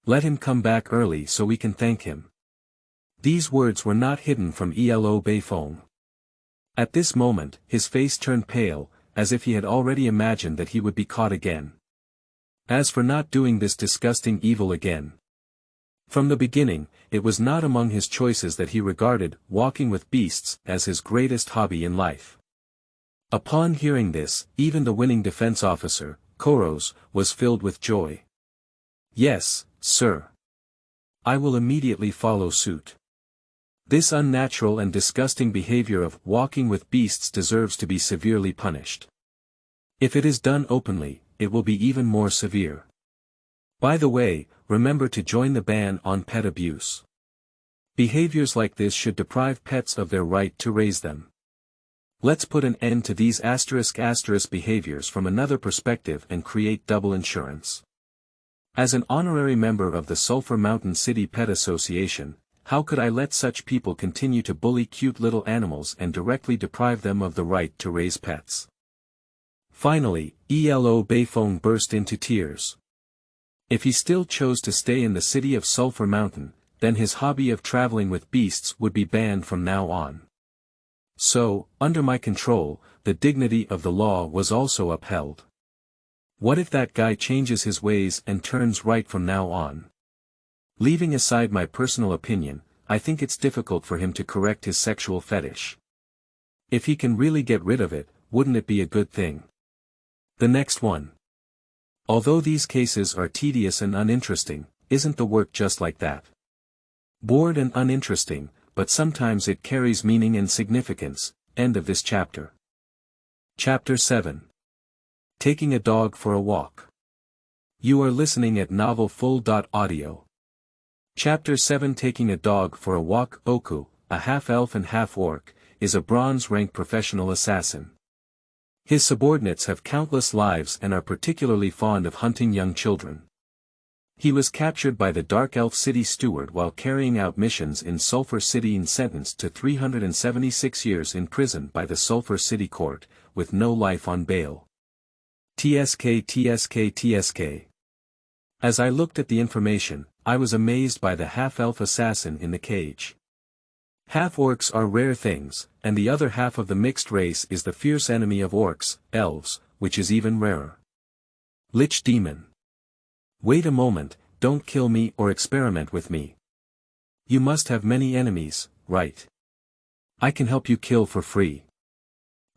Let him come back early so we can thank him. These words were not hidden from Elo Beifong. At this moment, his face turned pale, as if he had already imagined that he would be caught again. As for not doing this disgusting evil again. From the beginning, it was not among his choices that he regarded walking with beasts as his greatest hobby in life. Upon hearing this, even the winning defense officer, Koros, was filled with joy. Yes, sir. I will immediately follow suit. This unnatural and disgusting behavior of walking with beasts deserves to be severely punished. If it is done openly, it will be even more severe. By the way, remember to join the ban on pet abuse. Behaviors like this should deprive pets of their right to raise them. Let's put an end to these *** behaviors from another perspective and create double insurance. As an honorary member of the Sulphur Mountain City Pet Association, how could I let such people continue to bully cute little animals and directly deprive them of the right to raise pets? Finally, Elo Bayfong burst into tears. If he still chose to stay in the city of Sulphur Mountain, then his hobby of traveling with beasts would be banned from now on. So, under my control, the dignity of the law was also upheld. What if that guy changes his ways and turns right from now on? Leaving aside my personal opinion, I think it's difficult for him to correct his sexual fetish. If he can really get rid of it, wouldn't it be a good thing? The next one. Although these cases are tedious and uninteresting, isn't the work just like that? Bored and uninteresting, but sometimes it carries meaning and significance. End of this chapter. Chapter 7. Taking a Dog for a Walk. You are listening at novelfull.audio. Chapter 7. Taking a Dog for a Walk. Oku, a half-elf and half-orc, is a bronze-rank professional assassin. His subordinates have countless lives and are particularly fond of hunting young children. He was captured by the Dark Elf City Steward while carrying out missions in Sulphur City and sentenced to 376 years in prison by the Sulphur City Court, with no life on bail. TSK. As I looked at the information, I was amazed by the half-elf assassin in the cage. Half-orcs are rare things, and the other half of the mixed race is the fierce enemy of orcs, elves, which is even rarer. Lich Demon. Wait a moment, don't kill me or experiment with me. You must have many enemies, right? I can help you kill for free.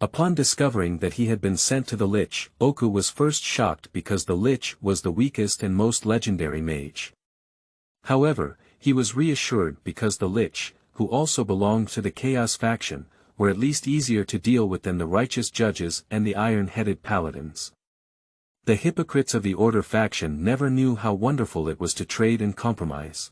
Upon discovering that he had been sent to the Lich, Oku was first shocked because the Lich was the weakest and most legendary mage. However, he was reassured because the Lich, who also belonged to the Chaos faction, were at least easier to deal with than the righteous judges and the iron-headed paladins. The hypocrites of the Order faction never knew how wonderful it was to trade and compromise.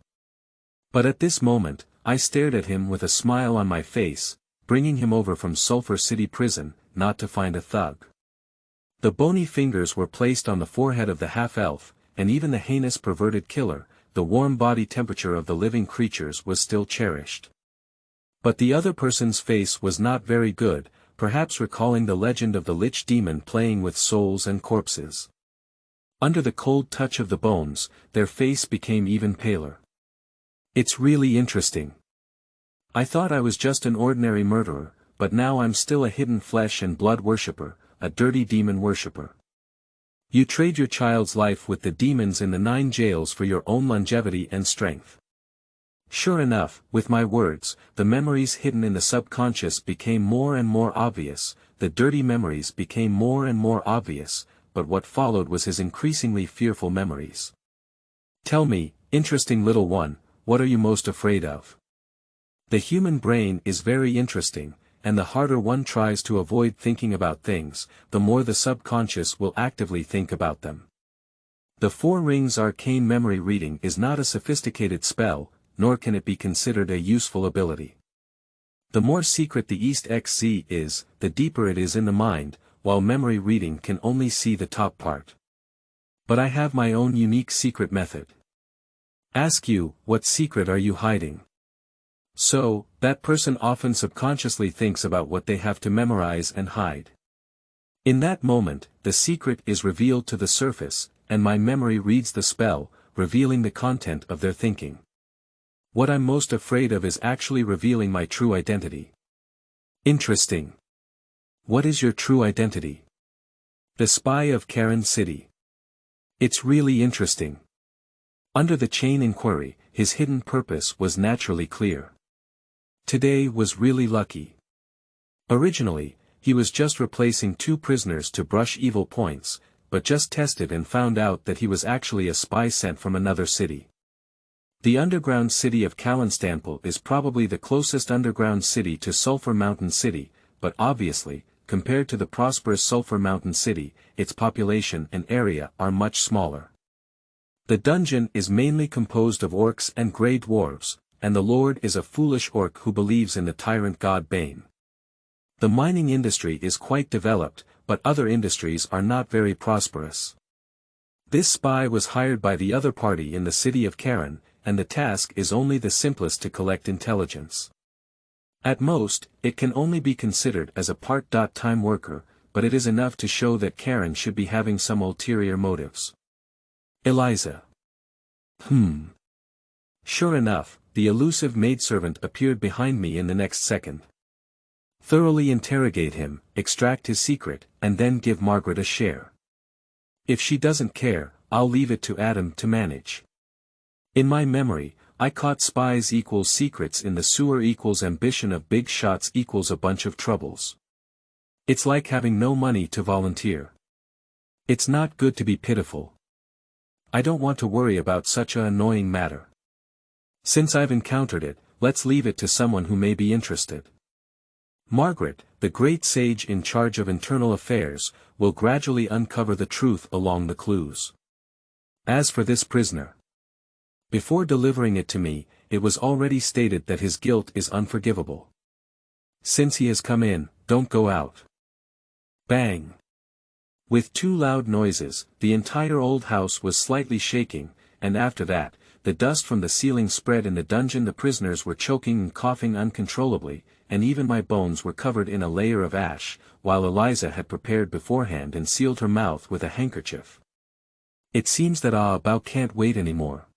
But at this moment, I stared at him with a smile on my face, bringing him over from Sulphur City Prison, not to find a thug. The bony fingers were placed on the forehead of the half-elf, and even the heinous perverted killer, the warm body temperature of the living creatures was still cherished. But the other person's face was not very good, perhaps recalling the legend of the Lich Demon playing with souls and corpses. Under the cold touch of the bones, their face became even paler. It's really interesting. I thought I was just an ordinary murderer, but now I'm still a hidden flesh and blood worshipper, a dirty demon worshipper. You trade your child's life with the demons in the 9 jails for your own longevity and strength. Sure enough, with my words, the memories hidden in the subconscious became more and more obvious, the dirty memories became more and more obvious, but what followed was his increasingly fearful memories. Tell me, interesting little one, what are you most afraid of? The human brain is very interesting, and the harder one tries to avoid thinking about things, the more the subconscious will actively think about them. The 4 Rings Arcane Memory Reading is not a sophisticated spell, nor can it be considered a useful ability. The more secret the East XZ is, the deeper it is in the mind, while memory reading can only see the top part. But I have my own unique secret method. Ask you, what secret are you hiding? So, that person often subconsciously thinks about what they have to memorize and hide. In that moment, the secret is revealed to the surface, and my memory reads the spell, revealing the content of their thinking. What I'm most afraid of is actually revealing my true identity. Interesting. What is your true identity? The Spy of Karen City. It's really interesting. Under the chain inquiry, his hidden purpose was naturally clear. Today was really lucky. Originally, he was just replacing 2 prisoners to brush evil points, but just tested and found out that he was actually a spy sent from another city. The underground city of Kalanstanpul is probably the closest underground city to Sulphur Mountain City, but obviously, compared to the prosperous Sulphur Mountain City, its population and area are much smaller. The dungeon is mainly composed of orcs and grey dwarves, and the lord is a foolish orc who believes in the tyrant god Bane. The mining industry is quite developed, but other industries are not very prosperous. This spy was hired by the other party in the city of Karen, and the task is only the simplest to collect intelligence. At most, it can only be considered as a part-time worker, but it is enough to show that Karen should be having some ulterior motives. Eliza. Sure enough, the elusive maidservant appeared behind me in the next second. Thoroughly interrogate him, extract his secret, and then give Margaret a share. If she doesn't care, I'll leave it to Adam to manage. In my memory, I caught spies equals secrets in the sewer equals ambition of big shots equals a bunch of troubles. It's like having no money to volunteer. It's not good to be pitiful. I don't want to worry about such an annoying matter. Since I've encountered it, let's leave it to someone who may be interested. Margaret, the great sage in charge of internal affairs, will gradually uncover the truth along the clues. As for this prisoner, before delivering it to me, it was already stated that his guilt is unforgivable. Since he has come in, don't go out. Bang! With two loud noises, the entire old house was slightly shaking, and after that, the dust from the ceiling spread in the dungeon. The prisoners were choking and coughing uncontrollably, and even my bones were covered in a layer of ash, while Eliza had prepared beforehand and sealed her mouth with a handkerchief. It seems that Ah Bao can't wait anymore.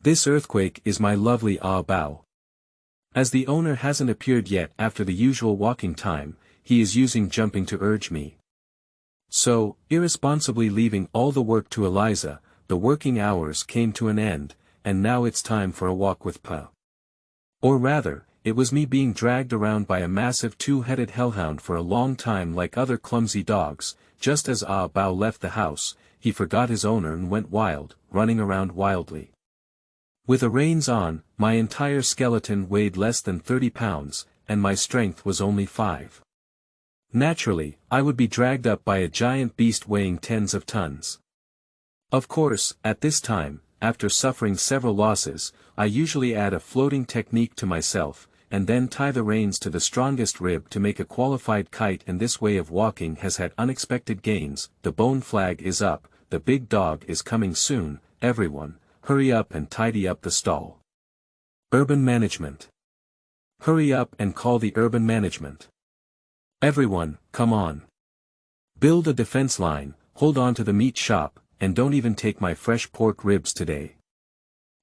This earthquake is my lovely Ah Bao. As the owner hasn't appeared yet after the usual walking time, he is using jumping to urge me. So, irresponsibly leaving all the work to Eliza, the working hours came to an end, and now it's time for a walk with Pa. Or rather, it was me being dragged around by a massive two-headed hellhound for a long time like other clumsy dogs. Just as Ah Bao left the house, he forgot his owner and went wild, running around wildly. With the reins on, my entire skeleton weighed less than 30 pounds, and my strength was only 5. Naturally, I would be dragged up by a giant beast weighing tens of tons. Of course, at this time, after suffering several losses, I usually add a floating technique to myself, and then tie the reins to the strongest rib to make a qualified kite, and this way of walking has had unexpected gains. The bone flag is up, the big dog is coming soon, everyone, hurry up and tidy up the stall. Urban management. Hurry up and call the urban management. Everyone, come on. Build a defense line, hold on to the meat shop, and don't even take my fresh pork ribs today.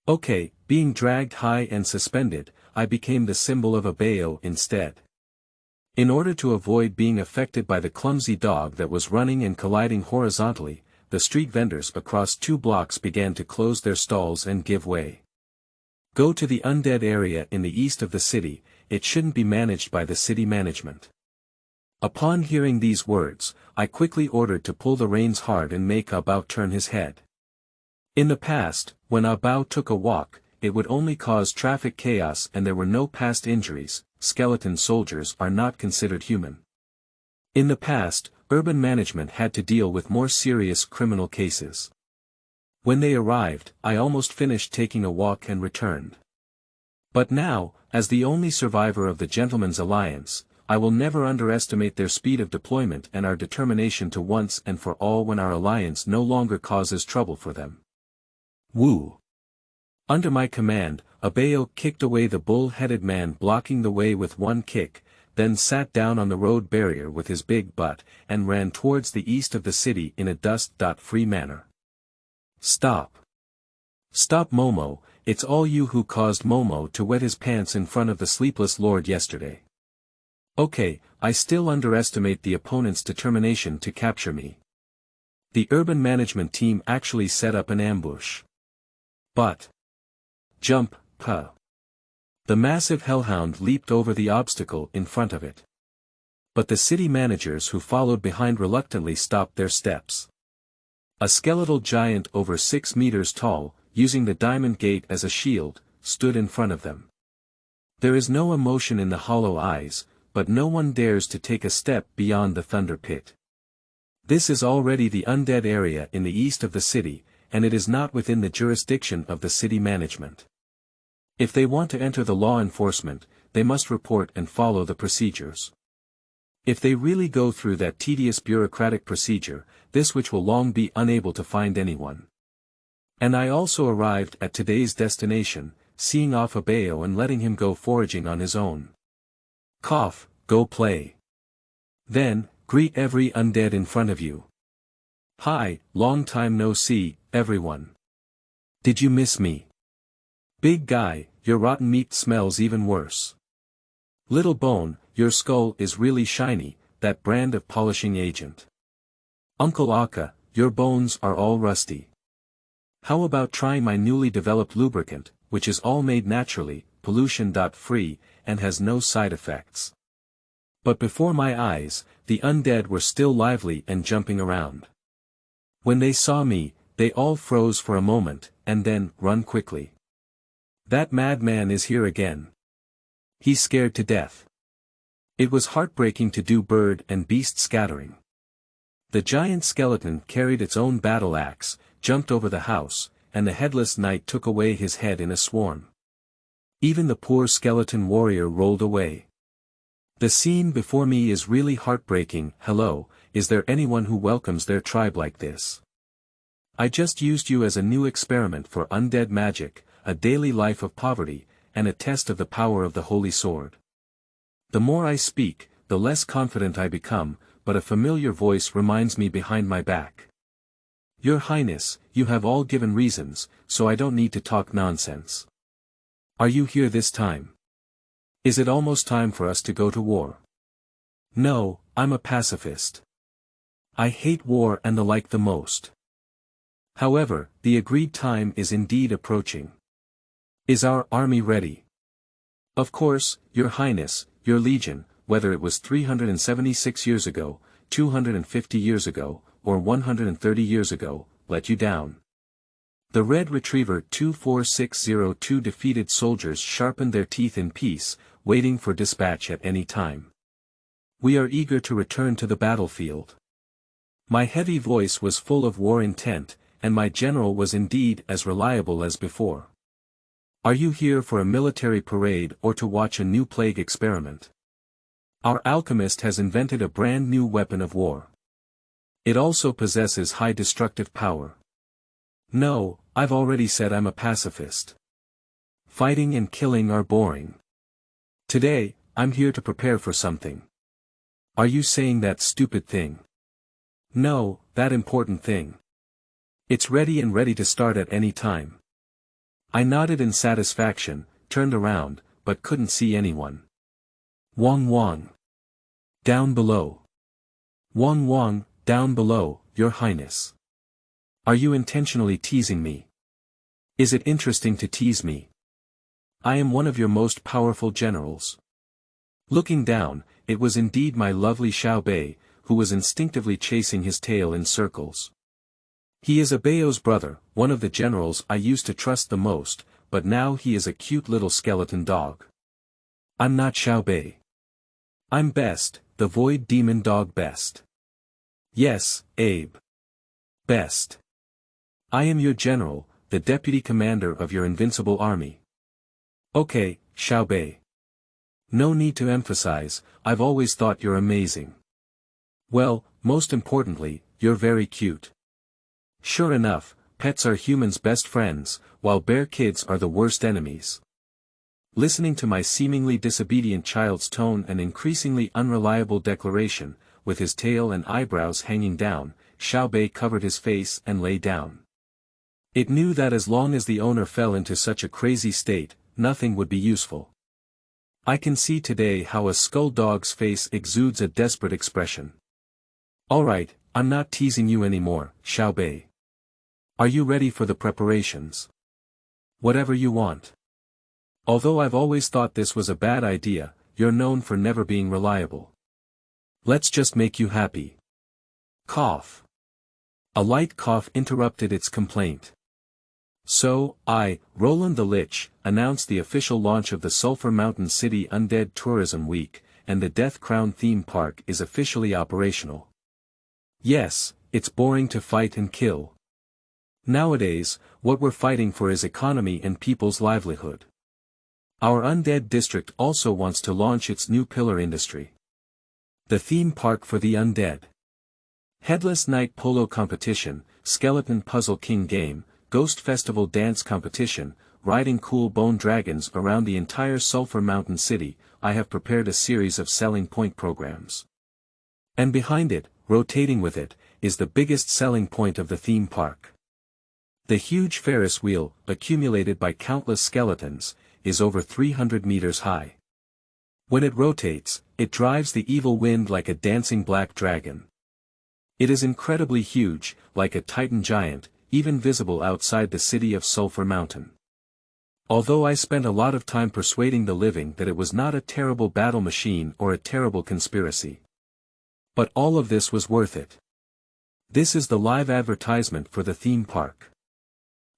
Okay, being dragged high and suspended, I became the symbol of a bao instead. In order to avoid being affected by the clumsy dog that was running and colliding horizontally, the street vendors across 2 blocks began to close their stalls and give way. Go to the Undead area in the east of the city, it shouldn't be managed by the city management. Upon hearing these words, I quickly ordered to pull the reins hard and make Ah Bao turn his head. In the past, when Ah Bao took a walk, it would only cause traffic chaos and there were no past injuries. Skeleton soldiers are not considered human. In the past, urban management had to deal with more serious criminal cases. When they arrived, I almost finished taking a walk and returned. But now, as the only survivor of the Gentlemen's Alliance, I will never underestimate their speed of deployment and our determination to once and for all when our alliance no longer causes trouble for them. Woo! Under my command, Ah Bao kicked away the bull-headed man blocking the way with one kick, then sat down on the road barrier with his big butt, and ran towards the east of the city in a dust-free manner. Stop! Stop Momo, it's all you who caused Momo to wet his pants in front of the Sleepless Lord yesterday. Okay, I still underestimate the opponent's determination to capture me. The urban management team actually set up an ambush. But jump, Pa. The massive hellhound leaped over the obstacle in front of it. But the city managers who followed behind reluctantly stopped their steps. A skeletal giant over 6 meters tall, using the diamond gate as a shield, stood in front of them. There is no emotion in the hollow eyes, but no one dares to take a step beyond the thunder pit. This is already the undead area in the east of the city, and it is not within the jurisdiction of the city management. If they want to enter the law enforcement, they must report and follow the procedures. If they really go through that tedious bureaucratic procedure, this witch will long be unable to find anyone. And I also arrived at today's destination, seeing off Abeo and letting him go foraging on his own. Cough, go play. Then, greet every undead in front of you. Hi, long time no see, everyone. Did you miss me? Big guy, your rotten meat smells even worse. Little bone, your skull is really shiny, that brand of polishing agent. Uncle Akka, your bones are all rusty. How about trying my newly developed lubricant, which is all made naturally, pollution-free, and has no side effects. But before my eyes, the undead were still lively and jumping around. When they saw me, they all froze for a moment, and then run quickly. That madman is here again. He's scared to death. It was heartbreaking to do bird and beast scattering. The giant skeleton carried its own battle axe, jumped over the house, and the headless knight took away his head in a swarm. Even the poor skeleton warrior rolled away. The scene before me is really heartbreaking. Hello, is there anyone who welcomes their tribe like this? I just used you as a new experiment for undead magic, a daily life of poverty, and a test of the power of the holy sword. The more I speak, the less confident I become, but a familiar voice reminds me behind my back. Your Highness, you have all given reasons, so I don't need to talk nonsense. Are you here this time? Is it almost time for us to go to war? No, I'm a pacifist. I hate war and the like the most. However, the agreed time is indeed approaching. Is our army ready? Of course, Your Highness, your legion, whether it was 376 years ago, 250 years ago, or 130 years ago, let you down. The Red Retriever 24602 defeated soldiers sharpened their teeth in peace, waiting for dispatch at any time. We are eager to return to the battlefield. My heavy voice was full of war intent, and my general was indeed as reliable as before. Are you here for a military parade or to watch a new plague experiment? Our alchemist has invented a brand new weapon of war. It also possesses high destructive power. No, I've already said I'm a pacifist. Fighting and killing are boring. Today, I'm here to prepare for something. Are you saying that stupid thing? No, that important thing. It's ready and ready to start at any time. I nodded in satisfaction, turned around, but couldn't see anyone. Wong Wong. Down below. Wong Wong, down below, Your Highness. Are you intentionally teasing me? Is it interesting to tease me? I am one of your most powerful generals. Looking down, it was indeed my lovely Xiao Bei, who was instinctively chasing his tail in circles. He is Abeo's brother, one of the generals I used to trust the most, but now he is a cute little skeleton dog. I'm not Xiao Bei. I'm Best, the Void Demon Dog Best. Yes, Abe. Best. I am your general, the deputy commander of your invincible army. Okay, Xiao Bei. No need to emphasize, I've always thought you're amazing. Well, most importantly, you're very cute. Sure enough, pets are humans' best friends, while bear kids are the worst enemies. Listening to my seemingly disobedient child's tone and increasingly unreliable declaration, with his tail and eyebrows hanging down, Xiao Bei covered his face and lay down. It knew that as long as the owner fell into such a crazy state, nothing would be useful. I can see today how a skull dog's face exudes a desperate expression. Alright, I'm not teasing you anymore, Xiao Bei. Are you ready for the preparations? Whatever you want. Although I've always thought this was a bad idea, you're known for never being reliable. Let's just make you happy. Cough. A light cough interrupted its complaint. So, Roland the Lich, announced the official launch of the Sulphur Mountain City Undead Tourism Week, and the Death Crown theme park is officially operational. Yes, it's boring to fight and kill. Nowadays, what we're fighting for is economy and people's livelihood. Our Undead district also wants to launch its new pillar industry. The theme park for the Undead. Headless Night Polo Competition, Skeleton Puzzle King Game, Ghost Festival Dance Competition, riding cool bone dragons around the entire Sulphur Mountain City. I have prepared a series of selling point programs. And behind it, rotating with it, is the biggest selling point of the theme park. The huge Ferris wheel, accumulated by countless skeletons, is over 300 meters high. When it rotates, it drives the evil wind like a dancing black dragon. It is incredibly huge, like a titan giant, even visible outside the city of Sulphur Mountain. Although I spent a lot of time persuading the living that it was not a terrible battle machine or a terrible conspiracy. But all of this was worth it. This is the live advertisement for the theme park.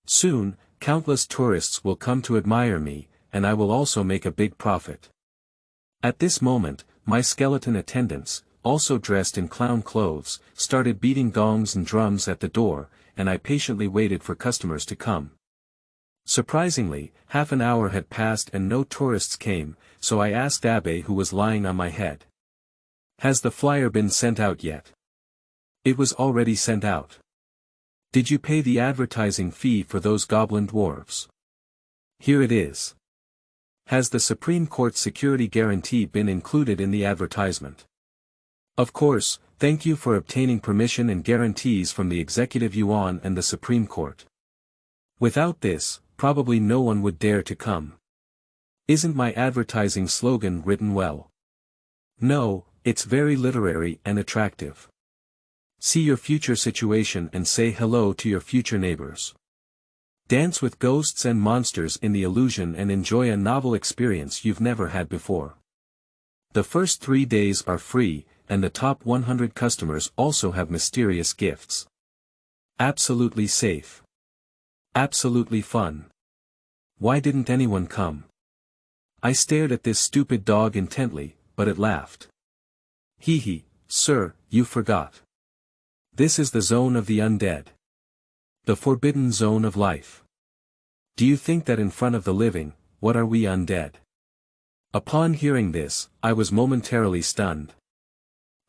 Soon, countless tourists will come to admire me, and I will also make a big profit. At this moment, my skeleton attendants, also dressed in clown clothes, started beating gongs and drums at the door, and I patiently waited for customers to come. Surprisingly, half an hour had passed and no tourists came, so I asked Abbe, who was lying on my head. "Has the flyer been sent out yet?" "It was already sent out." "Did you pay the advertising fee for those goblin dwarves?" "Here it is." "Has the Supreme Court security guarantee been included in the advertisement?" "Of course, thank you for obtaining permission and guarantees from the Executive Yuan and the Supreme Court. Without this, probably no one would dare to come. Isn't my advertising slogan written well?" "No, it's very literary and attractive. See your future situation and say hello to your future neighbors. Dance with ghosts and monsters in the illusion and enjoy a novel experience you've never had before. The first 3 days are free, and the top 100 customers also have mysterious gifts. Absolutely safe. Absolutely fun. Why didn't anyone come?" I stared at this stupid dog intently, but it laughed. "Hee, sir, you forgot. This is the zone of the undead. The forbidden zone of life. Do you think that in front of the living, what are we undead?" Upon hearing this, I was momentarily stunned.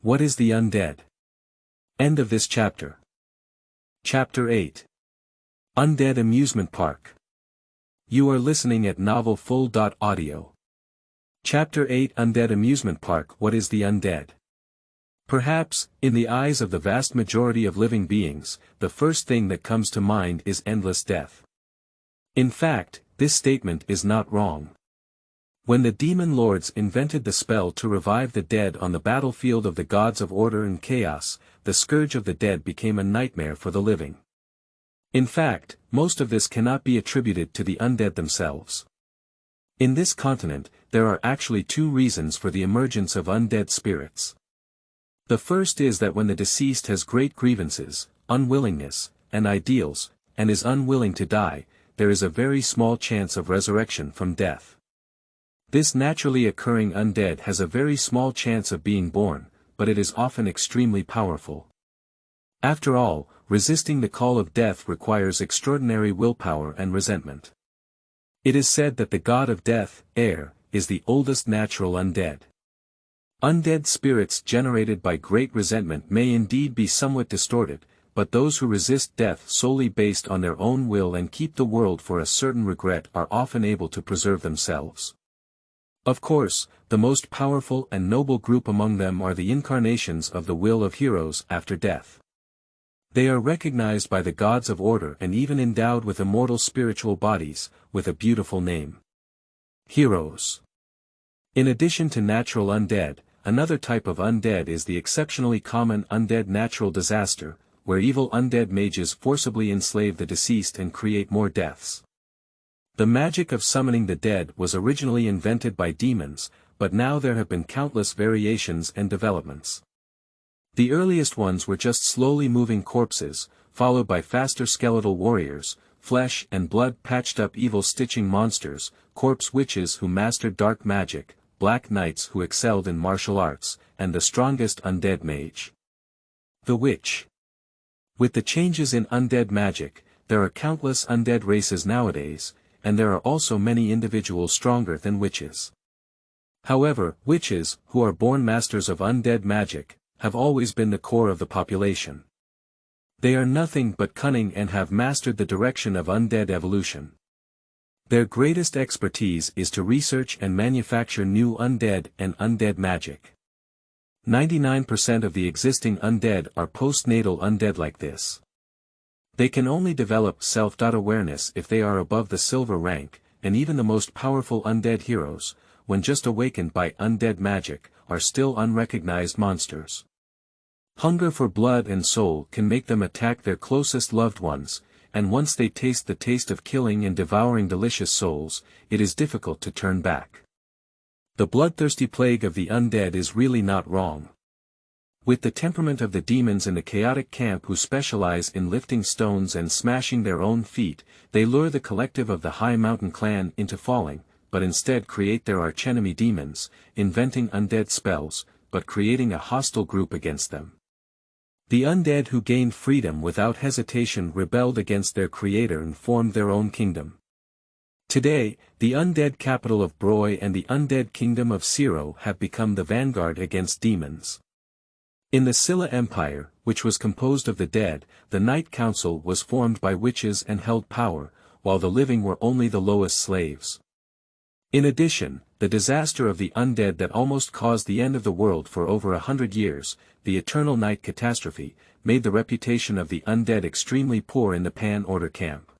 What is the undead? End of this chapter. Chapter 8. Undead Amusement Park. You are listening at novelfull.audio. Chapter 8 Undead Amusement Park. What is the undead? Perhaps, in the eyes of the vast majority of living beings, the first thing that comes to mind is endless death. In fact, this statement is not wrong. When the demon lords invented the spell to revive the dead on the battlefield of the gods of order and chaos, the scourge of the dead became a nightmare for the living. In fact, most of this cannot be attributed to the undead themselves. In this continent, there are actually 2 reasons for the emergence of undead spirits. The first is that when the deceased has great grievances, unwillingness, and ideals, and is unwilling to die, there is a very small chance of resurrection from death. This naturally occurring undead has a very small chance of being born, but it is often extremely powerful. After all, resisting the call of death requires extraordinary willpower and resentment. It is said that the god of death, Air, is the oldest natural undead. Undead spirits generated by great resentment may indeed be somewhat distorted, but those who resist death solely based on their own will and keep the world for a certain regret are often able to preserve themselves. Of course, the most powerful and noble group among them are the incarnations of the will of heroes after death. They are recognized by the gods of order and even endowed with immortal spiritual bodies, with a beautiful name. Heroes. In addition to natural undead, another type of undead is the exceptionally common undead natural disaster, where evil undead mages forcibly enslave the deceased and create more deaths. The magic of summoning the dead was originally invented by demons, but now there have been countless variations and developments. The earliest ones were just slowly moving corpses, followed by faster skeletal warriors, flesh and blood patched up evil stitching monsters, corpse witches who mastered dark magic, black knights who excelled in martial arts, and the strongest undead mage. The witch. With the changes in undead magic, there are countless undead races nowadays, and there are also many individuals stronger than witches. However, witches, who are born masters of undead magic, have always been the core of the population. They are nothing but cunning and have mastered the direction of undead evolution. Their greatest expertise is to research and manufacture new undead and undead magic. 99% of the existing undead are postnatal undead like this. They can only develop self-awareness if they are above the silver rank, and even the most powerful undead heroes, when just awakened by undead magic, are still unrecognized monsters. Hunger for blood and soul can make them attack their closest loved ones, and once they taste the taste of killing and devouring delicious souls, it is difficult to turn back. The bloodthirsty plague of the undead is really not wrong. With the temperament of the demons in the chaotic camp who specialize in lifting stones and smashing their own feet, they lure the collective of the High Mountain clan into falling, but instead create their archenemy demons, inventing undead spells, but creating a hostile group against them. The undead who gained freedom without hesitation rebelled against their creator and formed their own kingdom. Today, the undead capital of Broy and the undead kingdom of Ciro have become the vanguard against demons. In the Scylla Empire, which was composed of the dead, the Night Council was formed by witches and held power, while the living were only the lowest slaves. In addition, the disaster of the undead that almost caused the end of the world for over 100 years, the Eternal Night Catastrophe, made the reputation of the undead extremely poor in the Pan-Order camp.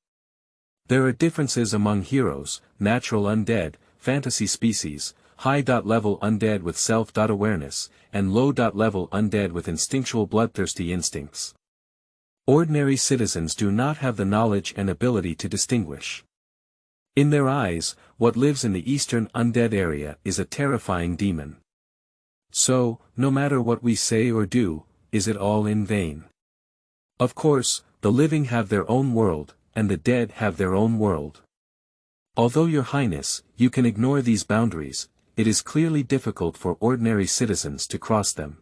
There are differences among heroes, natural undead, fantasy species, high-level undead with self-awareness, and low-level undead with instinctual bloodthirsty instincts. Ordinary citizens do not have the knowledge and ability to distinguish. In their eyes, what lives in the eastern undead area is a terrifying demon. So, no matter what we say or do, is it all in vain? Of course, the living have their own world, and the dead have their own world. Although your highness, you can ignore these boundaries, it is clearly difficult for ordinary citizens to cross them.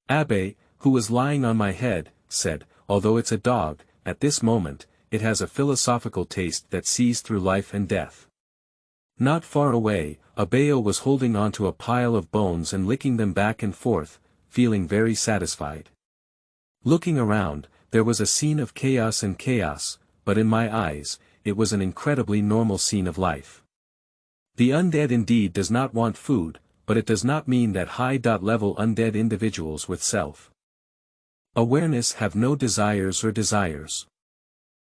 Abbe, who was lying on my head, said, although it's a dog, at this moment, it has a philosophical taste that sees through life and death. Not far away, Abeo was holding onto a pile of bones and licking them back and forth, feeling very satisfied. Looking around, there was a scene of chaos and chaos, but in my eyes, it was an incredibly normal scene of life. The undead indeed does not want food, but it does not mean that high-level undead individuals with self-awareness have no desires or desires.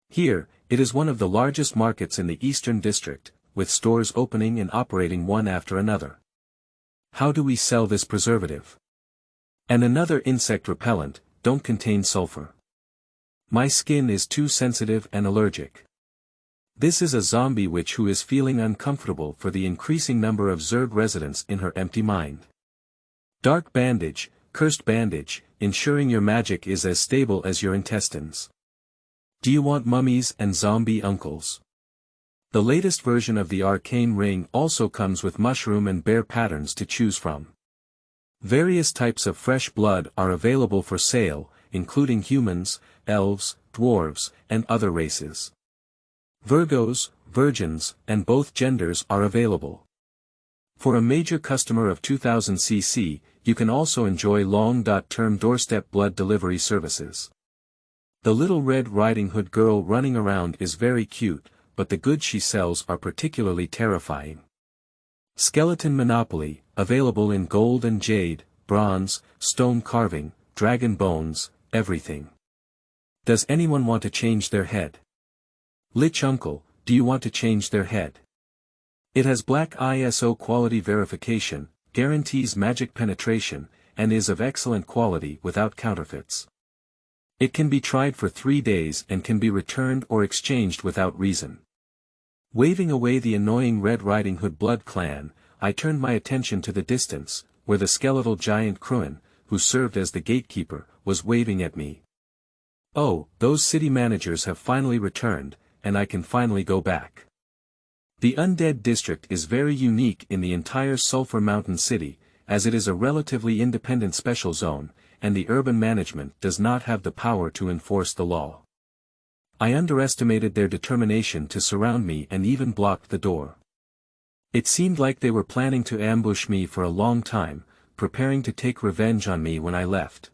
Here, it is one of the largest markets in the Eastern District, with stores opening and operating one after another. How do we sell this preservative? And another insect repellent, don't contain sulfur. My skin is too sensitive and allergic. This is a zombie witch who is feeling uncomfortable for the increasing number of Zerg residents in her empty mind. Dark bandage, cursed bandage, ensuring your magic is as stable as your intestines. Do you want mummies and zombie uncles? The latest version of the arcane ring also comes with mushroom and bear patterns to choose from. Various types of fresh blood are available for sale, including humans, elves, dwarves, and other races. Virgos, virgins, and both genders are available. For a major customer of 2000cc, you can also enjoy long-term doorstep blood delivery services. The Little Red Riding Hood girl running around is very cute, but the goods she sells are particularly terrifying. Skeleton Monopoly, available in gold and jade, bronze, stone carving, dragon bones, everything. Does anyone want to change their head? Lich Uncle, do you want to change their head? It has black ISO quality verification, guarantees magic penetration, and is of excellent quality without counterfeits. It can be tried for 3 days and can be returned or exchanged without reason. Waving away the annoying Red Riding Hood blood clan, I turned my attention to the distance, where the skeletal giant Kruin, who served as the gatekeeper, was waving at me. Oh, those city managers have finally returned, and I can finally go back. The Undead district is very unique in the entire Sulphur Mountain city, as it is a relatively independent special zone, and the urban management does not have the power to enforce the law. I underestimated their determination to surround me and even blocked the door. It seemed like they were planning to ambush me for a long time, preparing to take revenge on me when I left.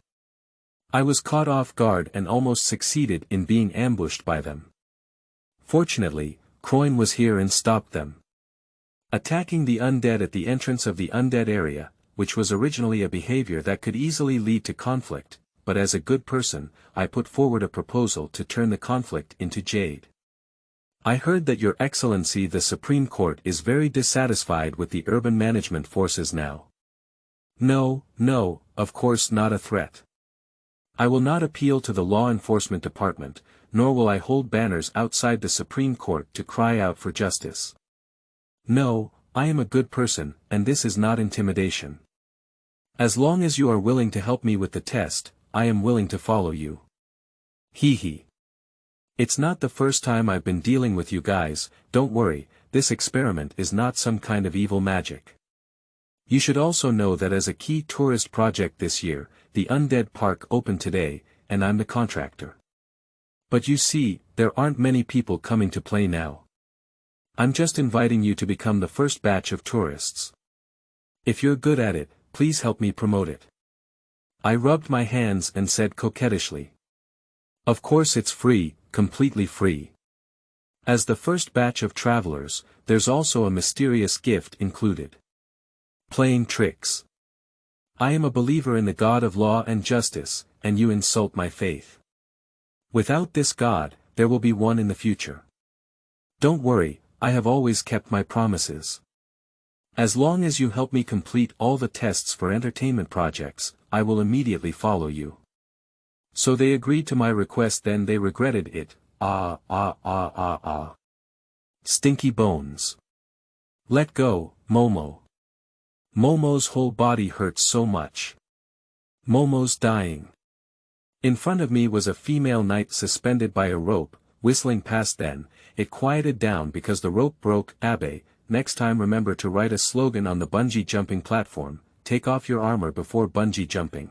I was caught off guard and almost succeeded in being ambushed by them. Fortunately, Croyne was here and stopped them. Attacking the undead at the entrance of the undead area, which was originally a behavior that could easily lead to conflict, but as a good person, I put forward a proposal to turn the conflict into jade. I heard that Your Excellency the Supreme Court is very dissatisfied with the urban management forces now. No, of course not a threat. I will not appeal to the law enforcement department, nor will I hold banners outside the Supreme Court to cry out for justice. No, I am a good person, and this is not intimidation. As long as you are willing to help me with the test, I am willing to follow you. Hee. It's not the first time I've been dealing with you guys, don't worry, this experiment is not some kind of evil magic. You should also know that as a key tourist project this year, the Undead Park opened today, and I'm the contractor. But you see, there aren't many people coming to play now. I'm just inviting you to become the first batch of tourists. If you're good at it, please help me promote it. I rubbed my hands and said coquettishly. Of course it's free, completely free. As the first batch of travelers, there's also a mysterious gift included. Playing tricks. I am a believer in the God of law and justice, and you insult my faith. Without this God, there will be one in the future. Don't worry, I have always kept my promises. As long as you help me complete all the tests for entertainment projects, I will immediately follow you. So they agreed to my request, then they regretted it. Stinky bones. Let go, Momo. Momo's whole body hurts so much. Momo's dying. In front of me was a female knight suspended by a rope, whistling past. Then it quieted down because the rope broke. Abe, next time remember to write a slogan on the bungee jumping platform, take off your armor before bungee jumping.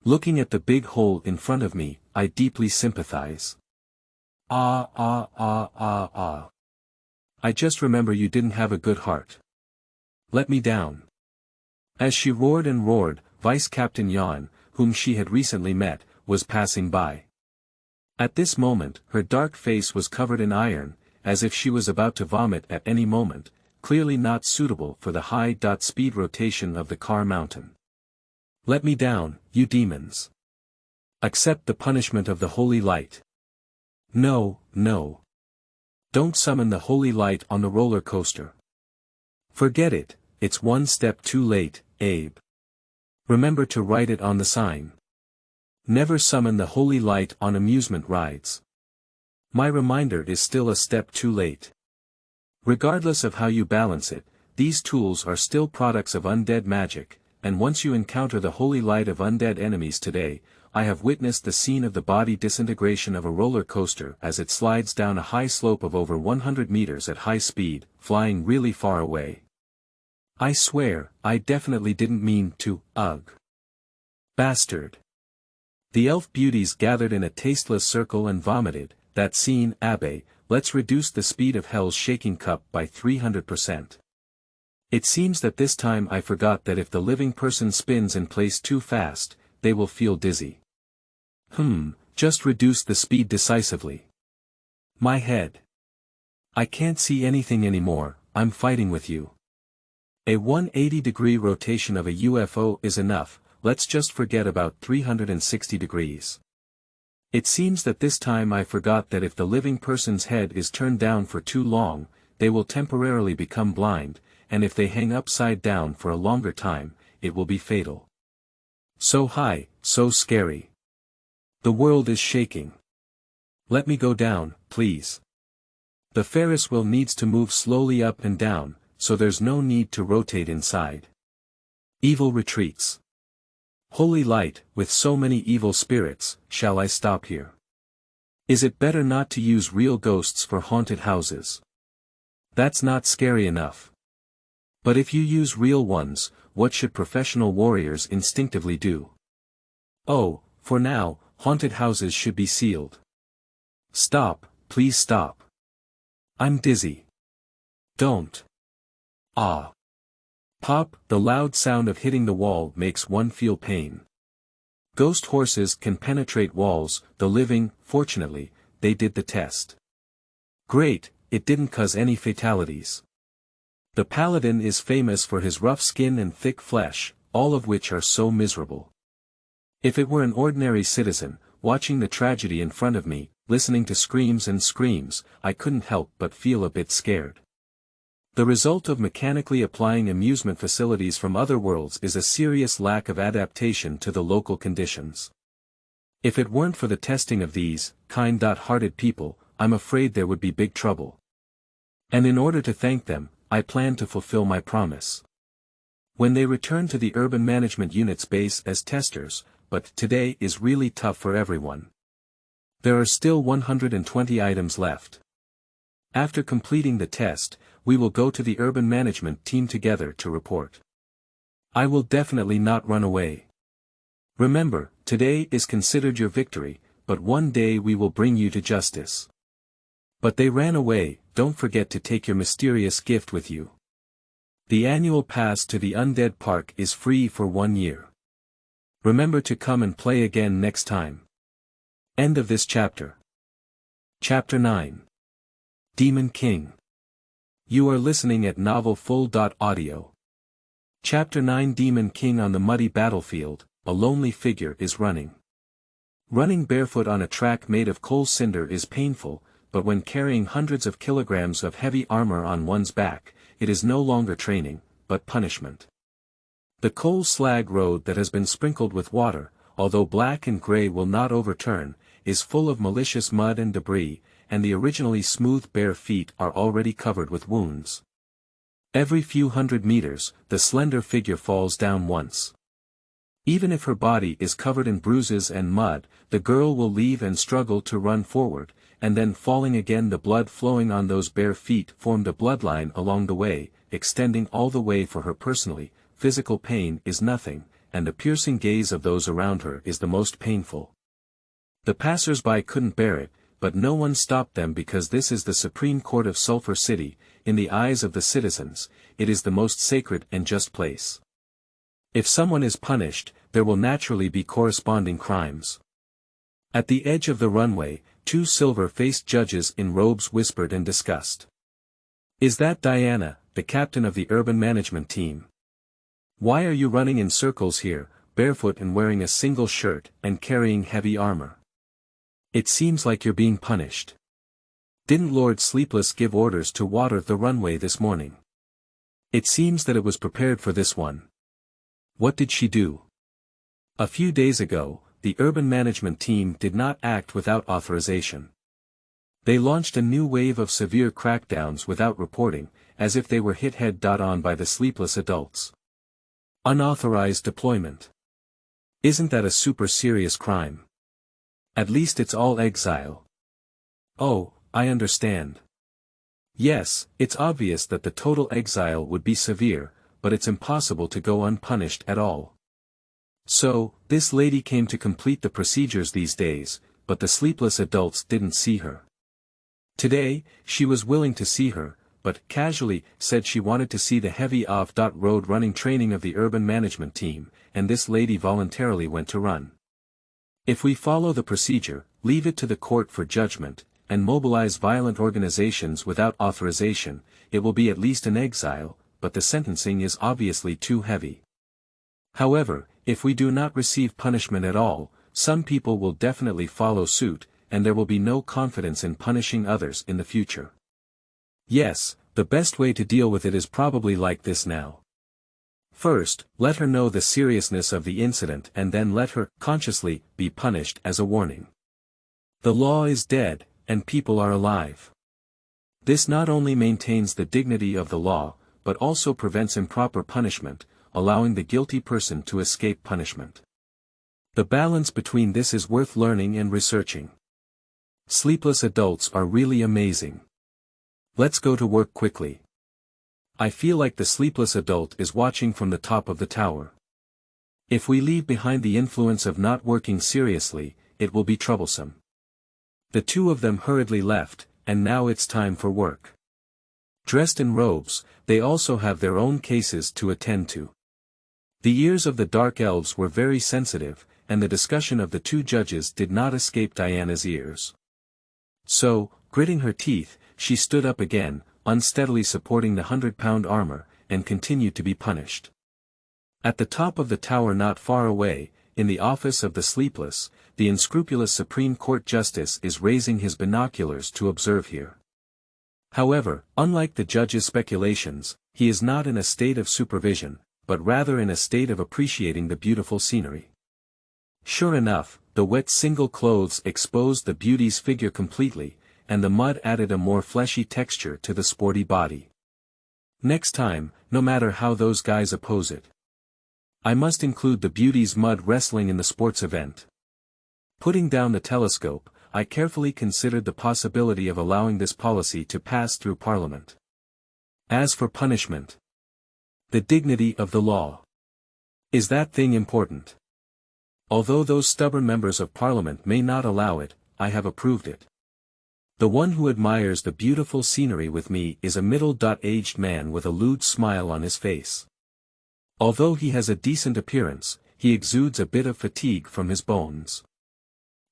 Looking at the big hole in front of me, I deeply sympathize. I just remember you didn't have a good heart. Let me down. As she roared and roared, Vice Captain Yan, whom she had recently met, was passing by. At this moment, her dark face was covered in iron, as if she was about to vomit at any moment, clearly not suitable for the high-speed rotation of the car mountain. Let me down, you demons. Accept the punishment of the holy light. No. Don't summon the holy light on the roller coaster. Forget it, it's one step too late, Abe. Remember to write it on the sign. Never summon the holy light on amusement rides. My reminder is still a step too late. Regardless of how you balance it, these tools are still products of undead magic, and once you encounter the holy light of undead enemies today, I have witnessed the scene of the body disintegration of a roller coaster as it slides down a high slope of over 100 meters at high speed, flying really far away. I swear, I definitely didn't mean to, ugh. Bastard. The elf beauties gathered in a tasteless circle and vomited. That scene, Abe, let's reduce the speed of Hell's shaking cup by 300%. It seems that this time I forgot that if the living person spins in place too fast, they will feel dizzy. Just reduce the speed decisively. My head. I can't see anything anymore, I'm fighting with you. A 180-degree rotation of a UFO is enough, let's just forget about 360 degrees. It seems that this time I forgot that if the living person's head is turned down for too long, they will temporarily become blind, and if they hang upside down for a longer time, it will be fatal. So high, so scary. The world is shaking. Let me go down, please. The Ferris wheel needs to move slowly up and down, so there's no need to rotate inside. Evil retreats. Holy light, with so many evil spirits, shall I stop here? Is it better not to use real ghosts for haunted houses? That's not scary enough. But if you use real ones, what should professional warriors instinctively do? Oh, for now, haunted houses should be sealed. Stop, please stop. I'm dizzy. Don't. Ah. Pop, the loud sound of hitting the wall makes one feel pain. Ghost horses can penetrate walls, the living, fortunately, they did the test. Great, it didn't cause any fatalities. The paladin is famous for his rough skin and thick flesh, all of which are so miserable. If it were an ordinary citizen, watching the tragedy in front of me, listening to screams and screams, I couldn't help but feel a bit scared. The result of mechanically applying amusement facilities from other worlds is a serious lack of adaptation to the local conditions. If it weren't for the testing of these, kind-hearted people, I'm afraid there would be big trouble. And in order to thank them, I plan to fulfill my promise. When they return to the Urban Management Unit's base as testers, but today is really tough for everyone. There are still 120 items left. After completing the test, we will go to the urban management team together to report. I will definitely not run away. Remember, today is considered your victory, but one day we will bring you to justice. But they ran away, don't forget to take your mysterious gift with you. The annual pass to the Undead Park is free for 1 year. Remember to come and play again next time. End of this chapter. Chapter 9. Demon King. You are listening at novelfull.audio. Chapter 9. Demon King. On the muddy battlefield, a lonely figure is running. Running barefoot on a track made of coal cinder is painful, but when carrying hundreds of kilograms of heavy armor on one's back, it is no longer training, but punishment. The coal slag road that has been sprinkled with water, although black and gray will not overturn, is full of malicious mud and debris, and the originally smooth bare feet are already covered with wounds. Every few hundred meters, the slender figure falls down once. Even if her body is covered in bruises and mud, the girl will leave and struggle to run forward, and then falling again. The blood flowing on those bare feet formed a bloodline along the way, extending all the way for her personally. Physical pain is nothing, and the piercing gaze of those around her is the most painful. The passers-by couldn't bear it, but no one stopped them because this is the Supreme Court of Sulphur City. In the eyes of the citizens, it is the most sacred and just place. If someone is punished, there will naturally be corresponding crimes. At the edge of the runway, two silver-faced judges in robes whispered in disgust. Is that Diana, the captain of the urban management team? Why are you running in circles here, barefoot and wearing a single shirt and carrying heavy armor? It seems like you're being punished. Didn't Lord Sleepless give orders to water the runway this morning? It seems that it was prepared for this one. What did she do? A few days ago, the urban management team did not act without authorization. They launched a new wave of severe crackdowns without reporting, as if they were hit head-on by the sleepless adults. Unauthorized deployment. Isn't that a super serious crime? At least it's all exile. Oh, I understand. Yes, it's obvious that the total exile would be severe, but it's impossible to go unpunished at all. So, this lady came to complete the procedures these days, but the sleepless adults didn't see her. Today, she was willing to see her, but casually said she wanted to see the heavy off-road running training of the urban management team, and this lady voluntarily went to run. If we follow the procedure, leave it to the court for judgment, and mobilize violent organizations without authorization, it will be at least an exile, but the sentencing is obviously too heavy. However, if we do not receive punishment at all, some people will definitely follow suit, and there will be no confidence in punishing others in the future. Yes, the best way to deal with it is probably like this now. First, let her know the seriousness of the incident and then let her, consciously, be punished as a warning. The law is dead, and people are alive. This not only maintains the dignity of the law, but also prevents improper punishment, allowing the guilty person to escape punishment. The balance between this is worth learning and researching. Sleepless adults are really amazing. Let's go to work quickly. I feel like the sleepless adult is watching from the top of the tower. If we leave behind the influence of not working seriously, it will be troublesome. The two of them hurriedly left, and now it's time for work. Dressed in robes, they also have their own cases to attend to. The ears of the dark elves were very sensitive, and the discussion of the two judges did not escape Diana's ears. So, gritting her teeth, she stood up again, unsteadily supporting the 100-pound armor, and continued to be punished. At the top of the tower not far away, in the office of the Sleepless, the unscrupulous Supreme Court Justice is raising his binoculars to observe here. However, unlike the judge's speculations, he is not in a state of supervision, but rather in a state of appreciating the beautiful scenery. Sure enough, the wet single clothes exposed the beauty's figure completely, and the mud added a more fleshy texture to the sporty body. Next time, no matter how those guys oppose it, I must include the beauty's mud wrestling in the sports event. Putting down the telescope, I carefully considered the possibility of allowing this policy to pass through Parliament. As for punishment, the dignity of the law. Is that thing important? Although those stubborn members of Parliament may not allow it, I have approved it. The one who admires the beautiful scenery with me is a middle-aged man with a lewd smile on his face. Although he has a decent appearance, he exudes a bit of fatigue from his bones.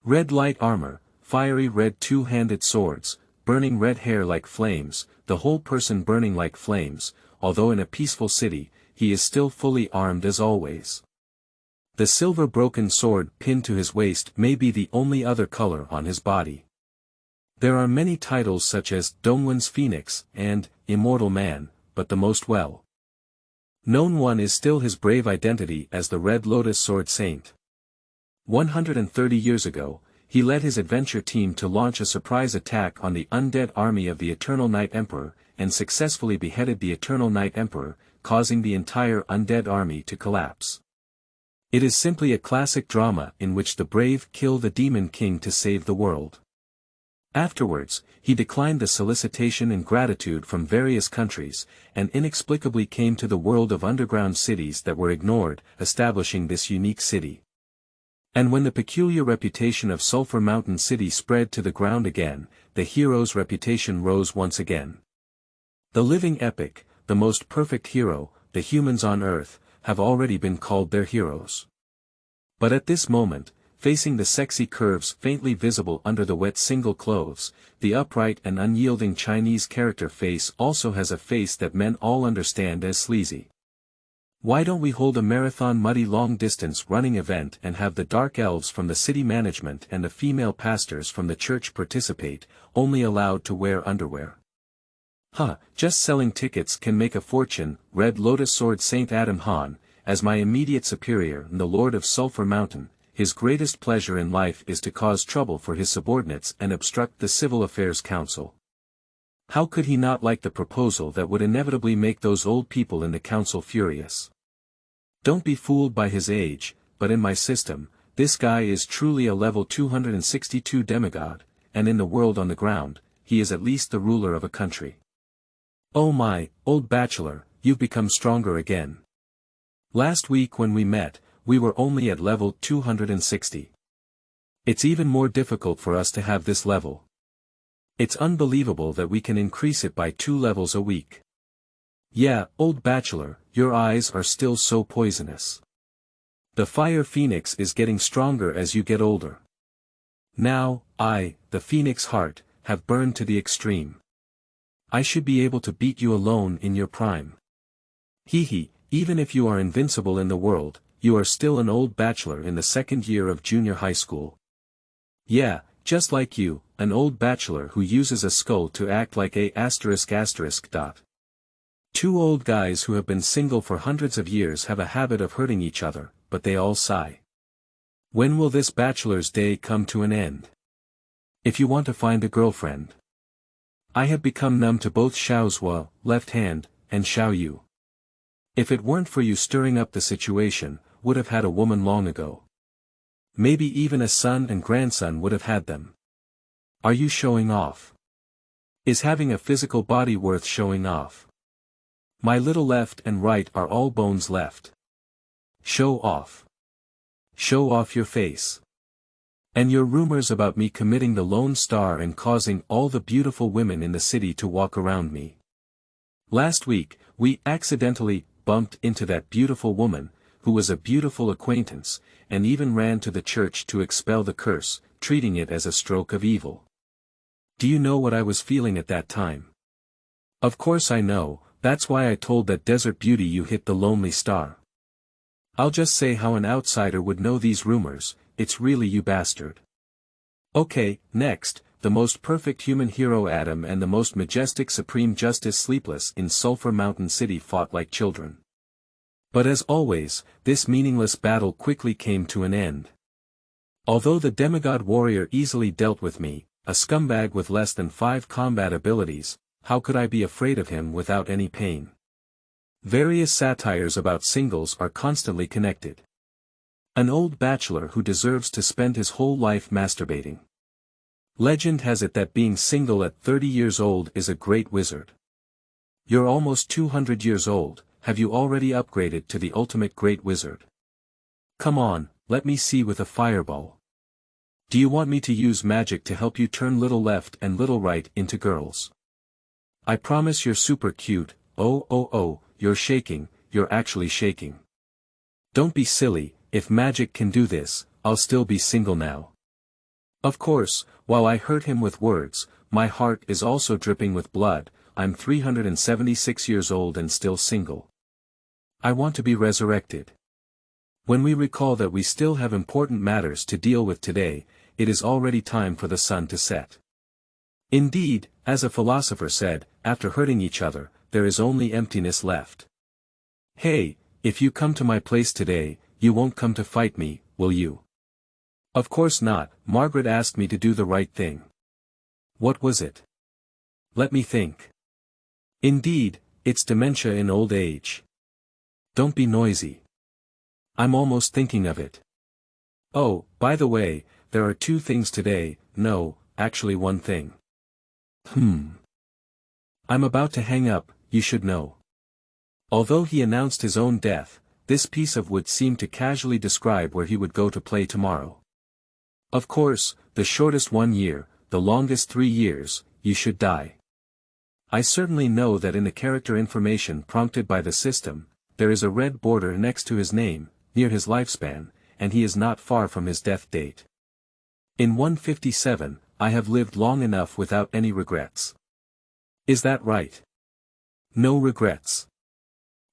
Red light armor, fiery red two-handed swords, burning red hair like flames, the whole person burning like flames, although in a peaceful city, he is still fully armed as always. The silver broken sword pinned to his waist may be the only other color on his body. There are many titles such as Dongwon's Phoenix and Immortal Man, but the most well-known one is still his brave identity as the Red Lotus Sword Saint. 130 years ago, he led his adventure team to launch a surprise attack on the undead army of the Eternal Night Emperor, and successfully beheaded the Eternal Night Emperor, causing the entire undead army to collapse. It is simply a classic drama in which the brave kill the Demon King to save the world. Afterwards, he declined the solicitation and gratitude from various countries, and inexplicably came to the world of underground cities that were ignored, establishing this unique city. And when the peculiar reputation of Sulphur Mountain City spread to the ground again, the hero's reputation rose once again. The living epic, the most perfect hero, the humans on Earth, have already been called their heroes. But at this moment, facing the sexy curves faintly visible under the wet single clothes, the upright and unyielding Chinese character face also has a face that men all understand as sleazy. Why don't we hold a marathon muddy long-distance running event and have the dark elves from the city management and the female pastors from the church participate, only allowed to wear underwear? Just selling tickets can make a fortune. Red Lotus Sword Saint Adam Han, as my immediate superior and the Lord of Sulphur Mountain, his greatest pleasure in life is to cause trouble for his subordinates and obstruct the Civil Affairs Council. How could he not like the proposal that would inevitably make those old people in the council furious? Don't be fooled by his age, but in my system, this guy is truly a level 262 demigod, and in the world on the ground, he is at least the ruler of a country. Oh my, old bachelor, you've become stronger again. Last week when we met, we were only at level 260. It's even more difficult for us to have this level. It's unbelievable that we can increase it by 2 levels a week. Yeah, old bachelor, your eyes are still so poisonous. The fire phoenix is getting stronger as you get older. Now, I, the phoenix heart, have burned to the extreme. I should be able to beat you alone in your prime. Hee, even if you are invincible in the world, you are still an old bachelor in the 2nd year of junior high school. Yeah, just like you, an old bachelor who uses a skull to act like a ***. 2 old guys who have been single for hundreds of years have a habit of hurting each other, but they all sigh. When will this bachelor's day come to an end? If you want to find a girlfriend. I have become numb to both Xiaozhua, left hand, and Xiao Yu. If it weren't for you stirring up the situation, would have had a woman long ago. Maybe even a son and grandson would have had them. Are you showing off? Is having a physical body worth showing off? My little left and right are all bones left. Show off. Show off your face. And your rumors about me committing the Lone Star and causing all the beautiful women in the city to walk around me. Last week, we accidentally bumped into that beautiful woman, who was a beautiful acquaintance, and even ran to the church to expel the curse, treating it as a stroke of evil. Do you know what I was feeling at that time? Of course I know, that's why I told that desert beauty you hit the lonely star. I'll just say how an outsider would know these rumors, it's really you bastard. Okay, next, the most perfect human hero Adam and the most majestic supreme justice Sleepless in Sulphur Mountain City fought like children. But as always, this meaningless battle quickly came to an end. Although the demigod warrior easily dealt with me, a scumbag with less than 5 combat abilities, how could I be afraid of him without any pain? Various satires about singles are constantly connected. An old bachelor who deserves to spend his whole life masturbating. Legend has it that being single at 30 years old is a great wizard. You're almost 200 years old, have you already upgraded to the ultimate great wizard? Come on, let me see with a fireball. Do you want me to use magic to help you turn little left and little right into girls? I promise you're super cute. Oh, you're shaking, you're actually shaking. Don't be silly, if magic can do this, I'll still be single now. Of course, while I hurt him with words, my heart is also dripping with blood. I'm 376 years old and still single. I want to be resurrected. When we recall that we still have important matters to deal with today, it is already time for the sun to set. Indeed, as a philosopher said, after hurting each other, there is only emptiness left. Hey, if you come to my place today, you won't come to fight me, will you? Of course not, Margaret asked me to do the right thing. What was it? Let me think. Indeed, it's dementia in old age. Don't be noisy. I'm almost thinking of it. Oh, by the way, there are 2 things today, no, actually 1 thing. I'm about to hang up, you should know. Although he announced his own death, this piece of wood seemed to casually describe where he would go to play tomorrow. Of course, the shortest 1 year, the longest 3 years, you should die. I certainly know that in the character information prompted by the system, there is a red border next to his name, near his lifespan, and he is not far from his death date. In 157, I have lived long enough without any regrets. Is that right? No regrets.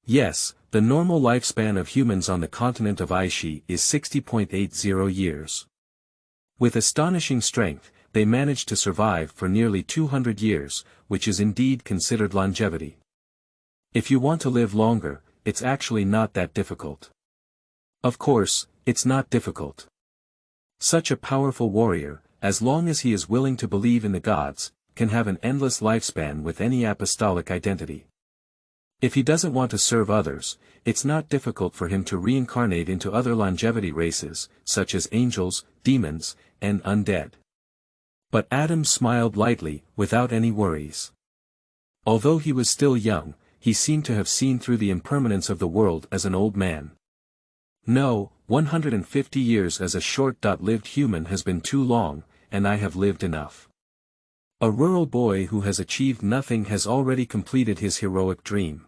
Yes, the normal lifespan of humans on the continent of Aishi is 60.80 years. With astonishing strength, they managed to survive for nearly 200 years, which is indeed considered longevity. If you want to live longer, it's actually not that difficult. Of course, it's not difficult. Such a powerful warrior, as long as he is willing to believe in the gods, can have an endless lifespan with any apostolic identity. If he doesn't want to serve others, it's not difficult for him to reincarnate into other longevity races, such as angels, demons, and undead. But Adam smiled lightly, without any worries. Although he was still young, he seemed to have seen through the impermanence of the world as an old man. No, 150 years as a short-lived human has been too long, and I have lived enough. A rural boy who has achieved nothing has already completed his heroic dream.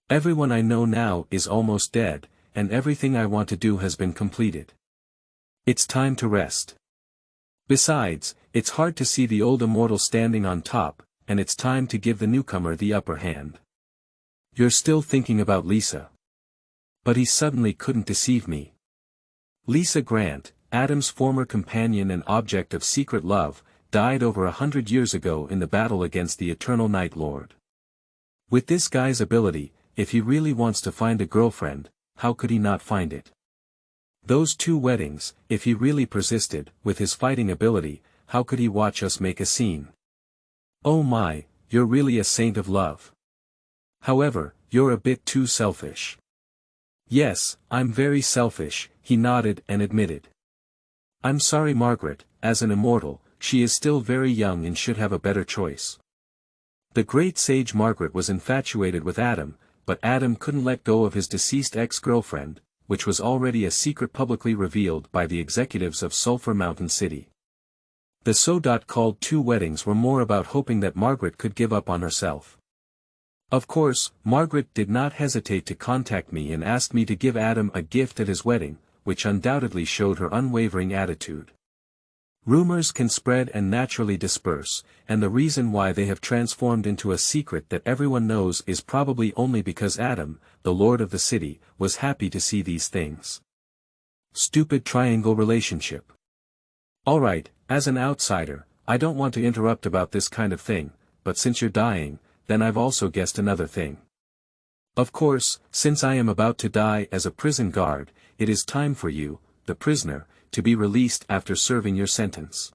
Everyone I know now is almost dead, and everything I want to do has been completed. It's time to rest. Besides, it's hard to see the old immortal standing on top, and it's time to give the newcomer the upper hand. You're still thinking about Lisa. But he suddenly couldn't deceive me. Lisa Grant, Adam's former companion and object of secret love, died over 100 years ago in the battle against the Eternal Night Lord. With this guy's ability, if he really wants to find a girlfriend, how could he not find it? Those 2 weddings, if he really persisted, with his fighting ability, how could he watch us make a scene? Oh my, you're really a saint of love. However, you're a bit too selfish. Yes, I'm very selfish, he nodded and admitted. I'm sorry Margaret, as an immortal, she is still very young and should have a better choice. The great sage Margaret was infatuated with Adam, but Adam couldn't let go of his deceased ex-girlfriend, which was already a secret publicly revealed by the executives of Sulphur Mountain City. The so-called 2 weddings were more about hoping that Margaret could give up on herself. Of course, Margaret did not hesitate to contact me and ask me to give Adam a gift at his wedding, which undoubtedly showed her unwavering attitude. Rumors can spread and naturally disperse, and the reason why they have transformed into a secret that everyone knows is probably only because Adam, the lord of the city, was happy to see these things. Stupid triangle relationship. Alright, as an outsider, I don't want to interrupt about this kind of thing, but since you're dying, then I've also guessed another thing. Of course, since I am about to die as a prison guard, it is time for you, the prisoner, to be released after serving your sentence.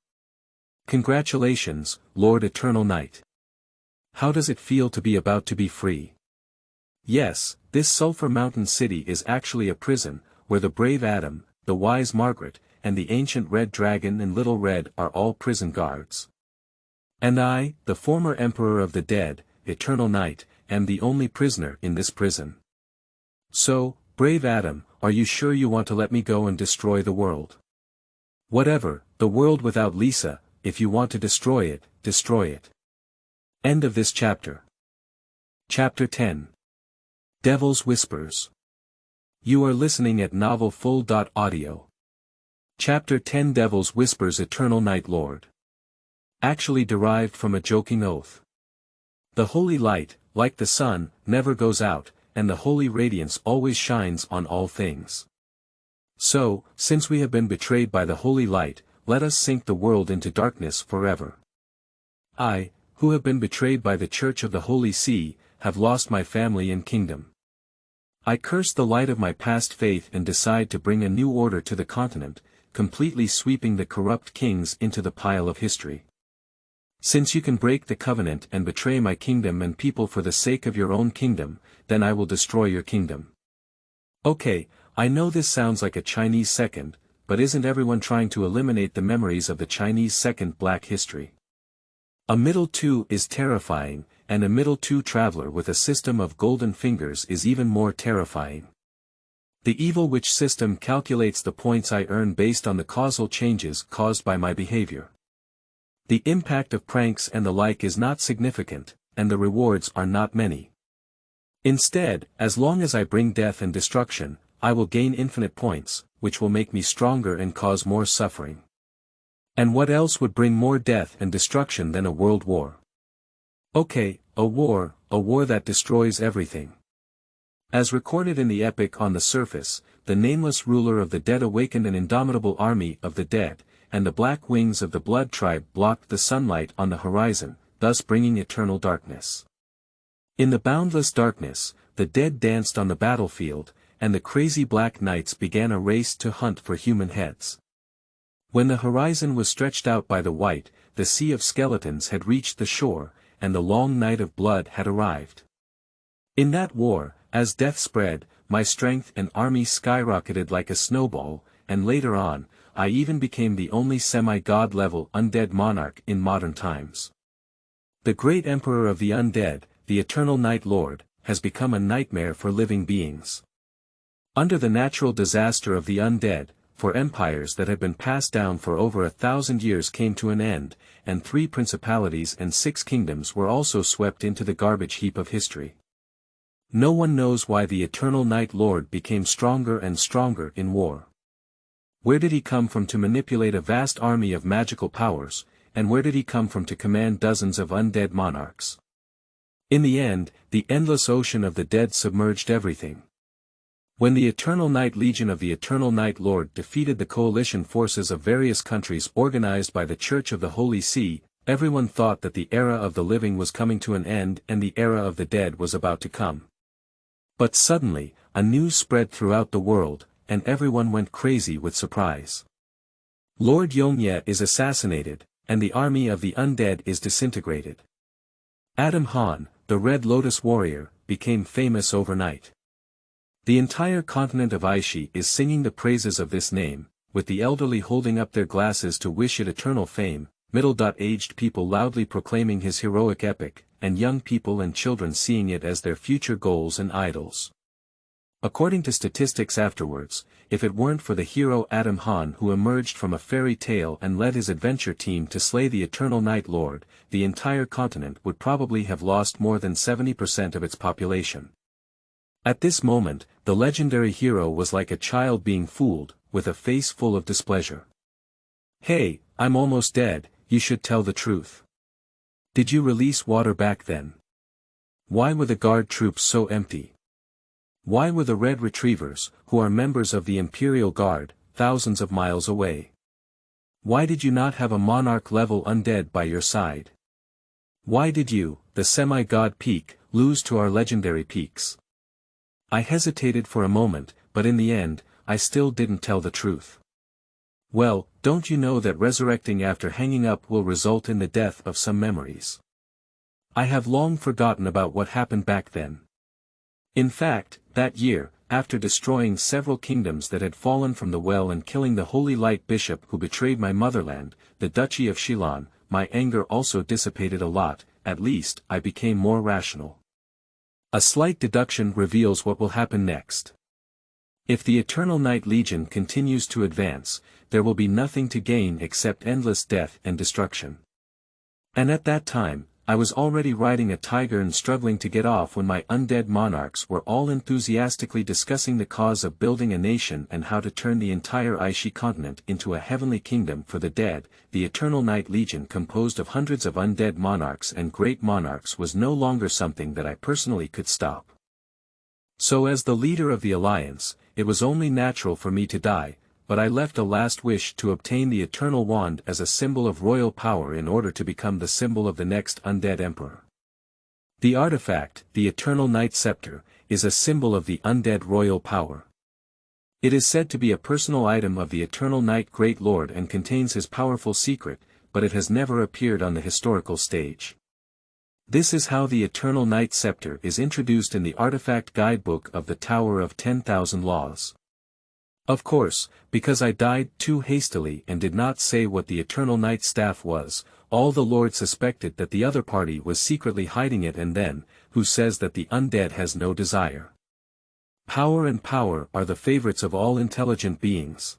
Congratulations, Lord Eternal Night. How does it feel to be about to be free? Yes, this Sulphur Mountain City is actually a prison, where the brave Adam, the wise Margaret, and the ancient Red Dragon and Little Red are all prison guards. And I, the former Emperor of the Dead, Eternal Night, am the only prisoner in this prison. So, brave Adam, are you sure you want to let me go and destroy the world? Whatever, the world without Lisa, if you want to destroy it, destroy it. End of this chapter. Chapter 10. Devil's Whispers. You are listening at novelfull.audio. Chapter 10 Devil's Whispers Eternal Night Lord. Actually derived from a joking oath. The holy light, like the sun, never goes out, and the holy radiance always shines on all things. So, since we have been betrayed by the holy light, let us sink the world into darkness forever. I, who have been betrayed by the Church of the Holy See, have lost my family and kingdom. I curse the light of my past faith and decide to bring a new order to the continent, completely sweeping the corrupt kings into the pile of history. Since you can break the covenant and betray my kingdom and people for the sake of your own kingdom, then I will destroy your kingdom. Okay, I know this sounds like a Chinese second, but isn't everyone trying to eliminate the memories of the Chinese second black history? A middle two is terrifying, and a middle two traveler with a system of golden fingers is even more terrifying. The evil witch system calculates the points I earn based on the causal changes caused by my behavior. The impact of pranks and the like is not significant, and the rewards are not many. Instead, as long as I bring death and destruction, I will gain infinite points, which will make me stronger and cause more suffering. And what else would bring more death and destruction than a world war? Okay, a war that destroys everything. As recorded in the epic On the Surface, the nameless ruler of the dead awakened an indomitable army of the dead, and the black wings of the blood tribe blocked the sunlight on the horizon, thus bringing eternal darkness. In the boundless darkness, the dead danced on the battlefield, and the crazy black knights began a race to hunt for human heads. When the horizon was stretched out by the white, the sea of skeletons had reached the shore, and the long night of blood had arrived. In that war, as death spread, my strength and army skyrocketed like a snowball, and later on, I even became the only semi-god level undead monarch in modern times. The great emperor of the undead, the Eternal Night Lord, has become a nightmare for living beings. Under the natural disaster of the undead, for empires that had been passed down for over 1,000 years came to an end, and 3 principalities and 6 kingdoms were also swept into the garbage heap of history. No one knows why the Eternal Night Lord became stronger and stronger in war. Where did he come from to manipulate a vast army of magical powers, and where did he come from to command dozens of undead monarchs? In the end, the endless ocean of the dead submerged everything. When the Eternal Night Legion of the Eternal Night Lord defeated the coalition forces of various countries organized by the Church of the Holy See, everyone thought that the era of the living was coming to an end and the era of the dead was about to come. But suddenly, a news spread throughout the world, and everyone went crazy with surprise. Lord Yongye is assassinated, and the army of the undead is disintegrated. Adam Han, the Red Lotus warrior, became famous overnight. The entire continent of Aishi is singing the praises of this name, with the elderly holding up their glasses to wish it eternal fame, middle-aged people loudly proclaiming his heroic epic, and young people and children seeing it as their future goals and idols. According to statistics afterwards, if it weren't for the hero Adam Han who emerged from a fairy tale and led his adventure team to slay the Eternal Night Lord, the entire continent would probably have lost more than 70% of its population. At this moment, the legendary hero was like a child being fooled, with a face full of displeasure. "Hey, I'm almost dead, you should tell the truth. Did you release water back then? Why were the guard troops so empty? Why were the Red Retrievers, who are members of the Imperial Guard, thousands of miles away? Why did you not have a monarch-level undead by your side? Why did you, the semi-god peak, lose to our legendary peaks?" I hesitated for a moment, but in the end, I still didn't tell the truth. "Well, don't you know that resurrecting after hanging up will result in the death of some memories? I have long forgotten about what happened back then. In fact, that year, after destroying several kingdoms that had fallen from the well and killing the Holy Light Bishop who betrayed my motherland, the Duchy of Shilan, my anger also dissipated a lot, at least I became more rational. A slight deduction reveals what will happen next. If the Eternal Night Legion continues to advance, there will be nothing to gain except endless death and destruction. And at that time, I was already riding a tiger and struggling to get off when my undead monarchs were all enthusiastically discussing the cause of building a nation and how to turn the entire Aishi continent into a heavenly kingdom for the dead. The Eternal Night Legion, composed of hundreds of undead monarchs and great monarchs, was no longer something that I personally could stop. So as the leader of the alliance, it was only natural for me to die, but I left a last wish to obtain the Eternal Wand as a symbol of royal power in order to become the symbol of the next undead emperor. The artifact, the Eternal Night Scepter, is a symbol of the undead royal power. It is said to be a personal item of the Eternal Night Great Lord and contains his powerful secret, but it has never appeared on the historical stage. This is how the Eternal Night Scepter is introduced in the artifact guidebook of the Tower of 10,000 Laws. Of course, because I died too hastily and did not say what the Eternal Night Staff was, all the lords suspected that the other party was secretly hiding it, and then, who says that the undead has no desire? Power and power are the favorites of all intelligent beings.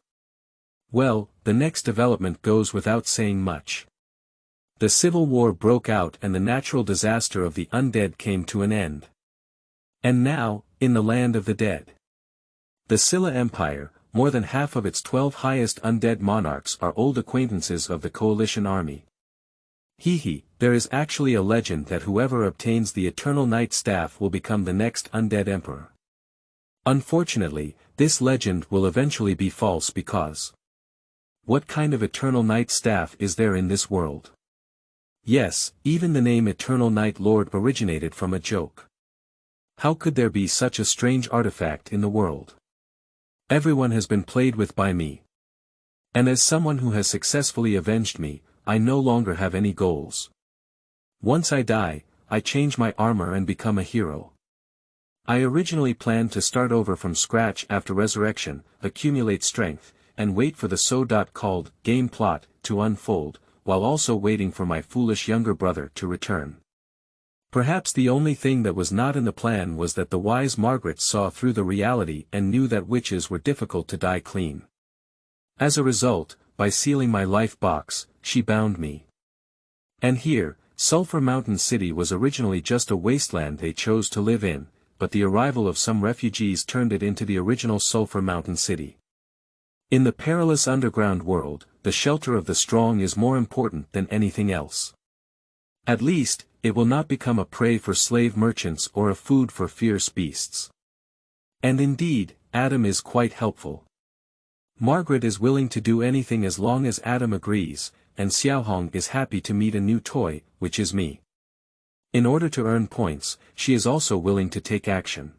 Well, the next development goes without saying much. The civil war broke out and the natural disaster of the undead came to an end. And now, in the land of the dead, the Scylla Empire, more than half of its 12 highest undead monarchs are old acquaintances of the coalition army. There is actually a legend that whoever obtains the Eternal Night Staff will become the next undead emperor. Unfortunately, this legend will eventually be false because what kind of Eternal Night Staff is there in this world? Yes, even the name Eternal Night Lord originated from a joke. How could there be such a strange artifact in the world? Everyone has been played with by me. And as someone who has successfully avenged me, I no longer have any goals. Once I die, I change my armor and become a hero. I originally planned to start over from scratch after resurrection, accumulate strength, and wait for the so-called game plot to unfold, while also waiting for my foolish younger brother to return. Perhaps the only thing that was not in the plan was that the wise Margaret saw through the reality and knew that witches were difficult to die clean. As a result, by sealing my life box, she bound me. And here, Sulphur Mountain City was originally just a wasteland they chose to live in, but the arrival of some refugees turned it into the original Sulphur Mountain City. In the perilous underground world, the shelter of the strong is more important than anything else. At least, it will not become a prey for slave merchants or a food for fierce beasts. And indeed, Adam is quite helpful. Margaret is willing to do anything as long as Adam agrees, and Xiaohong is happy to meet a new toy, which is me. In order to earn points, she is also willing to take action.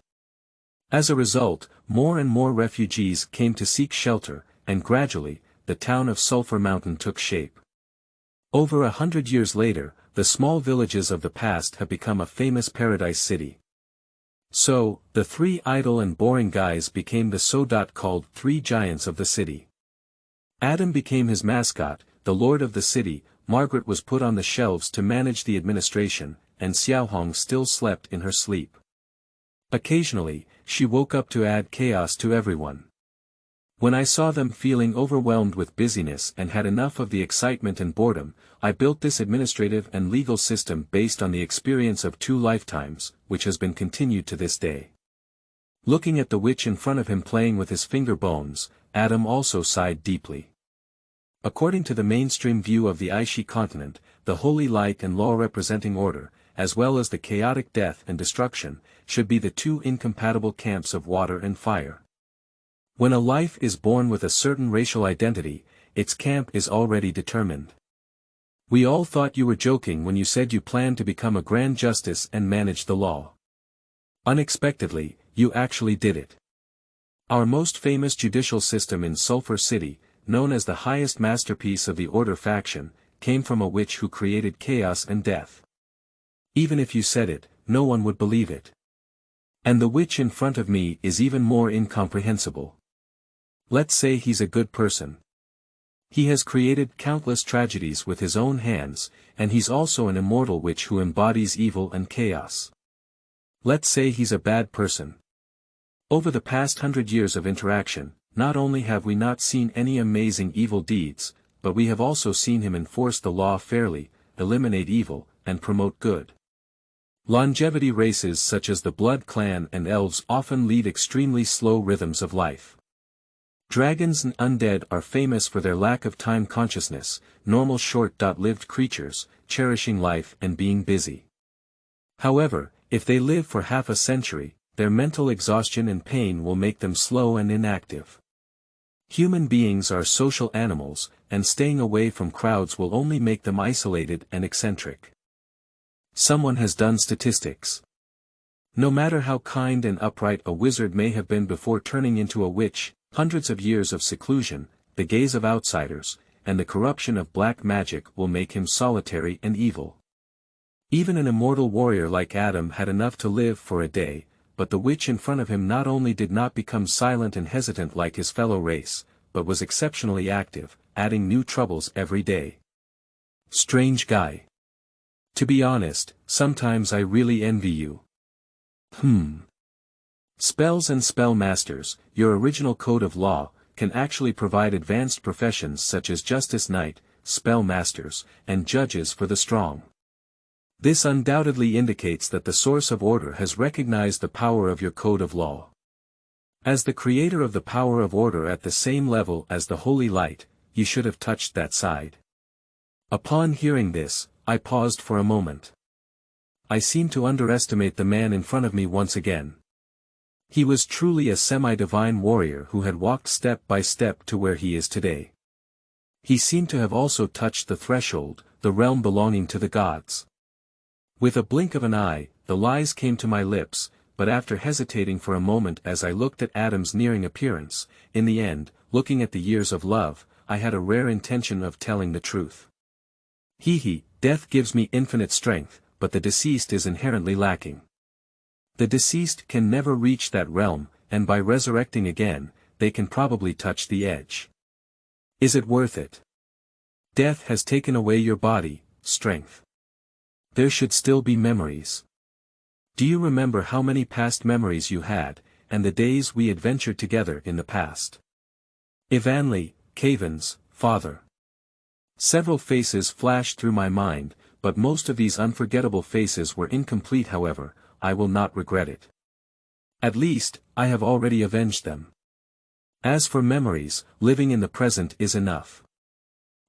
As a result, more and more refugees came to seek shelter, and gradually, the town of Sulphur Mountain took shape. Over 100 years later, the small villages of the past have become a famous paradise city. So, the three idle and boring guys became the so-called three giants of the city. Adam became his mascot, the lord of the city. Margaret was put on the shelves to manage the administration, and Xiaohong still slept in her sleep. Occasionally, she woke up to add chaos to everyone. When I saw them feeling overwhelmed with busyness and had enough of the excitement and boredom, I built this administrative and legal system based on the experience of 2 lifetimes, which has been continued to this day. Looking at the witch in front of him playing with his finger bones, Adam also sighed deeply. According to the mainstream view of the Aishi continent, the holy light and law representing order, as well as the chaotic death and destruction, should be the 2 incompatible camps of water and fire. When a life is born with a certain racial identity, its camp is already determined. We all thought you were joking when you said you planned to become a grand justice and manage the law. Unexpectedly, you actually did it. Our most famous judicial system in Sulphur City, known as the highest masterpiece of the Order faction, came from a witch who created chaos and death. Even if you said it, no one would believe it. And the witch in front of me is even more incomprehensible. Let's say he's a good person. He has created countless tragedies with his own hands, and he's also an immortal witch who embodies evil and chaos. Let's say he's a bad person. Over the past 100 years of interaction, not only have we not seen any amazing evil deeds, but we have also seen him enforce the law fairly, eliminate evil, and promote good. Longevity races such as the Blood Clan and Elves often lead extremely slow rhythms of life. Dragons and undead are famous for their lack of time consciousness, normal short-lived creatures, cherishing life and being busy. However, if they live for half a century, their mental exhaustion and pain will make them slow and inactive. Human beings are social animals, and staying away from crowds will only make them isolated and eccentric. Someone has done statistics. No matter how kind and upright a wizard may have been before turning into a witch, hundreds of years of seclusion, the gaze of outsiders, and the corruption of black magic will make him solitary and evil. Even an immortal warrior like Adam had enough to live for a day, but the witch in front of him not only did not become silent and hesitant like his fellow race, but was exceptionally active, adding new troubles every day. Strange guy. To be honest, sometimes I really envy you. Spells and spell masters, your original code of law, can actually provide advanced professions such as Justice Knight, spell masters, and judges for the strong. This undoubtedly indicates that the source of order has recognized the power of your code of law. As the creator of the power of order at the same level as the holy light, you should have touched that side. Upon hearing this, I paused for a moment. I seemed to underestimate the man in front of me once again. He was truly a semi-divine warrior who had walked step by step to where he is today. He seemed to have also touched the threshold, the realm belonging to the gods. With a blink of an eye, the lies came to my lips, but after hesitating for a moment as I looked at Adam's nearing appearance, in the end, looking at the years of love, I had a rare intention of telling the truth. Death gives me infinite strength, but the deceased is inherently lacking. The deceased can never reach that realm, and by resurrecting again, they can probably touch the edge. Is it worth it? Death has taken away your body, strength. There should still be memories. Do you remember how many past memories you had, and the days we adventured together in the past? Ivanli, Kaven's father. Several faces flashed through my mind, but most of these unforgettable faces were incomplete. However, I will not regret it. At least, I have already avenged them. As for memories, living in the present is enough.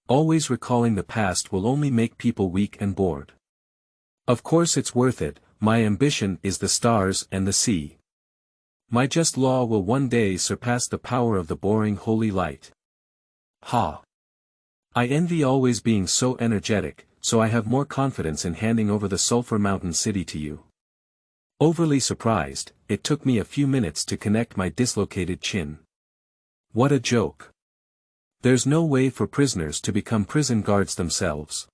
Always recalling the past will only make people weak and bored. Of course it's worth it, my ambition is the stars and the sea. My just law will one day surpass the power of the boring holy light. Ha! I envy always being so energetic, so I have more confidence in handing over the Sulphur Mountain City to you. Overly surprised, it took me a few minutes to connect my dislocated chin. What a joke. There's no way for prisoners to become prison guards themselves.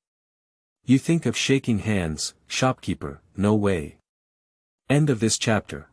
You think of shaking hands, shopkeeper, no way. End of this chapter.